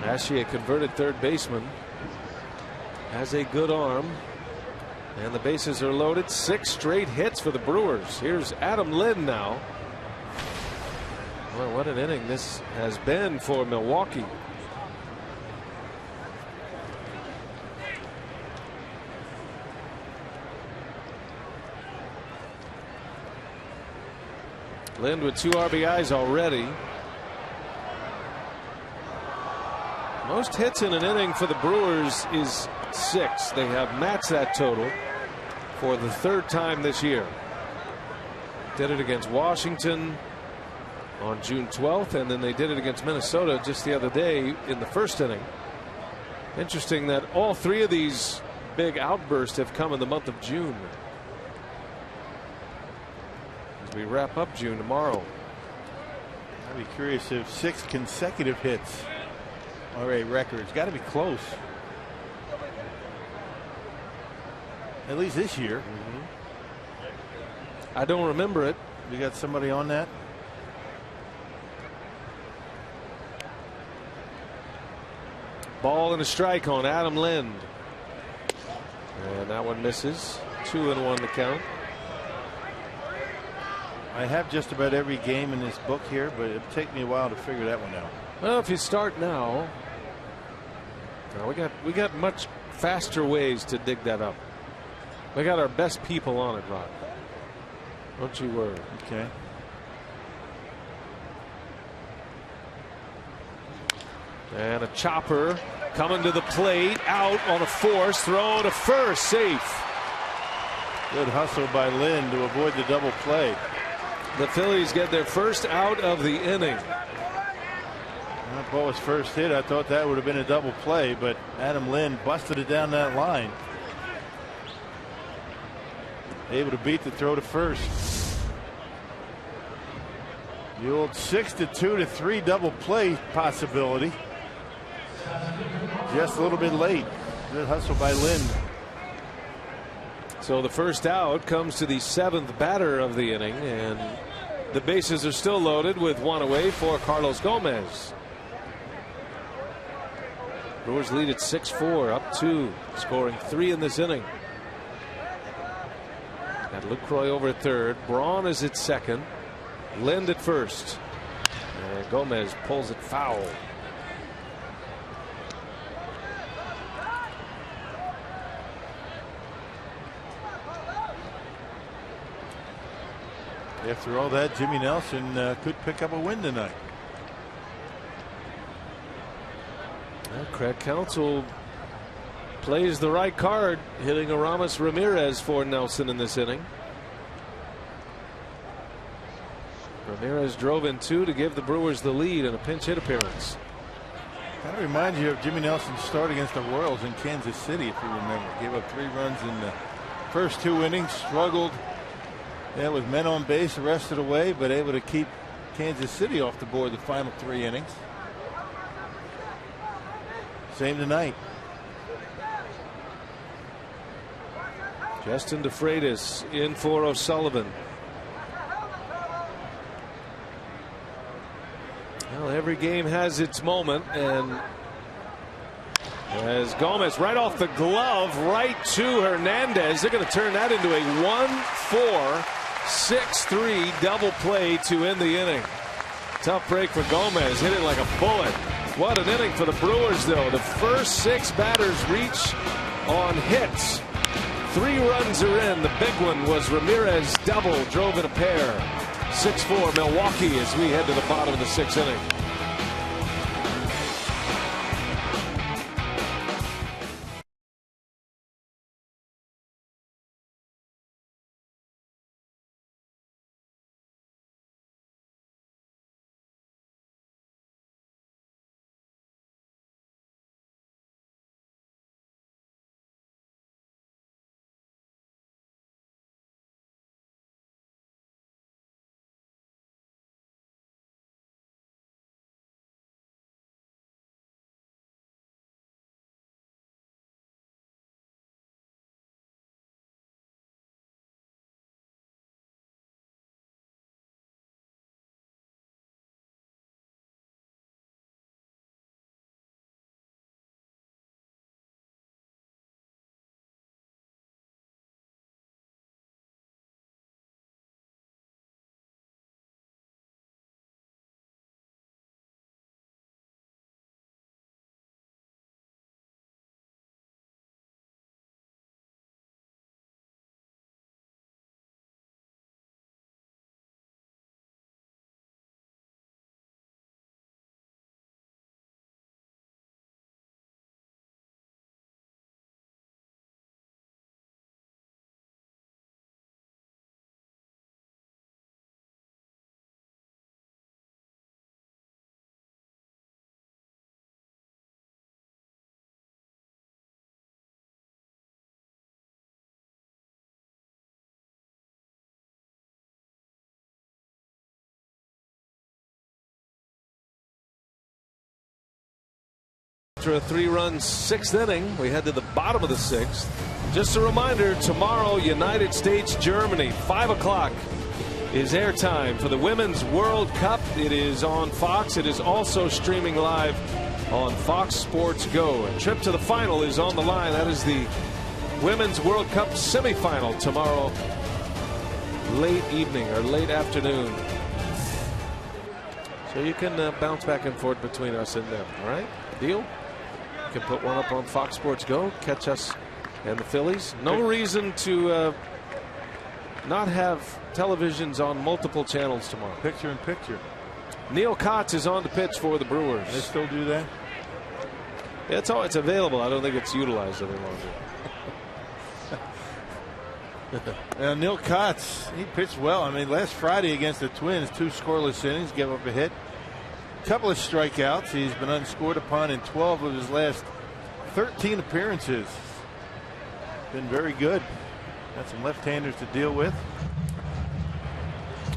Ashley, a converted 3rd baseman, has a good arm, and the bases are loaded. 6 straight hits for the Brewers. Here's Adam Lynn now. Well, what an inning this has been for Milwaukee. Lind with 2 RBIs already. Most hits in an inning for the Brewers is 6. They have matched that total for the 3rd time this year. Did it against Washington on June 12th, and then they did it against Minnesota just the other day in the 1st inning. Interesting that all 3 of these big outbursts have come in the month of June. As we wrap up June tomorrow. I'd be curious if 6 consecutive hits are a record. It's got to be close. At least this year. I don't remember it. You got somebody on that? Ball and a strike on Adam Lind. And that one misses. 2-1 to count. I have just about every game in this book here, but it'll take me a while to figure that one out. Well, if you start now, we got much faster ways to dig that up. We got our best people on it, Rod. Don't you worry. Okay. And a chopper coming to the plate, out on a force, throw to first, safe. Good hustle by Lynn to avoid the double play. The Phillies get their first out of the inning. That ball was first hit. I thought that would have been a double play, but Adam Lynn busted it down that line. Able to beat the throw to first. The old 6-2 to 3 double play possibility. Just a little bit late. Good hustle by Lynn. So the first out comes to the 7th batter of the inning, and the bases are still loaded with one away for Carlos Gomez. Brewers lead at 6-4, up 2, scoring 3 in this inning. Got Lucroy over at third. Braun is at second. Lind at first. And Gomez pulls it foul. After all that, Jimmy Nelson could pick up a win tonight. Well, Craig Counsell plays the right card, hitting Aramis Ramirez for Nelson in this inning. Ramirez drove in 2 to give the Brewers the lead in a pinch hit appearance. Kind of reminds you of Jimmy Nelson's start against the Royals in Kansas City, if you remember. Gave up 3 runs in the first 2 innings, struggled with men on base the rest of the way, but able to keep Kansas City off the board the final 3 innings. Same tonight. Justin DeFreitas in for O'Sullivan. Well, every game has its moment, and as Gomez right off the glove right to Hernandez, they're going to turn that into a 1-4 6-3 double play to end the inning. Tough break for Gomez, hit it like a bullet. What an inning for the Brewers, though. The first 6 batters reach on hits. 3 runs are in. The big one was Ramirez double, drove in a pair. 6-4 Milwaukee as we head to the bottom of the 6th inning. After a 3-run 6th inning, we head to the bottom of the 6th. Just a reminder, tomorrow, United States, Germany, 5 o'clock is airtime for the Women's World Cup. It is on Fox. It is also streaming live on Fox Sports Go. A trip to the final is on the line. That is the Women's World Cup semifinal tomorrow late evening or late afternoon. So you can bounce back and forth between us and them. All right, deal? You can put one up on Fox Sports Go, catch us and the Phillies. No reason to not have televisions on multiple channels tomorrow. Picture in picture. Neil Kotz is on the pitch for the Brewers. They still do that? Yeah, it's available. I don't think it's utilized any longer. Neil Kotz, he pitched well. I mean, last Friday against the Twins, 2 scoreless innings, gave up a hit, a couple of strikeouts. He's been unscored upon in 12 of his last 13 appearances. Been very good. Got some left-handers to deal with,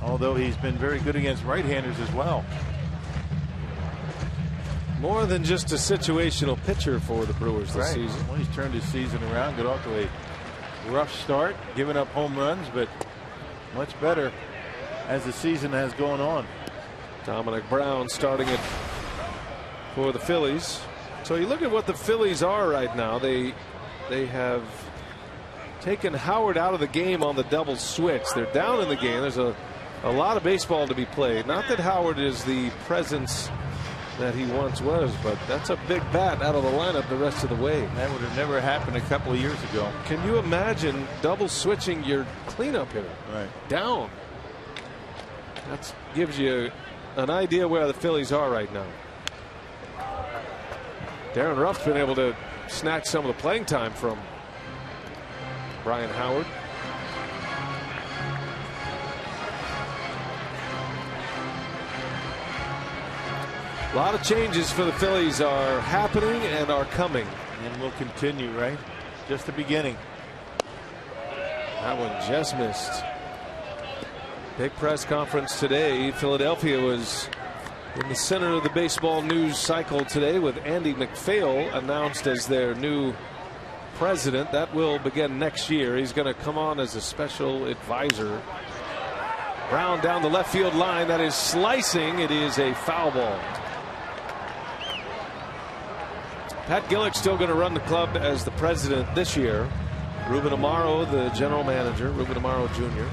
although he's been very good against right-handers as well. More than just a situational pitcher for the Brewers this season. Well, he's turned his season around, got off to a rough start, giving up home runs, but much better as the season has gone on. Dominic Brown starting it for the Phillies. So you look at what the Phillies are right now. They have taken Howard out of the game on the double switch. They're down in the game. There's a lot of baseball to be played. Not that Howard is the presence that he once was, but that's a big bat out of the lineup the rest of the way. That would have never happened a couple of years ago. Can you imagine double switching your cleanup hitter down? That gives you an idea where the Phillies are right now. Darren Ruff's been able to snatch some of the playing time from Brian Howard. A lot of changes for the Phillies are happening and are coming. And will continue, right? Just the beginning. That one just missed. Big press conference today. Philadelphia was in the center of the baseball news cycle today with Andy McPhail announced as their new president. That will begin next year. He's going to come on as a special advisor. Brown down the left field line. That is slicing. It is a foul ball. Pat Gillick's still going to run the club as the president this year. Ruben Amaro, the general manager, Ruben Amaro Jr.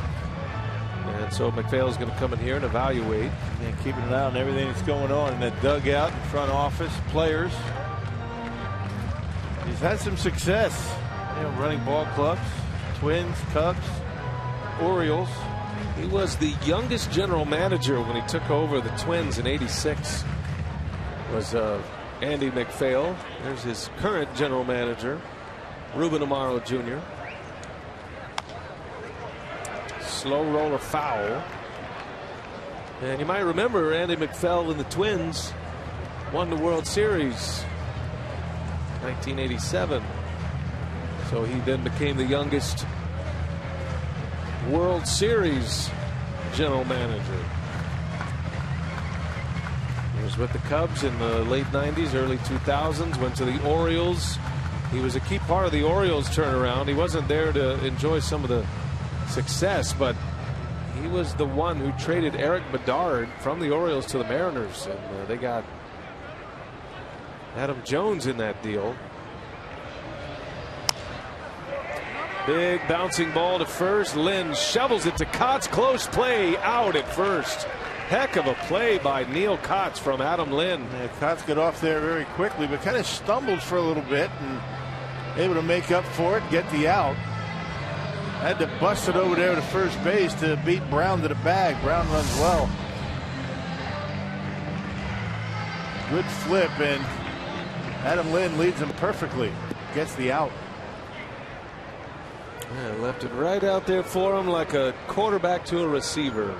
And so McPhail's going to come in here and evaluate. And keeping an eye on everything that's going on in that dugout, in front office, players. He's had some success, running ball clubs, Twins, Cubs, Orioles. He was the youngest general manager when he took over the Twins in '86. Was Andy McPhail. There's his current general manager, Ruben Amaro Jr. Slow roller foul. And you might remember Andy McPhail and the Twins won the World Series 1987. So he then became the youngest World Series general manager. He was with the Cubs in the late 90s, early 2000s, went to the Orioles. He was a key part of the Orioles turnaround. He wasn't there to enjoy some of the success, but he was the one who traded Eric Bedard from the Orioles to the Mariners, and they got Adam Jones in that deal. Big bouncing ball to first. Lynn shovels it to Kotz. Close play, out at first. Heck of a play by Neil Kotz from Adam Lynn. Yeah, Kotz got off there very quickly, but kind of stumbled for a little bit and able to make up for it, get the out. Had to bust it over there to first base to beat Brown to the bag. Brown runs well. Good flip, and Adam Lynn leads him perfectly. Gets the out. Yeah, left it right out there for him like a quarterback to a receiver.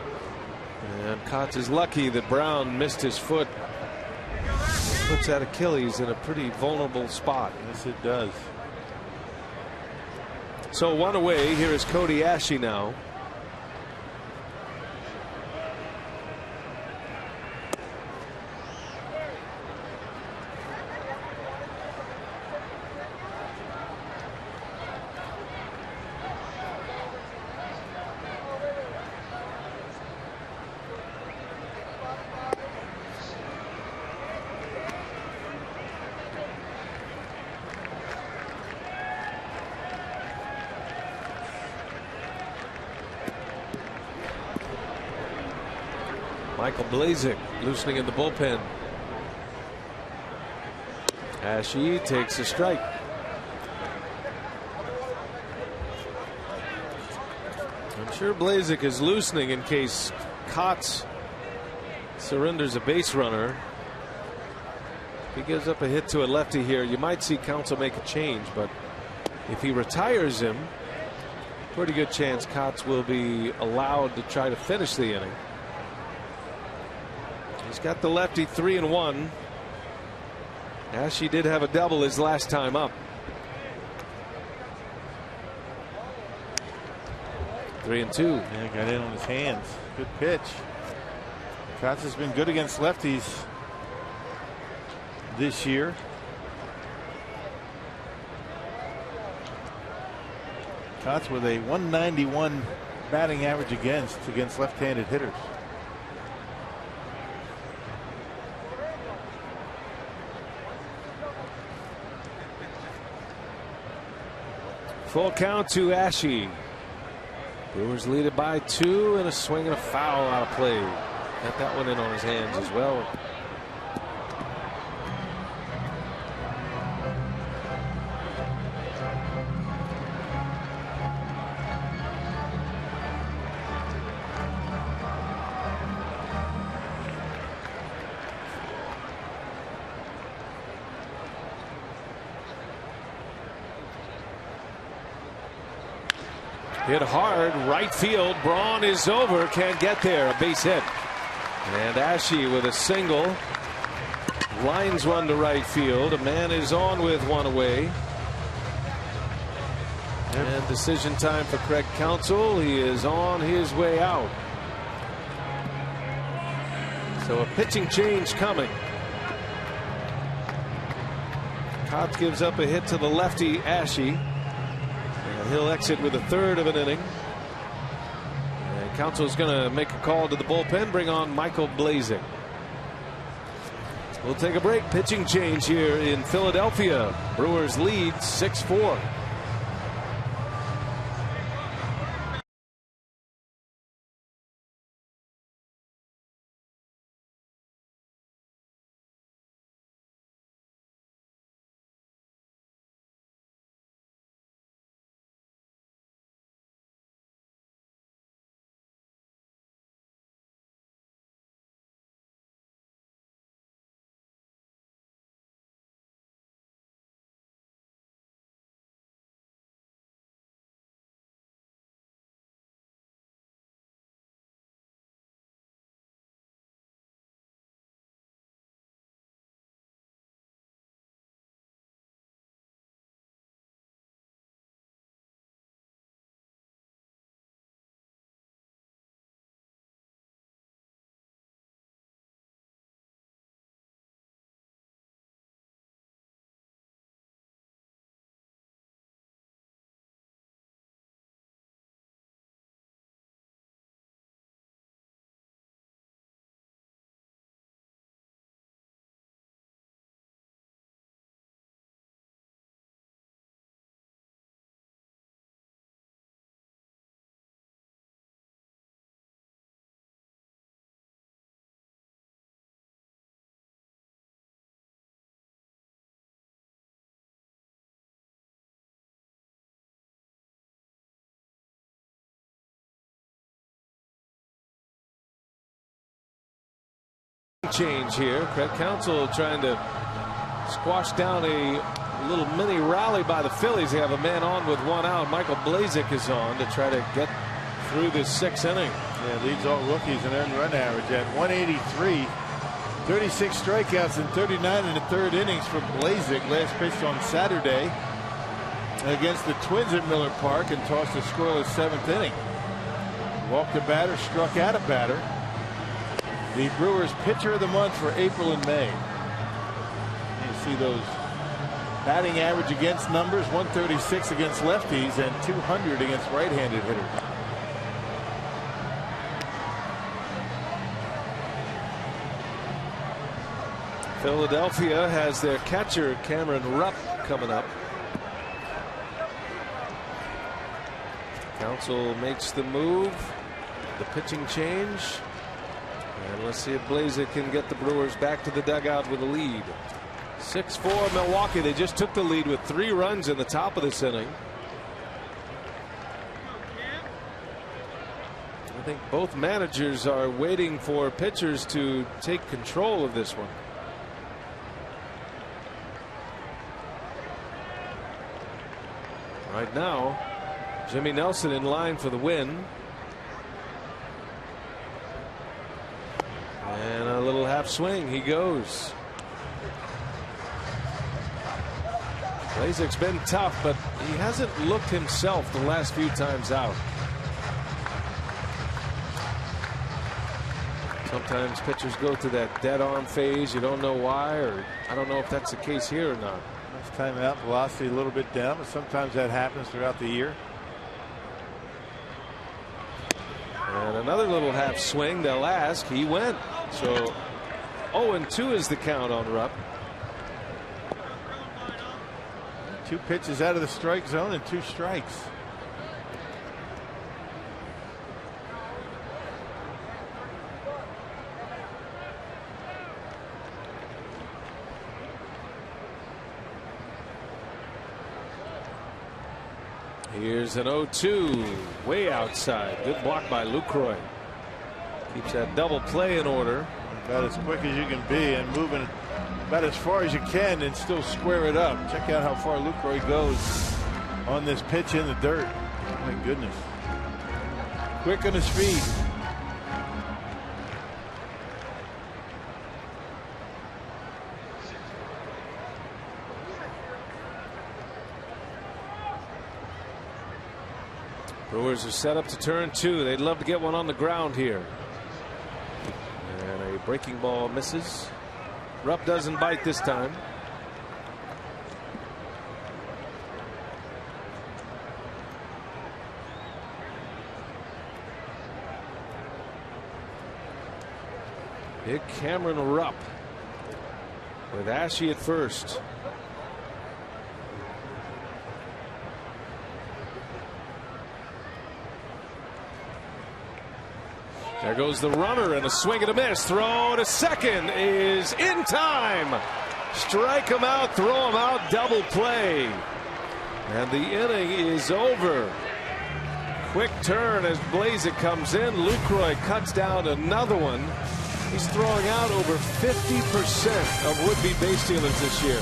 And Kotz is lucky that Brown missed his foot. Puts that Achilles in a pretty vulnerable spot. Yes, it does. So one away. Here is Cody Ashe now. Michael Blazek loosening in the bullpen. Ashe takes a strike. I'm sure Blazek is loosening in case Kotz surrenders a base runner. If he gives up a hit to a lefty here, you might see Counsell make a change, but if he retires him, pretty good chance Kotz will be allowed to try to finish the inning. He's got the lefty 3-1. Ashe did have a double his last time up. 3-2. Yeah, got in on his hands. Good pitch. Kotz has been good against lefties this year. Kotz with a 191 batting average against left-handed hitters. Full count to Ashe. Brewers lead it by 2, and a swing and a foul out of play. Got that one in on his hands as well. Hit hard, right field. Braun is over, can't get there. A base hit. And Ashe with a single. Lines one to right field. A man is on with one away. And decision time for Craig Counsell. He is on his way out. So a pitching change coming. Kotz gives up a hit to the lefty Ashe. He'll exit with a third of an inning. And Counsell's going to make a call to the bullpen, bring on Michael Blazek. We'll take a break. Pitching change here in Philadelphia. Brewers lead 6-4. Change here. Craig Counsell trying to squash down a little mini rally by the Phillies. They have a man on with one out. Michael Blazek is on to try to get through this 6th inning. Yeah, leads all rookies in earned run average at 183. 36 strikeouts in 39 and a third innings for Blazek. Last pitched on Saturday against the Twins at Miller Park and tossed a scoreless 7th inning. Walked a batter, struck out a batter. The Brewers pitcher of the month for April and May. You see those batting average against numbers, 136 against lefties and 200 against right-handed hitters. Philadelphia has their catcher Cameron Rupp coming up. Counsell makes the move. The pitching change. And let's see if Blazik can get the Brewers back to the dugout with a lead. 6-4 Milwaukee. They just took the lead with 3 runs in the top of this inning. I think both managers are waiting for pitchers to take control of this one. Right now, Jimmy Nelson in line for the win. And a little half swing. He goes. Blazik's been tough, but he hasn't looked himself the last few times out. Sometimes pitchers go through that dead arm phase. You don't know why, or I don't know if that's the case here or not. Next time out, velocity a little bit down, but sometimes that happens throughout the year. And another little half swing. They'll ask. He went. So 0-2 is the count on Rupp. 2 pitches out of the strike zone and 2 strikes. Here's an 0-2 way outside. Good block by Lucroy. Keeps that double play in order. About as quick as you can be and moving about as far as you can and still square it up. Check out how far Lucroy goes on this pitch in the dirt. My goodness. Quick on his feet. Brewers are set up to turn 2. They'd love to get one on the ground here. And a breaking ball misses. Rupp doesn't bite this time. Big Cameron Rupp with Ashe at first. There goes the runner, and a swing and a miss. Throw to second is in time. Strike him out, throw him out, double play. And the inning is over. Quick turn as Blazik comes in. Lucroy cuts down another one. He's throwing out over 50% of would-be base stealers this year.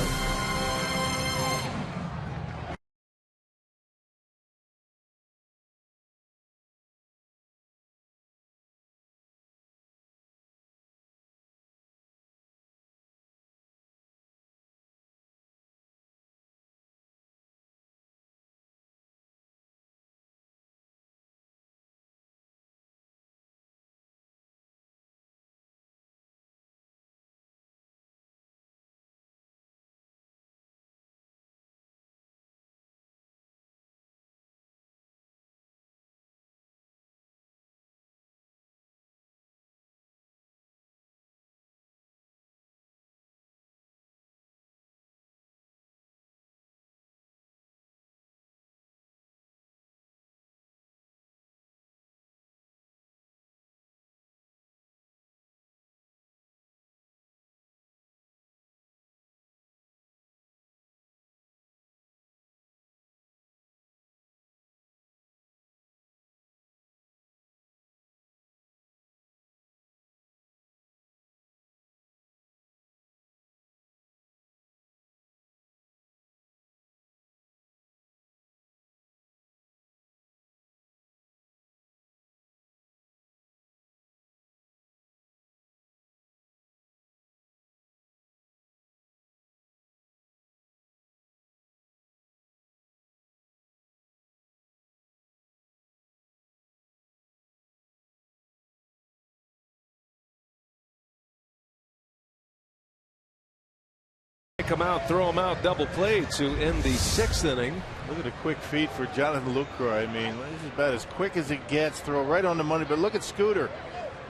Come out, throw him out, double play to end the 6th inning. Look at the quick feet for Jonathan Lucroy. I mean, this is about as quick as it gets. Throw right on the money. But look at Scooter,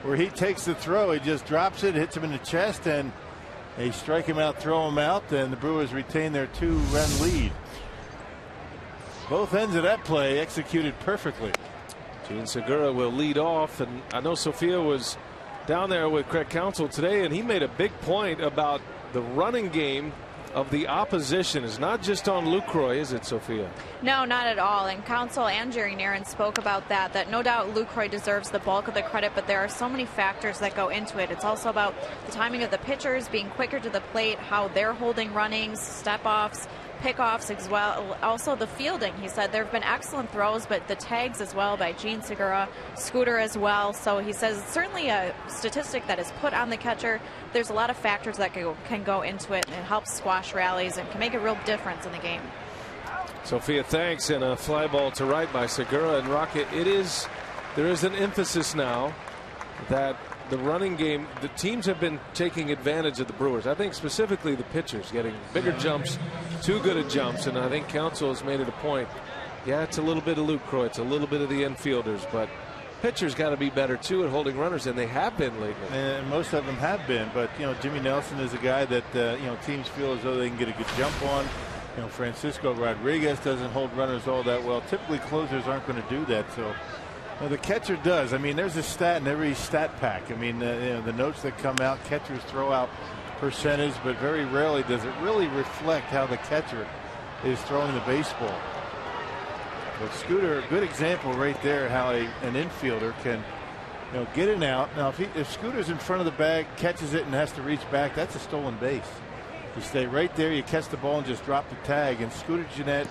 where he takes the throw. He just drops it, hits him in the chest, and they strike him out, throw him out, and the Brewers retain their 2-run lead. Both ends of that play executed perfectly. Gene Segura will lead off, and I know Sophia was down there with Craig Counsell today, and he made a big point about the running game of the opposition is not just on Lucroy, is it, Sophia? No, not at all. And Counsell and Jerry Narron spoke about that no doubt Lucroy deserves the bulk of the credit, but there are so many factors that go into it. It's also about the timing of the pitchers, being quicker to the plate, how they're holding runnings, step-offs, pickoffs as well. Also the fielding. He said there have been excellent throws, but the tags as well by Gene Segura, Scooter as well. So he says it's certainly a statistic that is put on the catcher. There's a lot of factors that can go into it, and it helps squash rallies and can make a real difference in the game. Sophia, thanks. And a fly ball to right by Segura. And Rocket, there is an emphasis now that the running game, the teams have been taking advantage of the Brewers. I think specifically the pitchers getting bigger jumps, too good at jumps, and I think Counsell has made it a point. Yeah, it's a little bit of Lucroy, it's a little bit of the infielders, but pitchers got to be better too at holding runners, and they have been lately. And most of them have been, but Jimmy Nelson is a guy that teams feel as though they can get a good jump on. Francisco Rodriguez doesn't hold runners all that well. Typically closers aren't going to do that, so the catcher does. I mean, there's a stat in every stat pack. I mean, the notes that come out, catchers throw out percentage, but very rarely does it really reflect how the catcher is throwing the baseball. But Scooter, a good example right there how an infielder can get it out. Now, if Scooter's in front of the bag, catches it and has to reach back, that's a stolen base. You stay right there, you catch the ball and just drop the tag. And Scooter Gennett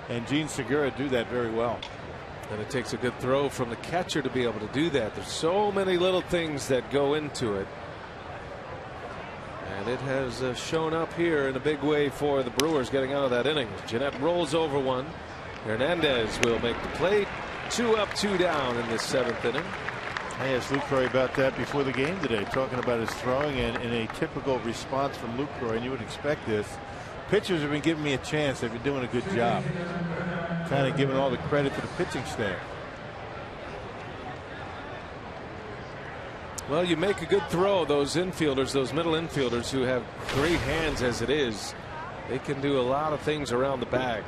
and Gene Segura do that very well. And it takes a good throw from the catcher to be able to do that. There's so many little things that go into it. And it has shown up here in a big way for the Brewers getting out of that inning. Gennett rolls over one. Hernandez will make the play. 2 up, 2 down in this 7th inning. I asked Lucroy about that before the game today, talking about his throwing and a typical response from Lucroy, and you would expect this. Pitchers have been giving me a chance. They've been doing a good job. Kind of giving all the credit to the pitching staff. Well, you make a good throw. Those infielders, those middle infielders who have great hands as it is, they can do a lot of things around the bag.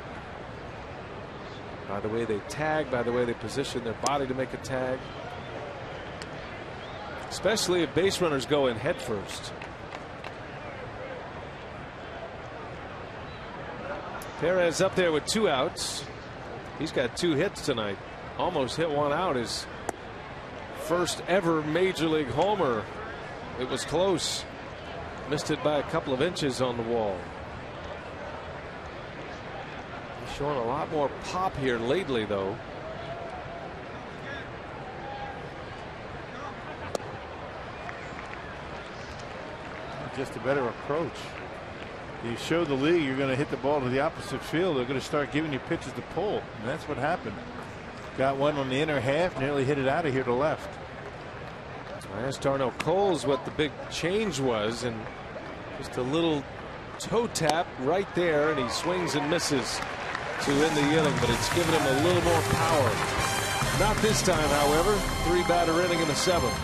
By the way they tag, by the way they position their body to make a tag. Especially if base runners go in head first. Perez up there with 2 outs. He's got 2 hits tonight. Almost hit 1 out. His first ever major league homer. It was close. Missed it by a couple of inches on the wall. He's showing a lot more pop here lately, though. Just a better approach. You show the league you're going to hit the ball to the opposite field, they're going to start giving you pitches to pull, and that's what happened. Got one on the inner half, nearly hit it out of here to left. So I asked Darnell Coles what the big change was, and just a little toe tap right there, and he swings and misses to end the inning, but it's given him a little more power. Not this time, however. 3-batter inning in the 7th.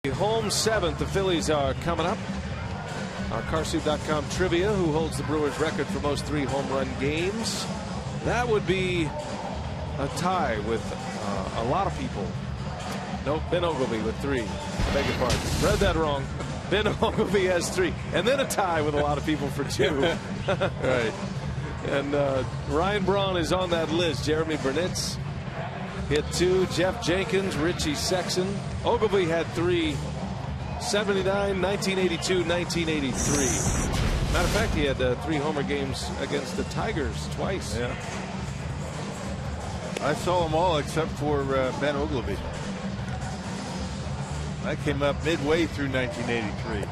Home 7th. The Phillies are coming up. Our Carsoup.com trivia: who holds the Brewers record for most 3 home run games? That would be a tie with a lot of people. Nope, Ben Ogilvy with 3. I beg your pardon. Read that wrong. Ben Ogilvy has 3. And then a tie with a lot of people for 2. Right. And Ryan Braun is on that list. Jeremy Burnitz hit 2. Jeff Jenkins, Richie Sexson. Ogilvy had 3. 79, 1982, 1983. Matter of fact, he had 3 homer games against the Tigers twice. Yeah. I saw them all except for Ben Ogilvy. I came up midway through 1983.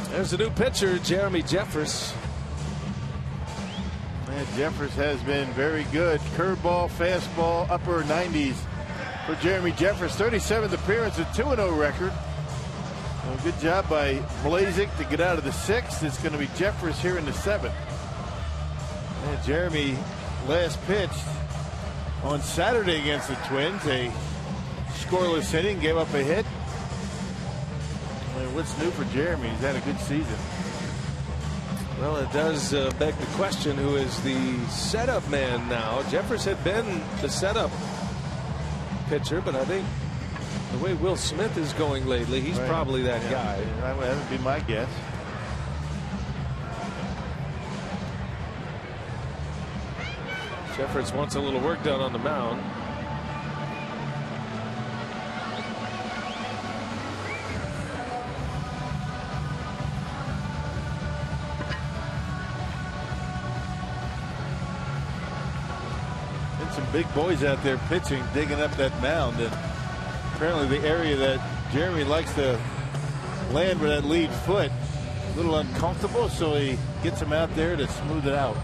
There's a new pitcher, Jeremy Jeffress. Man, Jeffress has been very good. Curveball, fastball, upper 90s for Jeremy Jeffress. 37th appearance, a 2-0 record. Well, good job by Blazik to get out of the 6th. It's going to be Jeffress here in the 7th. And Jeremy last pitched on Saturday against the Twins. A scoreless inning, gave up a hit. And what's new for Jeremy? He's had a good season. Well, it does beg the question, who is the setup man now? Jeffress had been the setup pitcher, but I think the way Will Smith is going lately, he's probably that guy. That would be my guess. Jeffress wants a little work done on the mound. And some big boys out there pitching, digging up that mound, and apparently the area that Jeremy likes to land with that lead foot, a little uncomfortable, so he gets him out there to smooth it out.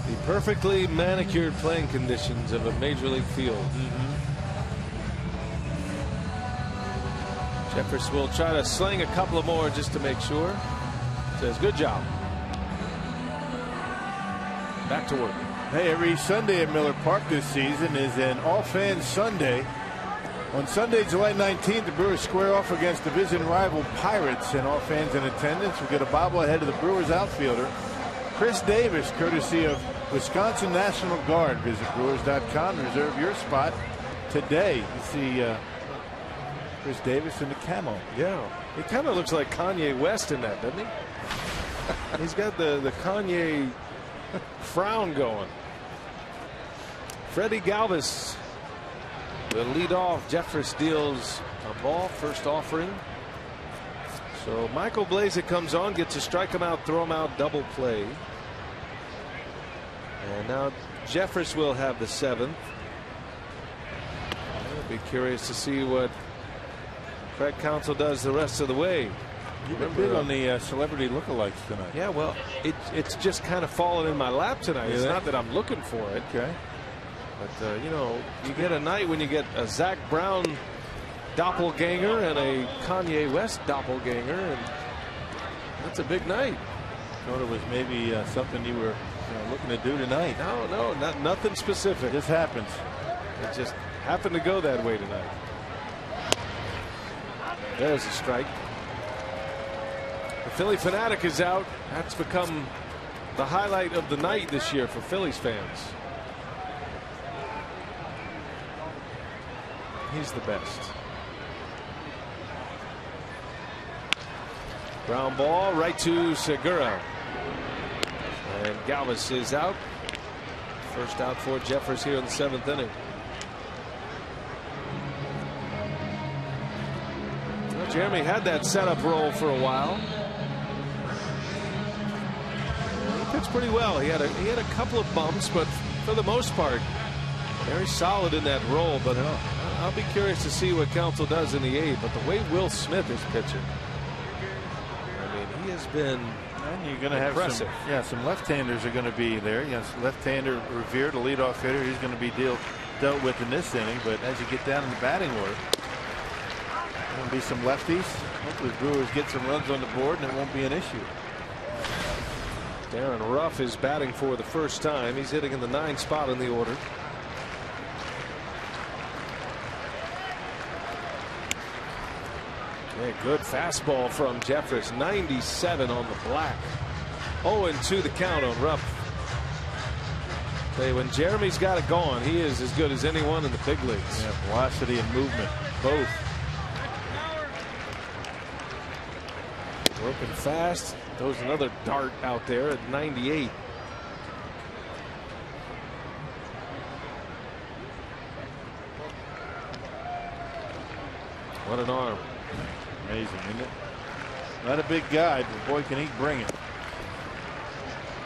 The perfectly manicured playing conditions of a major league field. Jeffress will try to sling a couple of more just to make sure. Says good job. Back to work. Hey, every Sunday at Miller Park this season is an all-fans Sunday. On Sunday, July 19th, the Brewers square off against division rival Pirates, and all fans in attendance will get a bobblehead of the Brewers outfielder Chris Davis, courtesy of Wisconsin National Guard. Visit Brewers.com and reserve your spot today. You see Chris Davis in the camo. Yeah, he kind of looks like Kanye West in that, doesn't he? He's got the Kanye frown going. Freddie Galvis will lead off. Jeffress deals a ball, first offering. So Michael Blazik comes on, gets to strike him out, throw him out, double play. And now Jeffress will have the 7th. I'll be curious to see what Craig Counsell does the rest of the way. You've been big on the celebrity lookalikes tonight. Yeah, well, it's just kind of fallen in my lap tonight. It's not that I'm looking for it. Okay. But, you know, you get a night when you get a Zach Brown doppelganger and a Kanye West doppelganger, and that's a big night. Thought it was maybe something you were looking to do tonight. No, nothing specific. It just happens. It just happened to go that way tonight. There's a strike. The Philly Fanatic is out. That's become the highlight of the night this year for Phillies fans. He's the best. Ground ball right to Segura. And Galvis is out. First out for Jeffress here in the 7th inning. Well, Jeremy had that setup role for a while. He pitched pretty well. He had a couple of bumps, but for the most part, very solid in that role. But I'll be curious to see what Counsell does in the 8th. But the way Will Smith is pitching, I mean, he has been and you're going to impressive. have some left-handers are going to be there. Yes, left-hander Revere, the leadoff hitter, he's going to be dealt with in this inning. But as you get down in the batting order, there will be some lefties. Hopefully the Brewers get some runs on the board and it won't be an issue. Darren Ruff is batting for the first time. He's hitting in the 9th spot in the order. Yeah, good fastball from Jeffress. 97 on the black. 0-2 the count on Ruff. Tell you, when Jeremy's got it going, he is as good as anyone in the big leagues. Yeah, velocity and movement, both. Working fast. Throws another dart out there at 98. What an arm. Amazing, isn't it? Not a big guy, but boy, can he bring it.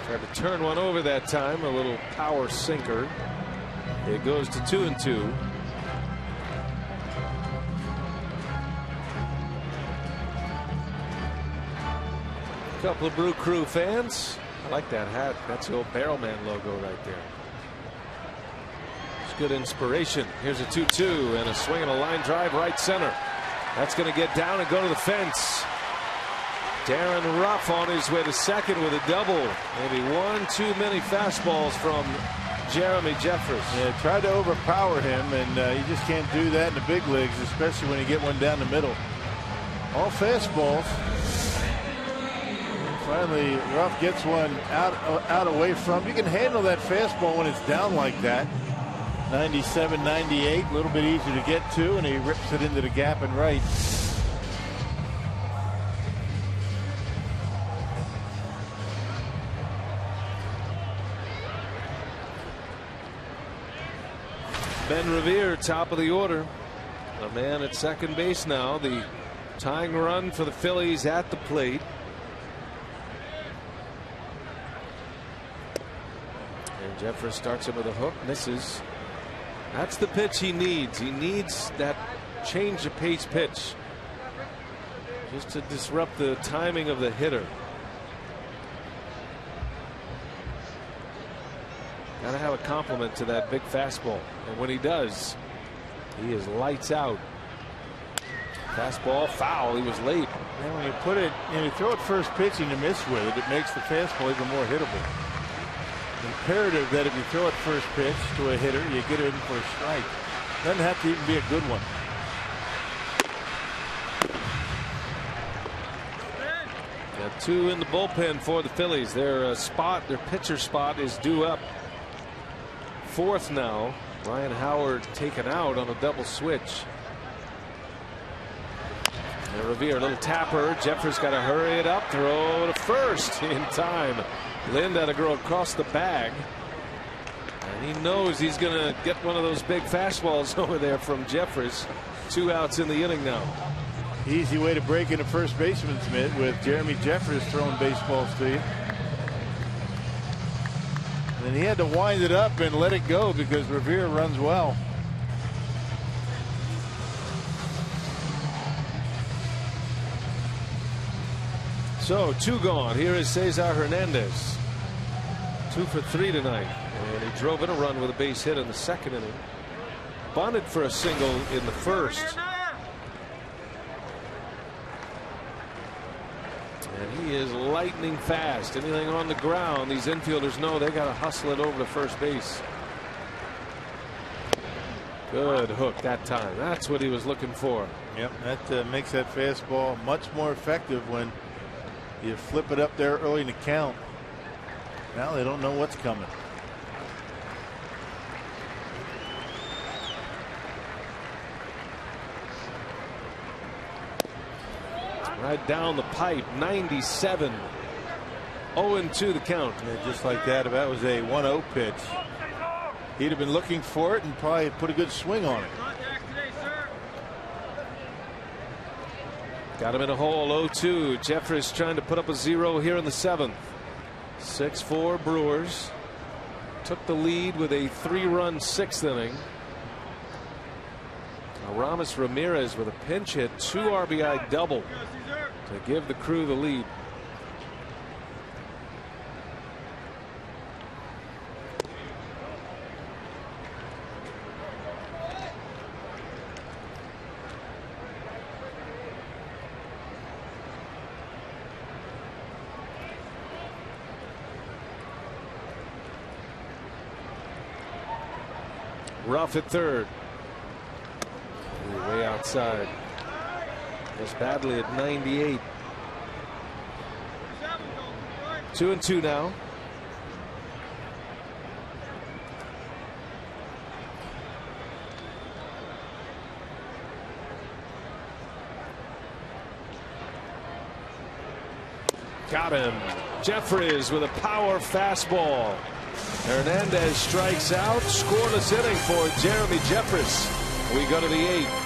Tried to turn one over that time. A little power sinker. It goes to 2-2. A couple of Brew Crew fans. I like that hat. That's the old Barrelman logo right there. It's good inspiration. Here's a 2-2 and a swing and a line drive right center. That's going to get down and go to the fence. Darren Ruff on his way to second with a double. Maybe one too many fastballs from Jeremy Jeffress. Yeah, tried to overpower him, and you just can't do that in the big leagues, especially when you get one down the middle. All fastballs. Finally, Ruff gets one out away from. You can handle that fastball when it's down like that. 97, 98, a little bit easier to get to, and he rips it into the gap and right. Ben Revere, top of the order. A man at second base now. The tying run for the Phillies at the plate. And Jeffress starts him with a hook, misses. That's the pitch he needs. He needs that change of pace pitch just to disrupt the timing of the hitter. Got to have a compliment to that big fastball, and when he does, he is lights out. Fastball foul. He was late. And when you put it, you throw it first pitch and you miss with it, it makes the fastball even more hittable. Imperative that if you throw it first pitch to a hitter, you get it in for a strike. Doesn't have to even be a good one. Got two in the bullpen for the Phillies. Their pitcher spot is due up. Fourth now. Ryan Howard taken out on a double switch. And Revere, a little tapper. Jeffress got to hurry it up. Throw to first in time. Lind had to go across the bag. And he knows he's going to get one of those big fastballs over there from Jeffress. 2 outs in the inning now. Easy way to break into first baseman's mitt with Jeremy Jeffress throwing baseballs to you. And he had to wind it up and let it go because Revere runs well. So 2 gone. Here is Cesar Hernandez. 2 for 3 tonight. And he drove in a run with a base hit in the second inning. Bunted for a single in the first. And he is lightning fast. Anything on the ground, these infielders know they got to hustle it over to first base. Good hook that time. That's what he was looking for. Yep, that makes that fastball much more effective when you flip it up there early in the count. Now they don't know what's coming. Right down the pipe. 97. 0-2 the count. Yeah, just like that. If that was a 1-0 pitch, he'd have been looking for it and probably put a good swing on it. Got him in a hole. 0-2. Jeffress trying to put up a 0 here in the 7th. 6-4 Brewers. Took the lead with a 3-run 6th inning. Aramis Ramirez with a pinch hit, 2 RBI double to give the Crew the lead. Ruff at third. Way outside. Was badly at 98. 2-2 now. Got him. Jeffries with a power fastball. Hernandez strikes out. Scoreless inning for Jeremy Jeffries. We go to the 8th.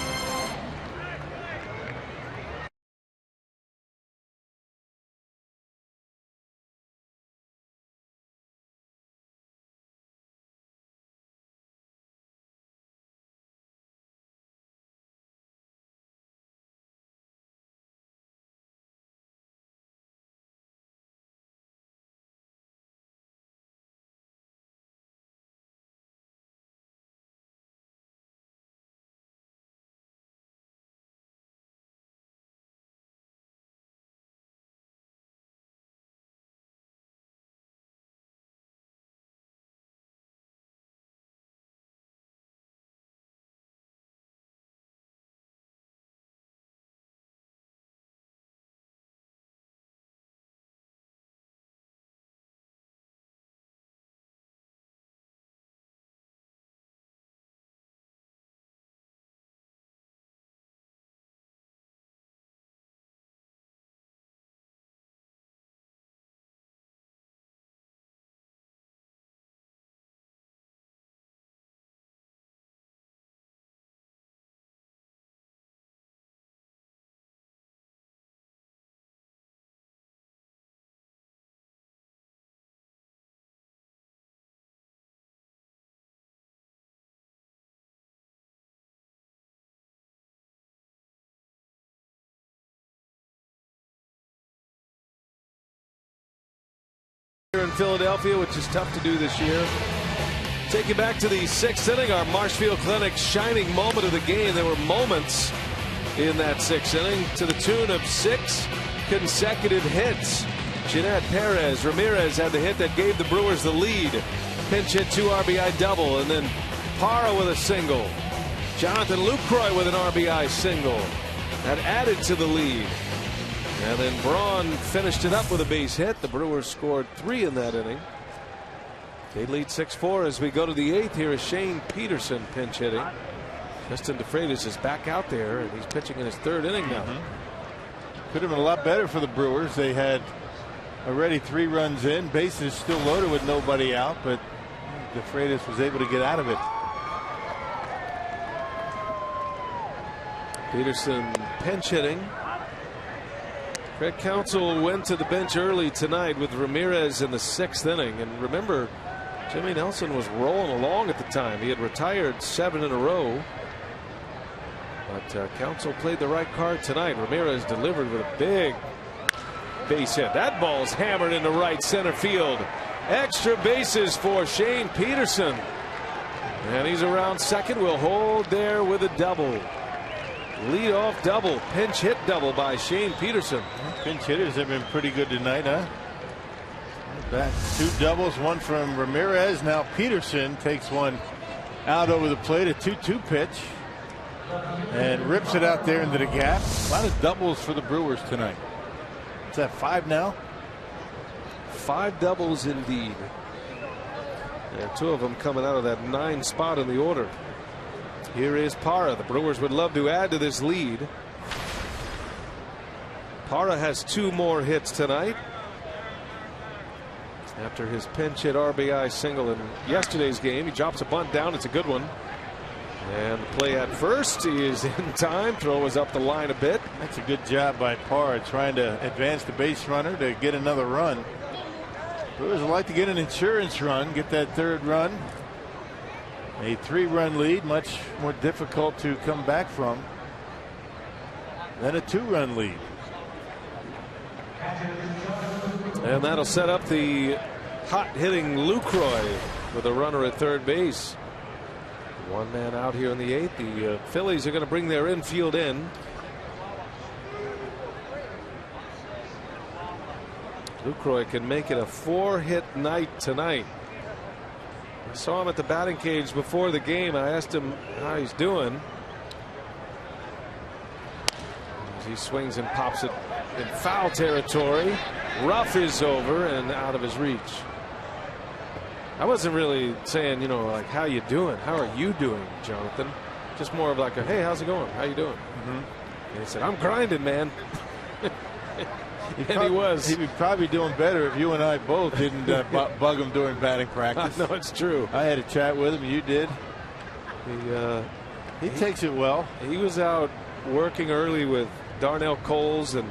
In Philadelphia, which is tough to do this year. Take you back to the 6th inning, our Marshfield Clinic shining moment of the game. There were moments in that 6th inning to the tune of 6 consecutive hits. Jeanette, Perez, Ramirez had the hit that gave the Brewers the lead. Pinch hit 2 RBI double, and then Parra with a single. Jonathan Lucroy with an RBI single. That added to the lead. And then Braun finished it up with a base hit. The Brewers scored 3 in that inning. They lead 6-4 as we go to the 8th. Here is Shane Peterson pinch hitting. Justin DeFreitas is back out there, and he's pitching in his 3rd inning now. Could have been a lot better for the Brewers. They had already 3 runs in. Bases still loaded with nobody out, but DeFreitas was able to get out of it. Peterson pinch hitting. Craig Counsell went to the bench early tonight with Ramirez in the 6th inning. And remember, Jimmy Nelson was rolling along at the time. He had retired 7 in a row. But Counsell played the right card tonight. Ramirez delivered with a big base hit. That ball's hammered into right center field. Extra bases for Shane Peterson. And he's around second. Will hold there with a double. Leadoff double, pinch hit double by Shane Peterson. Pinch hitters have been pretty good tonight, huh? Back 2 doubles, 1 from Ramirez. Now Peterson takes one out over the plate, a 2-2 pitch, and rips it out there into the gap. A lot of doubles for the Brewers tonight. Is that 5 now? 5 doubles indeed. And 2 of them coming out of that 9 spot in the order. Here is Parra. The Brewers would love to add to this lead. Parra has 2 more hits tonight after his pinch hit RBI single in yesterday's game. He drops a bunt down. It's a good one. And the play at first. He is in time. Throw was up the line a bit. That's a good job by Parra, trying to advance the base runner to get another run. Brewers would like to get an insurance run, get that 3rd run. A 3-run lead, much more difficult to come back from than a 2-run lead. And that'll set up the hot hitting Lucroy with a runner at 3rd base. 1 man out here in the 8th. The Phillies are going to bring their infield in. Lucroy can make it a 4-hit night tonight. I saw him at the batting cage before the game. I asked him how he's doing. As he swings and pops it in foul territory. Rough is over and out of his reach. I wasn't really saying, you know, like, how you doing? How are you doing, Jonathan? Just more of like a, hey, how's it going? How you doing? And he said, I'm grinding, man. And he was. He'd be probably doing better if you and I both didn't bug him during batting practice. No, it's true. I had a chat with him. You did. He takes it well. He was out working early with Darnell Coles, and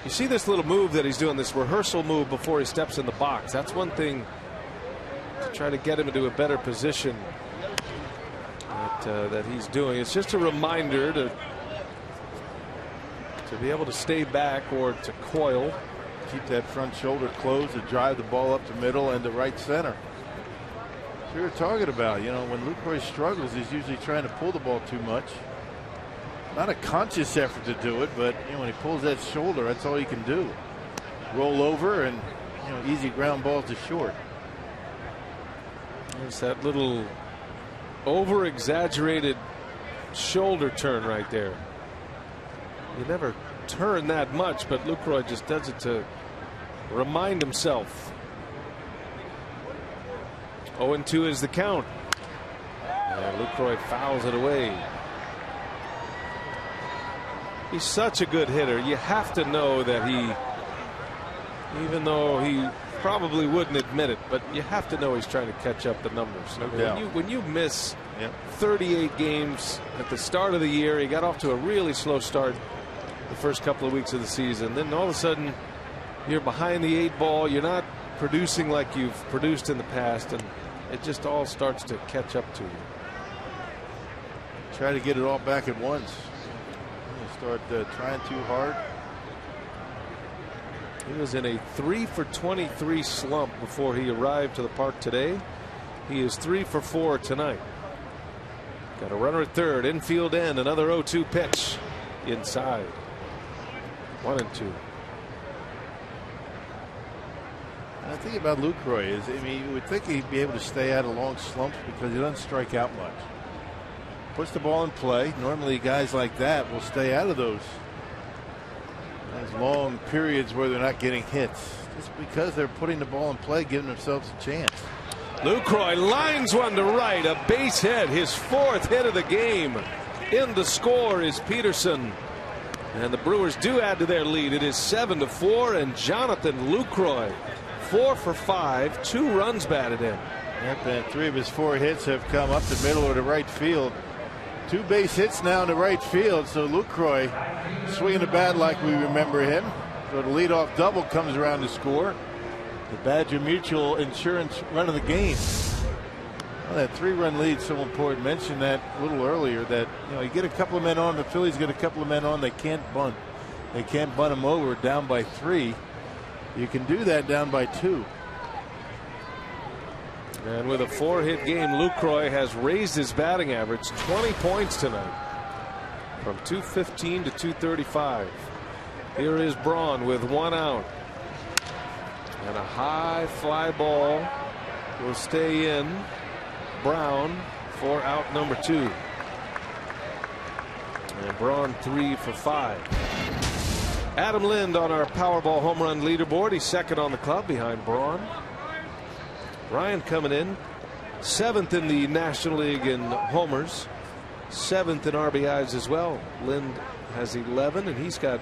you see this little move that he's doing, this rehearsal move before he steps in the box. That's one thing to try to get him into a better position that he's doing. It's just a reminder to be able to stay back or to coil. Keep that front shoulder closed to drive the ball up the middle and to right center. We were talking about, you know, when Lucroy struggles, he's usually trying to pull the ball too much. Not a conscious effort to do it, but you know, when he pulls that shoulder, that's all he can do. Roll over and, you know, easy ground balls to short. There's that little over-exaggerated shoulder turn right there. You never turn that much, but Lucroy just does it to remind himself. 0-2 is the count. And Lucroy fouls it away. He's such a good hitter. You have to know that he, even though he probably wouldn't admit it, but you have to know he's trying to catch up the numbers. No doubt. When you miss 38 games at the start of the year, he got off to a really slow start the first couple of weeks of the season. Then all of a sudden you're behind the 8 ball. You're not producing like you've produced in the past, and it just all starts to catch up to you. Try to get it all back at once. You start trying too hard. He was in a 3 for 23 slump before he arrived to the park today. He is 3 for 4 tonight. Got a runner at third, infield end, another 0-2 pitch inside. 1-2. The thing about Lucroy is, I mean, you would think he'd be able to stay out of long slumps because he doesn't strike out much. Puts the ball in play. Normally guys like that will stay out of those long periods where they're not getting hits, just because they're putting the ball in play, giving themselves a chance. Lucroy lines one to right, a base hit, his 4th hit of the game. In the score is Peterson, and the Brewers do add to their lead. It is 7-4, and Jonathan Lucroy 4 for 5, 2 runs batted in. Yep, and 3 of his 4 hits have come up the middle or the right field. 2 base hits now in the right field, so Lucroy swinging the bat like we remember him. So the leadoff double comes around to score. The Badger Mutual Insurance run of the game. Well, that 3-run lead is so important. Mentioned that a little earlier, that you get a couple of men on, the Phillies get a couple of men on, they can't bunt. They can't bunt them over down by 3. You can do that down by 2. And with a 4-hit game, Lucroy has raised his batting average 20 points tonight, from 215 to 235. Here is Braun with 1 out. And a high fly ball will stay in. Brown for out number 2. And Braun 3 for 5. Adam Lind on our Powerball home run leaderboard. He's 2nd on the club behind Braun. Ryan coming in 7th in the National League in homers, 7th in RBIs as well. Lind has 11, and he's got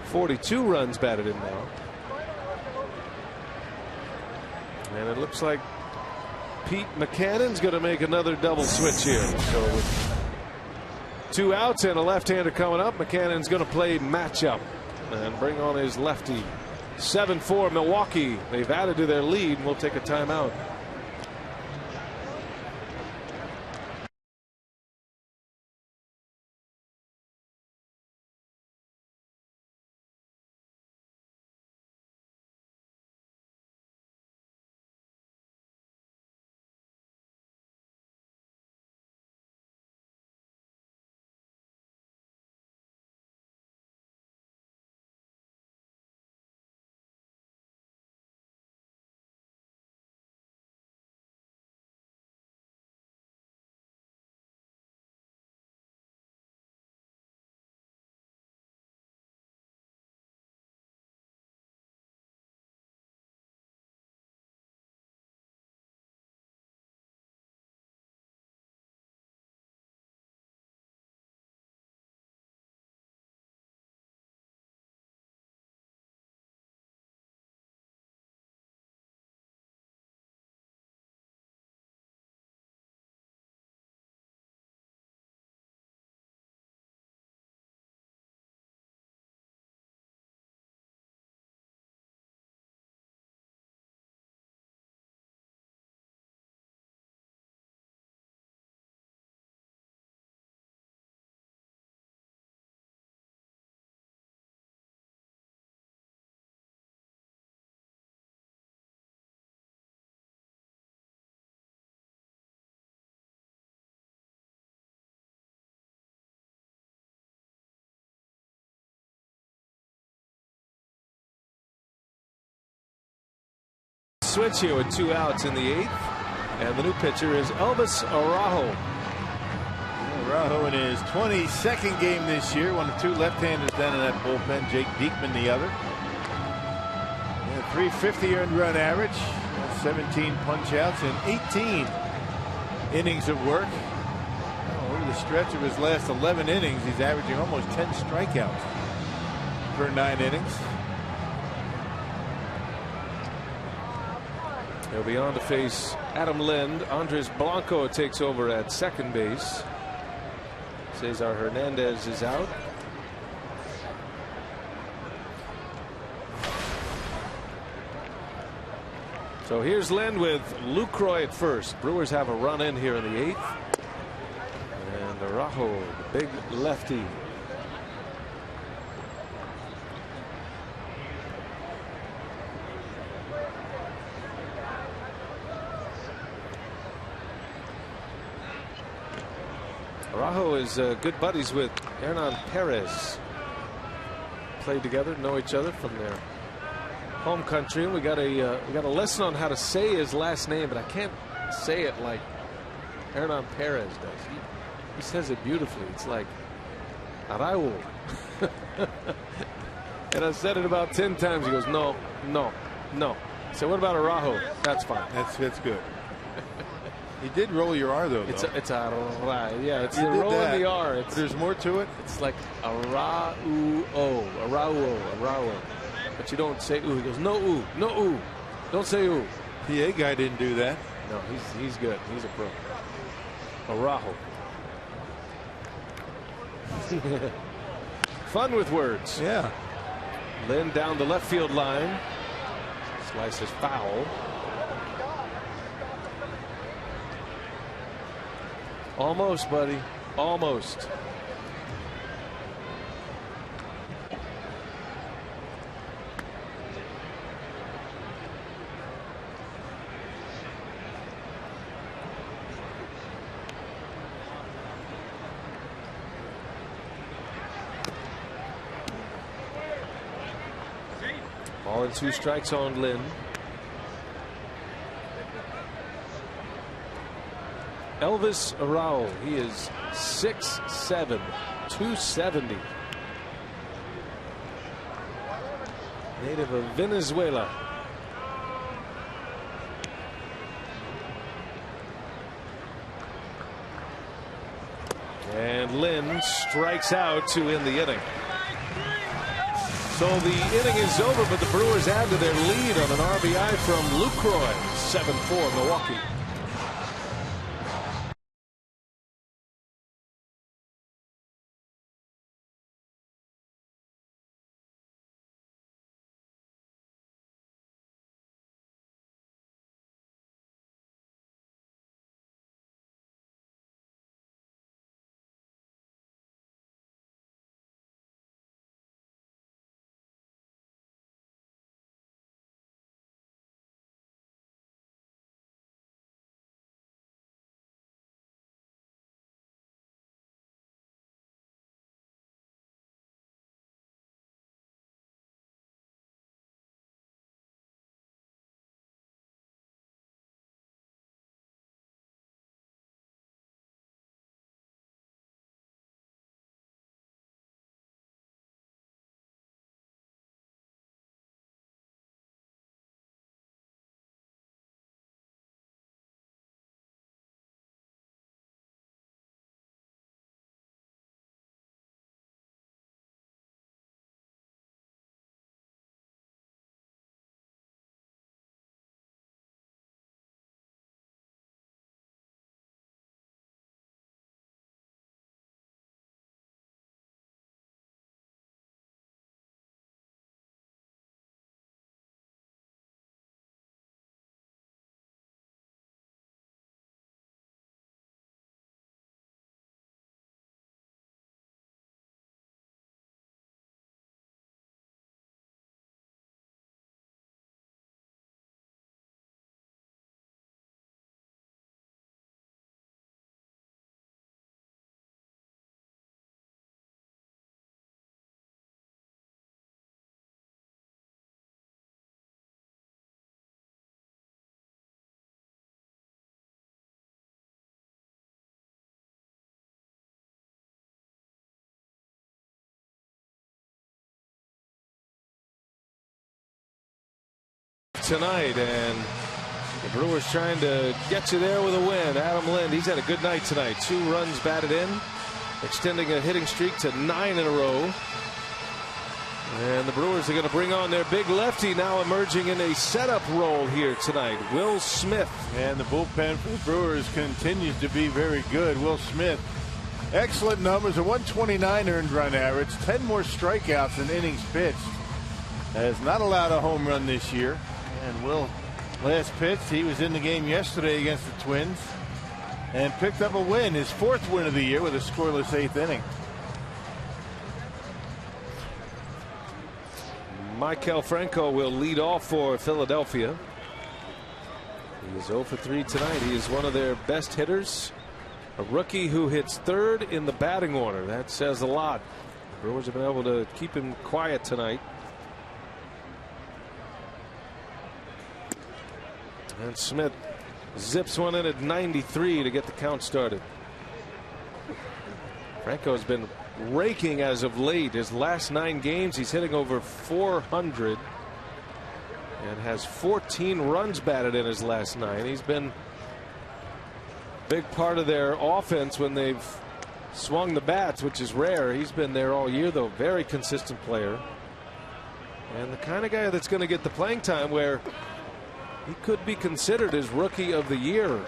42 runs batted in now. And it looks like Pete Maccannon's going to make another double switch here. So with 2 outs and a left-hander coming up, Maccannon's going to play matchup and bring on his lefty. 7-4 Milwaukee. They've added to their lead. We'll take a timeout. switch here with 2 outs in the 8th. And the new pitcher is Elvis Araujo. Araujo in his 22nd game this year. One of 2 left-handers down in that bullpen. Jake Diekman the other. And 350 earned run average. 17 punch outs and 18 innings of work. Over the stretch of his last 11 innings, he's averaging almost 10 strikeouts per 9 innings. He'll be on to face Adam Lind. Andres Blanco takes over at second base. Cesar Hernandez is out. So here's Lind with Lucroy at first. Brewers have a run in here in the 8th. And Araujo, the big lefty. Araujo is good buddies with Hernan Perez. Played together, know each other from their home country. And we got a lesson on how to say his last name, but I can't say it like Hernan Perez does. He says it beautifully. It's like Araujo. And I said it about 10 times. He goes, no, no, no. So what about Araujo? That's fine. That's good. He did roll your R though. It's Araujo. Yeah, it's You the did roll that. in the R. But there's more to it. It's like Araujo. But you don't say ooh. He goes, no ooh, no ooh. Don't say ooh. PA guy didn't do that. No, he's good. He's a pro. Araujo. Fun with words. Yeah. Lynn down the left field line. Slice is foul. Almost, buddy. Almost. Ball and 2 strikes on Lynn. Elvis Araujo, he is 6'7", 270. Native of Venezuela. And Lynn strikes out to end the inning. So the inning is over, but the Brewers add to their lead on an RBI from Lucroy. 7-4 Milwaukee. tonight, and the Brewers trying to get you there with a win. Adam Lind, he's had a good night tonight. 2 runs batted in, extending a hitting streak to 9 in a row. And the Brewers are going to bring on their big lefty, now emerging in a setup role here tonight, Will Smith. And the bullpen for the Brewers continues to be very good. Will Smith, excellent numbers, a 129 earned run average, 10 more strikeouts than innings pitched. Has not allowed a home run this year. And Will, last pitch, he was in the game yesterday against the Twins and picked up a win, his 4th win of the year with a scoreless 8th inning. Maikel Franco will lead off for Philadelphia. He is 0 for 3 tonight. He is one of their best hitters. A rookie who hits 3rd in the batting order. That says a lot. The Brewers have been able to keep him quiet tonight. And Smith zips one in at 93 to get the count started. Franco has been raking as of late. His last 9 games, he's hitting over 400 and has 14 runs batted in his last 9. He's been a big part of their offense when they've swung the bats, which is rare. He's been there all year, though. Very consistent player, and the kind of guy that's going to get the playing time where he could be considered as rookie of the year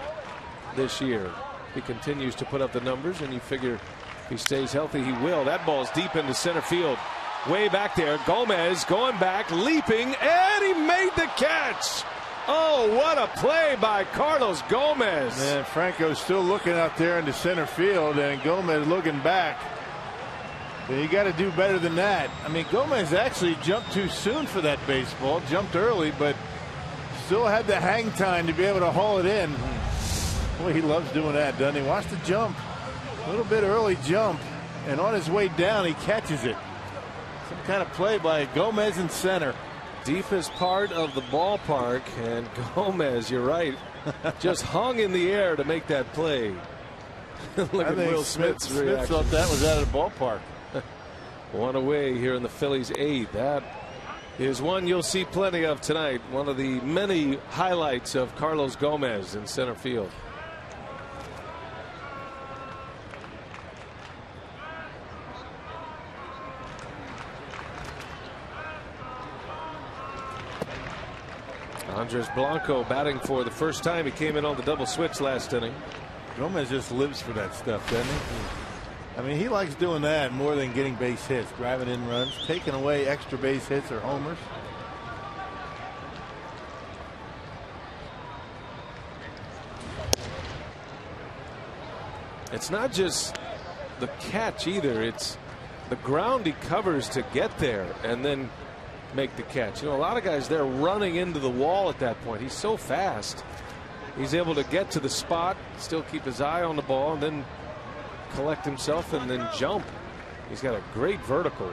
this year. He continues to put up the numbers, and you figure if he stays healthy, he will. That ball's deep into center field. Way back there. Gomez going back, leaping, and he made the catch. Oh, what a play by Carlos Gomez. And Franco's still looking out there into center field, and Gomez looking back. You got to do better than that. I mean, Gomez actually jumped too soon for that baseball. Jumped early, but still had the hang time to be able to haul it in. Boy, he loves doing that, doesn't he? Watch the jump. A little bit early jump, and on his way down, he catches it. Some kind of play by Gomez in center. Deepest part of the ballpark, and Gomez, you're right, just hung in the air to make that play. Look at Will Smith's reaction. Smith thought that was out of the ballpark. One away here in the Phillies' 8th. That is one you'll see plenty of tonight. One of the many highlights of Carlos Gomez in center field. Andres Blanco batting for the first time. He came in on the double switch last inning. Gomez just lives for that stuff, doesn't he? I mean, he likes doing that more than getting base hits, driving in runs, taking away extra base hits or homers. It's not just the catch either. It's the ground he covers to get there and then make the catch. You know, a lot of guys, they're running into the wall at that point. He's so fast. He's able to get to the spot, still keep his eye on the ball, and then collect himself and then jump. He's got a great vertical.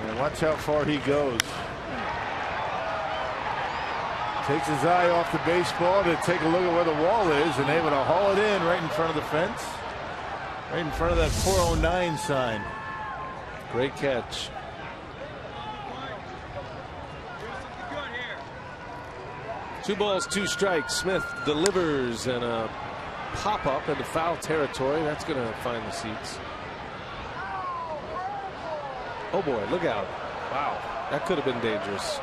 And watch how far he goes. Takes his eye off the baseball to take a look at where the wall is and able to haul it in right in front of the fence. Right in front of that 409 sign. Great catch. Two balls, 2 strikes. Smith delivers and a pop up into foul territory. That's going to find the seats. Oh boy, look out. Wow, that could have been dangerous.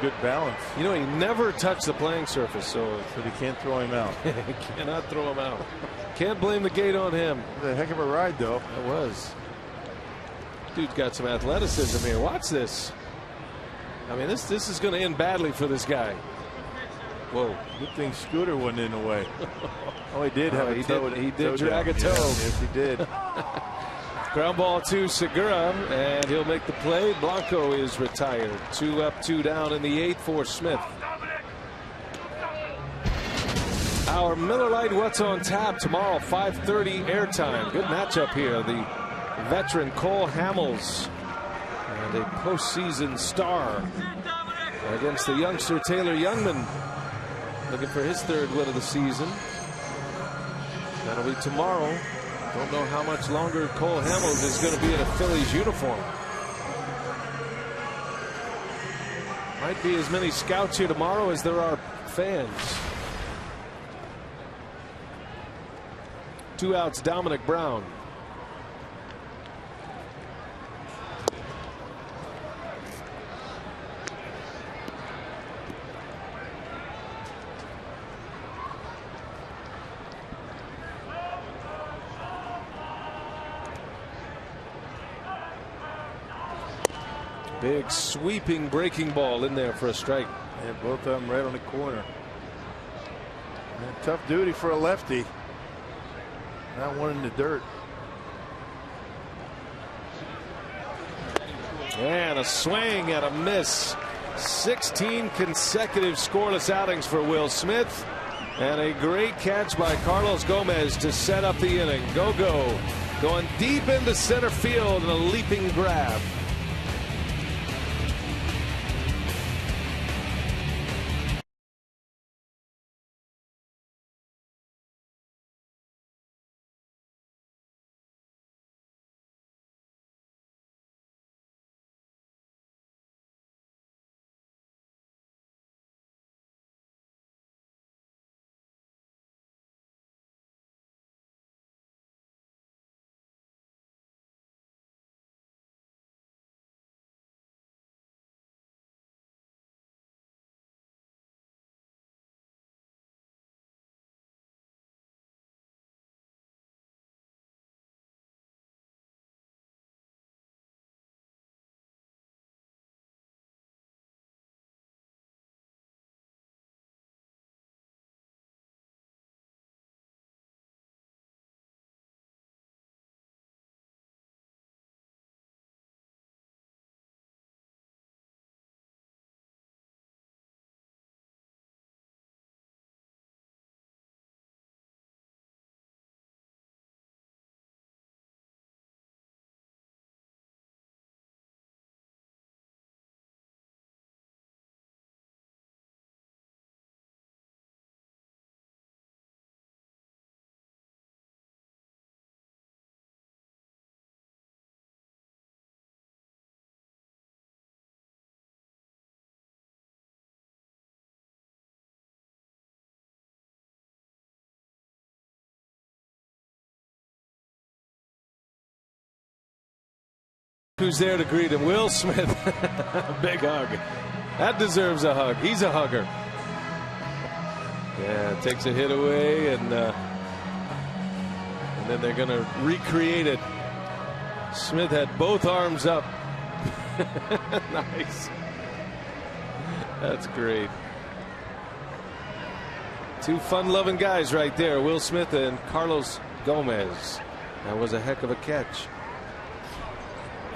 Good balance. You know, he never touched the playing surface, so he can't throw him out. He cannot throw him out. Can't blame the gate on him. It was a heck of a ride, though. It was. Dude's got some athleticism here. Watch this. I mean, this is going to end badly for this guy. Whoa. Good thing Scooter wasn't in the way. Oh, he did have a toe. He did drag a toe. Yeah, yes, he did. Ground ball to Segura, and he'll make the play. Blanco is retired. 2 up, 2 down in the 8th for Smith. Our Miller Lite What's on Tap tomorrow, 5:30 airtime. Good matchup here. The veteran Cole Hamels and a postseason star against the youngster Taylor Youngman, looking for his 3rd win of the season. That'll be tomorrow. Don't know how much longer Cole Hamels is going to be in a Phillies uniform. Might be as many scouts here tomorrow as there are fans. 2 outs, Dominic Brown. Big sweeping breaking ball in there for a strike. Yeah, both of them right on the corner. Tough duty for a lefty. Not one in the dirt. And a swing and a miss. 16 consecutive scoreless outings for Will Smith. And a great catch by Carlos Gomez to set up the inning. Go. Going deep into center field and a leaping grab. Who's there to greet him? Will Smith. Big hug. That deserves a hug. He's a hugger. Yeah, takes a hit away, and then they're going to recreate it. Smith had both arms up. Nice. That's great. 2 fun-loving guys right there, Will Smith and Carlos Gomez. That was a heck of a catch.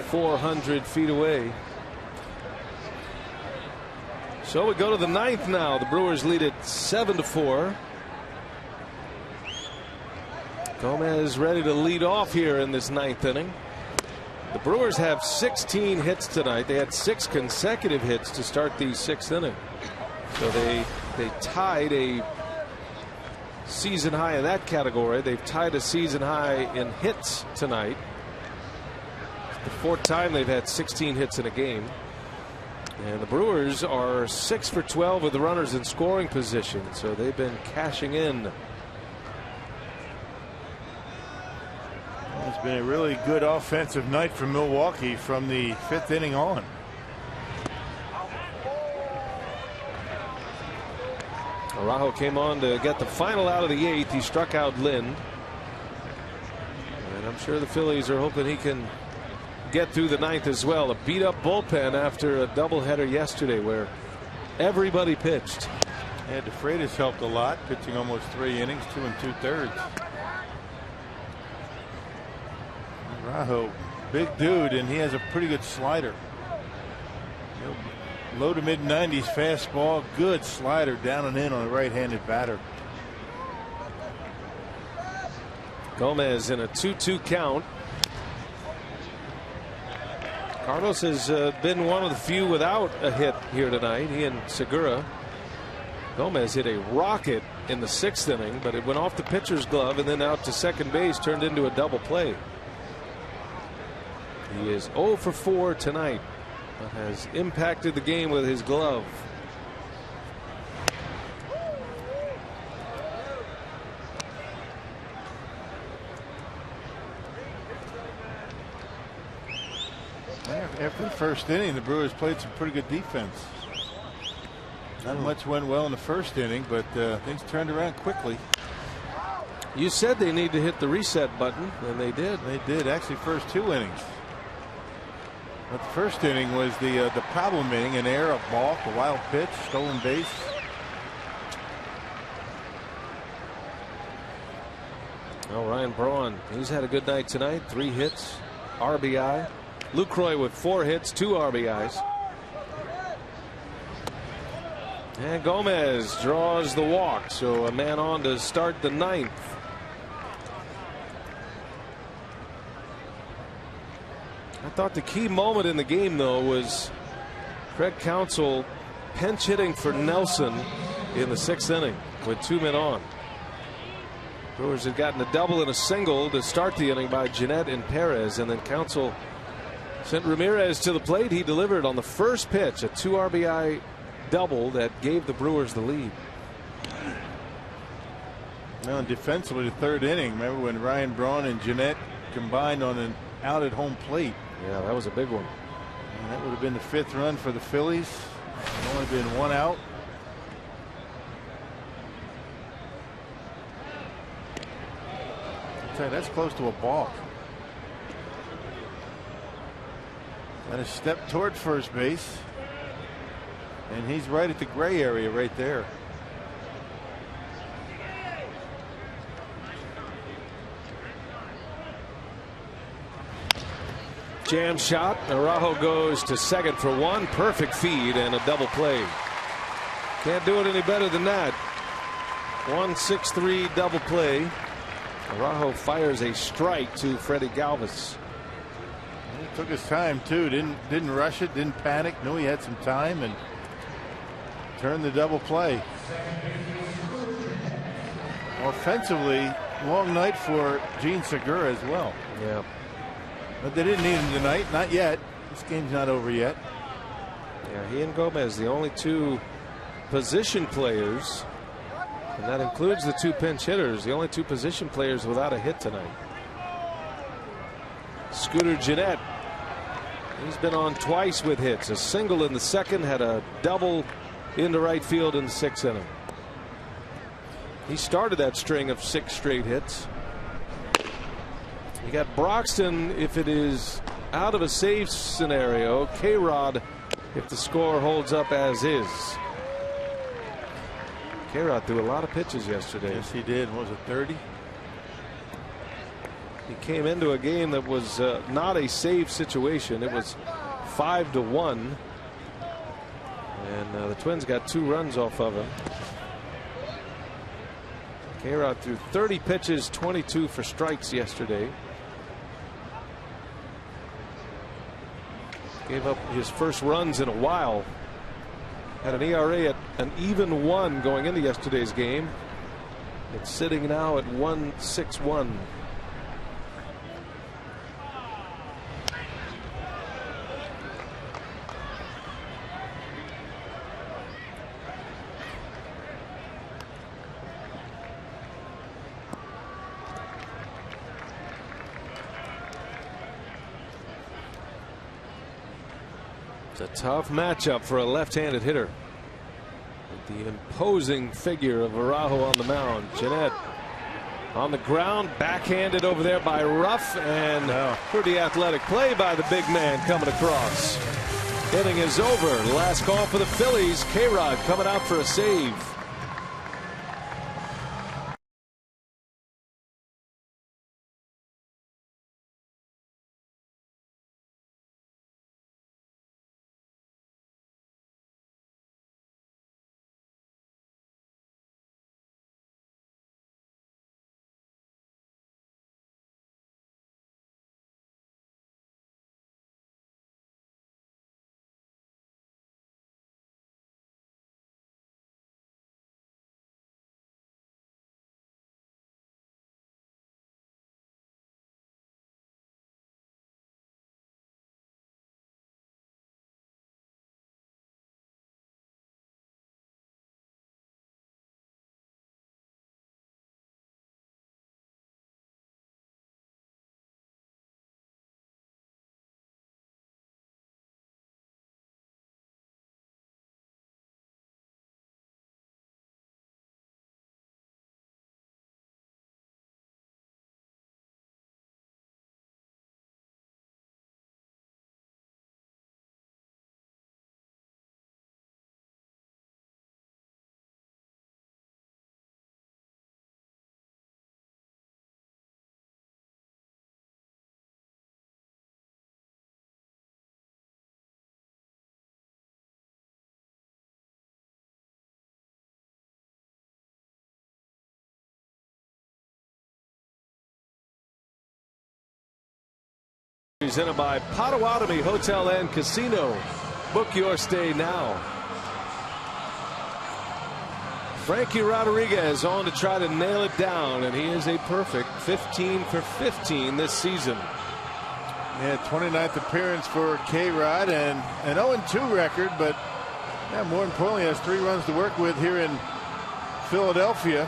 400 feet away. So we go to the 9th now. The Brewers lead it 7-4. Gomez ready to lead off here in this 9th inning. The Brewers have 16 hits tonight. They had 6 consecutive hits to start the 6th inning. So they tied a season high in that category. They've tied a season high in hits tonight. The 4th time they've had 16 hits in a game. And the Brewers are 6 for 12 with the runners in scoring position. So they've been cashing in. It's been a really good offensive night for Milwaukee from the 5th inning on. Araujo came on to get the final out of the 8th. He struck out Lind. And I'm sure the Phillies are hoping he can get through the 9th as well. A beat up bullpen after a doubleheader yesterday where everybody pitched. Yeah, DeFreitas helped a lot, pitching almost 3 innings, 2 2/3. Araujo, big dude, and he has a pretty good slider. Low to mid 90s fastball, good slider down and in on a right-handed batter. Gomez in a 2-2 count. Carlos has been one of the few without a hit here tonight. He and Segura. Gomez hit a rocket in the 6th inning, but it went off the pitcher's glove and then out to second base, turned into a double play. He is 0 for 4 tonight, but has impacted the game with his glove. After the first inning, the Brewers played some pretty good defense. Not much went well in the first inning, but things turned around quickly. You said they need to hit the reset button, and they did. They did, actually, first 2 innings. But the first inning was the problem inning: an error, a balk, a wild pitch, stolen base. Oh, Ryan Braun, he's had a good night tonight. 3 hits, RBI. Lucroy with 4 hits, 2 RBIs. And Gomez draws the walk, so a man on to start the 9th. I thought the key moment in the game, though, was Craig Counsell pinch hitting for Nelson in the 6th inning with 2 men on. Brewers had gotten a double and a single to start the inning by Jeanette and Perez, and then Counsell sent Ramirez to the plate. He delivered on the first pitch, a 2 RBI double that gave the Brewers the lead. Well, and defensively, the 3rd inning, remember when Ryan Braun and Jeanette combined on an out at home plate? Yeah, that was a big one. And that would have been the 5th run for the Phillies. It only been 1 out. I'll tell you, that's close to a balk. And a step toward first base. And he's right at the gray area right there. Jam shot. Araujo goes to second for 1. Perfect feed and a double play. Can't do it any better than that. 1-6-3 double play. Araujo fires a strike to Freddie Galvis. He took his time too. Didn't rush it. Didn't panic. Knew he had some time and turned the double play. Offensively, long night for Gene Segura as well. Yeah. But they didn't need him tonight. Not yet. This game's not over yet. Yeah, he and Gomez, the only 2 position players, and that includes the 2 pinch hitters, the only 2 position players without a hit tonight. Scooter Gennett, he's been on twice with hits. A single in the 2nd, had a double into right field in the 6th inning. He started that string of 6 straight hits. You got Broxton if it is out of a safe scenario. K-Rod if the score holds up as is. K-Rod threw a lot of pitches yesterday. Yes, he did. What was it, 30? He came into a game that was not a safe situation. It was 5-1. And the Twins got 2 runs off of him. K-Rod threw 30 pitches, 22 for strikes yesterday. Gave up his first runs in a while. Had an ERA at an even 1 going into yesterday's game. It's sitting now at 1.61. It's a tough matchup for a left-handed hitter. With the imposing figure of Araujo on the mound. Jeanette on the ground, backhanded over there by Ruff, and pretty athletic play by the big man coming across. Inning is over. Last call for the Phillies. K-Rod coming out for a save. presented by Potawatomi Hotel and Casino. Book your stay now. Frankie Rodriguez on to try to nail it down, and he is a perfect 15 for 15 this season. Yeah, 29th appearance for K-Rod and an 0-2 record, but more importantly has 3 runs to work with here in Philadelphia.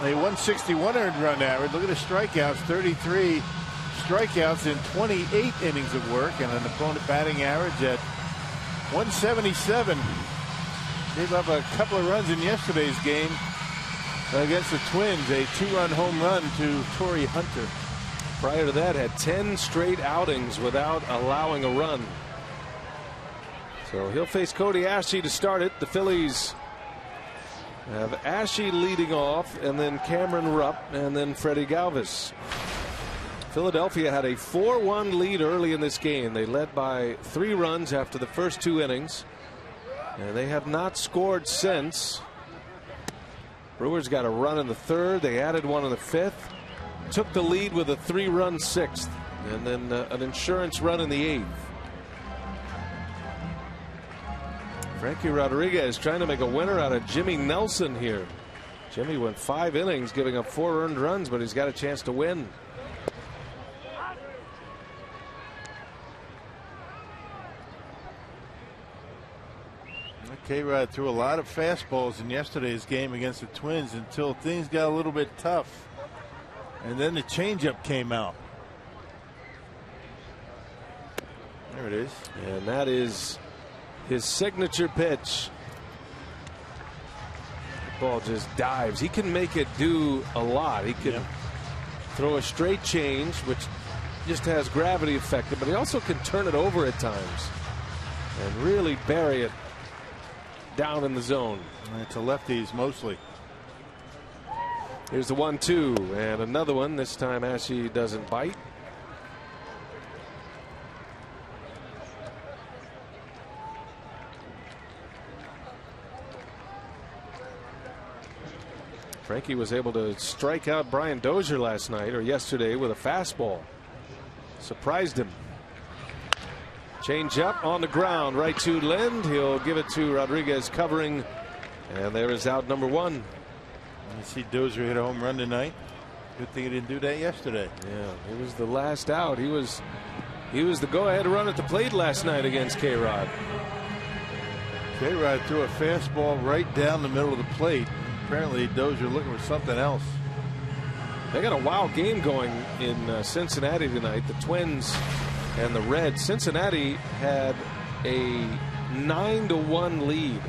A 161 earned run average. Look at the strikeouts, 33 strikeouts in 28 innings of work, and an opponent batting average at 177. Gave up a couple of runs in yesterday's game against the Twins, a 2-run home run to Torrey Hunter. Prior to that, had 10 straight outings without allowing a run. So he'll face Cody Asche to start it. The Phillies have Asche leading off, and then Cameron Rupp, and then Freddie Galvis. Philadelphia had a 4-1 lead early in this game. They led by 3 runs after the first 2 innings, and they have not scored since. Brewers got a run in the 3rd. They added one in the 5th. Took the lead with a 3-run 6th, and then an insurance run in the 8th. Frankie Rodriguez trying to make a winner out of Jimmy Nelson here. Jimmy went 5 innings, giving up 4 earned runs, but he's got a chance to win. K-Rod threw a lot of fastballs in yesterday's game against the Twins until things got a little bit tough. And then the changeup came out. There it is. And that is his signature pitch. The ball just dives. He can make it do a lot. He can throw a straight change, which just has gravity effect, but he also can turn it over at times and really bury it down in the zone. And to lefties mostly. Here's the 1-2 and another one. This time Asche doesn't bite. Frankie was able to strike out Brian Dozier last night, or yesterday, with a fastball. Surprised him. Change up on the ground, right to Lind. He'll give it to Rodriguez covering, and there is out number 1. You see Dozier hit a home run tonight. Good thing he didn't do that yesterday. Yeah, he was the last out. He was the go-ahead run at the plate last night against K-Rod. K-Rod threw a fastball right down the middle of the plate. Apparently Dozier looking for something else. They got a wild game going in Cincinnati tonight. The Twins and the Reds. Cincinnati had a 9-1 lead,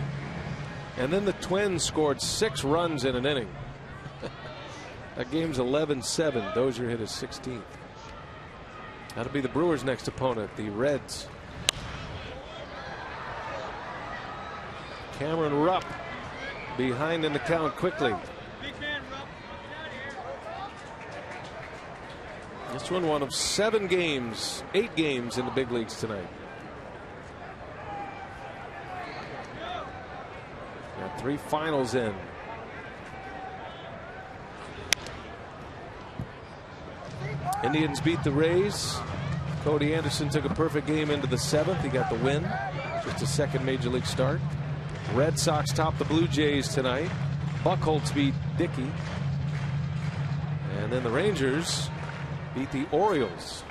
and then the Twins scored 6 runs in an inning. That game's 11-7. Dozier hit his 16th. That'll be the Brewers' next opponent, the Reds. Cameron Rupp behind in the count quickly. This one of 8 games in the big leagues tonight. Got 3 finals in. Indians beat the Rays. Cody Anderson took a perfect game into the 7th. He got the win. Just a second major league start. Red Sox topped the Blue Jays tonight. Buchholz beat Dickey. And then the Rangers beat the Orioles.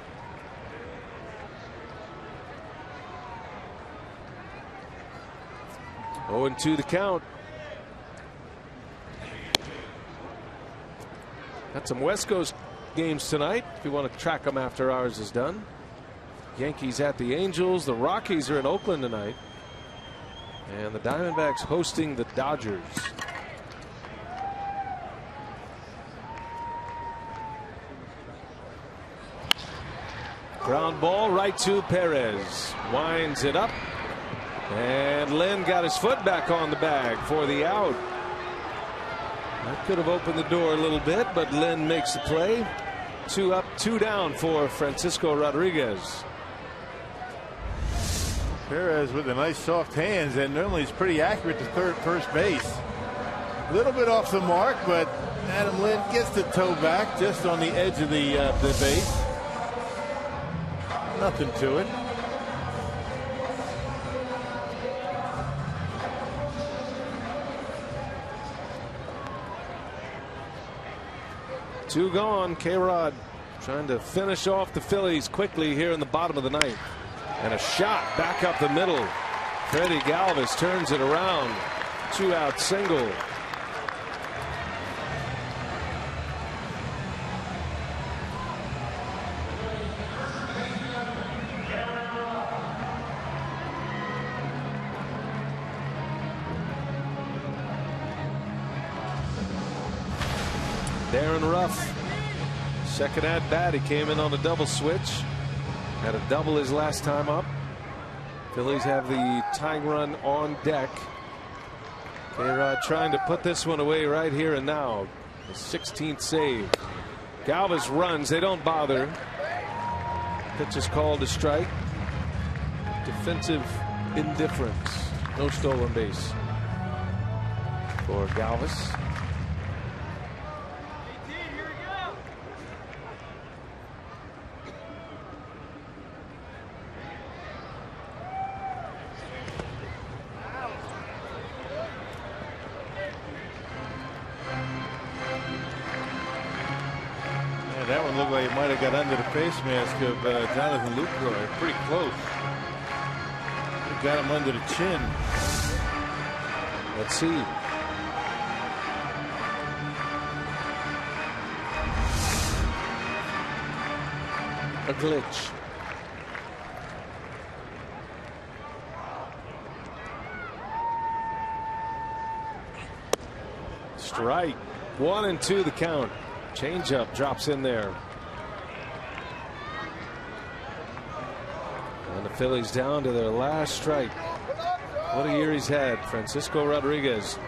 Oh, and 2 the count. Got some West Coast games tonight if you want to track them after ours is done. Yankees at the Angels. The Rockies are in Oakland tonight. And the Diamondbacks hosting the Dodgers. Ground ball right to Perez. Winds it up. And Lynn got his foot back on the bag for the out. That could have opened the door a little bit, but Lynn makes the play. 2 up, 2 down for Francisco Rodriguez. Perez with the nice soft hands, and normally he's pretty accurate to first base. A little bit off the mark, but Adam Lynn gets the toe back just on the edge of the base. Nothing to it. Two gone. K-Rod trying to finish off the Phillies quickly here in the bottom of the ninth. And a shot back up the middle. Freddie Galvis turns it around. 2-out single. Darren Ruff, second at bat. He came in on a double switch. Had a double his last time up. Phillies have the tying run on deck. K-Rod trying to put this one away right here and now. The 16th save. Galvis runs. They don't bother. Pitch is called a strike. Defensive indifference. No stolen base for Galvis. That one looked like it might have got under the face mask of Jonathan Lucroy. Pretty close. It got him under the chin. Let's see. A glitch. Strike. 1-2 the count. Changeup drops in there. And the Phillies down to their last strike. What a year he's had. Francisco Rodriguez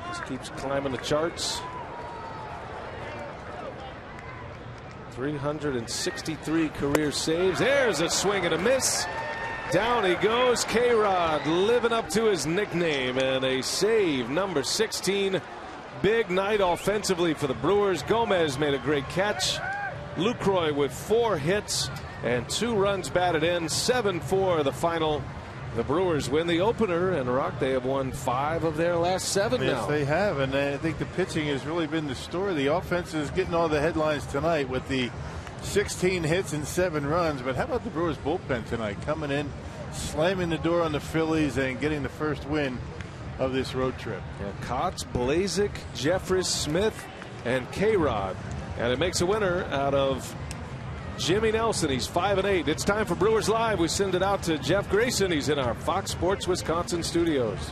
just keeps climbing the charts. 363 career saves. There's a swing and a miss. Down he goes. K-Rod living up to his nickname, and a save, number 16. Big night offensively for the Brewers. Gomez made a great catch. Lucroy with 4 hits and 2 runs batted in. 7-4 the final. The Brewers win the opener, and Rock, they have won 5 of their last 7 now. Yes, they have, and I think the pitching has really been the story. The offense is getting all the headlines tonight with the 16 hits and 7 runs. But how about the Brewers bullpen tonight, coming in, slamming the door on the Phillies and getting the first win of this road trip? Yeah, Kotz, Blazek, Jeffress, Smith, and K-Rod, and it makes a winner out of Jimmy Nelson. He's 5-8. It's time for Brewers Live. We send it out to Jeff Grayson. He's in our Fox Sports Wisconsin studios.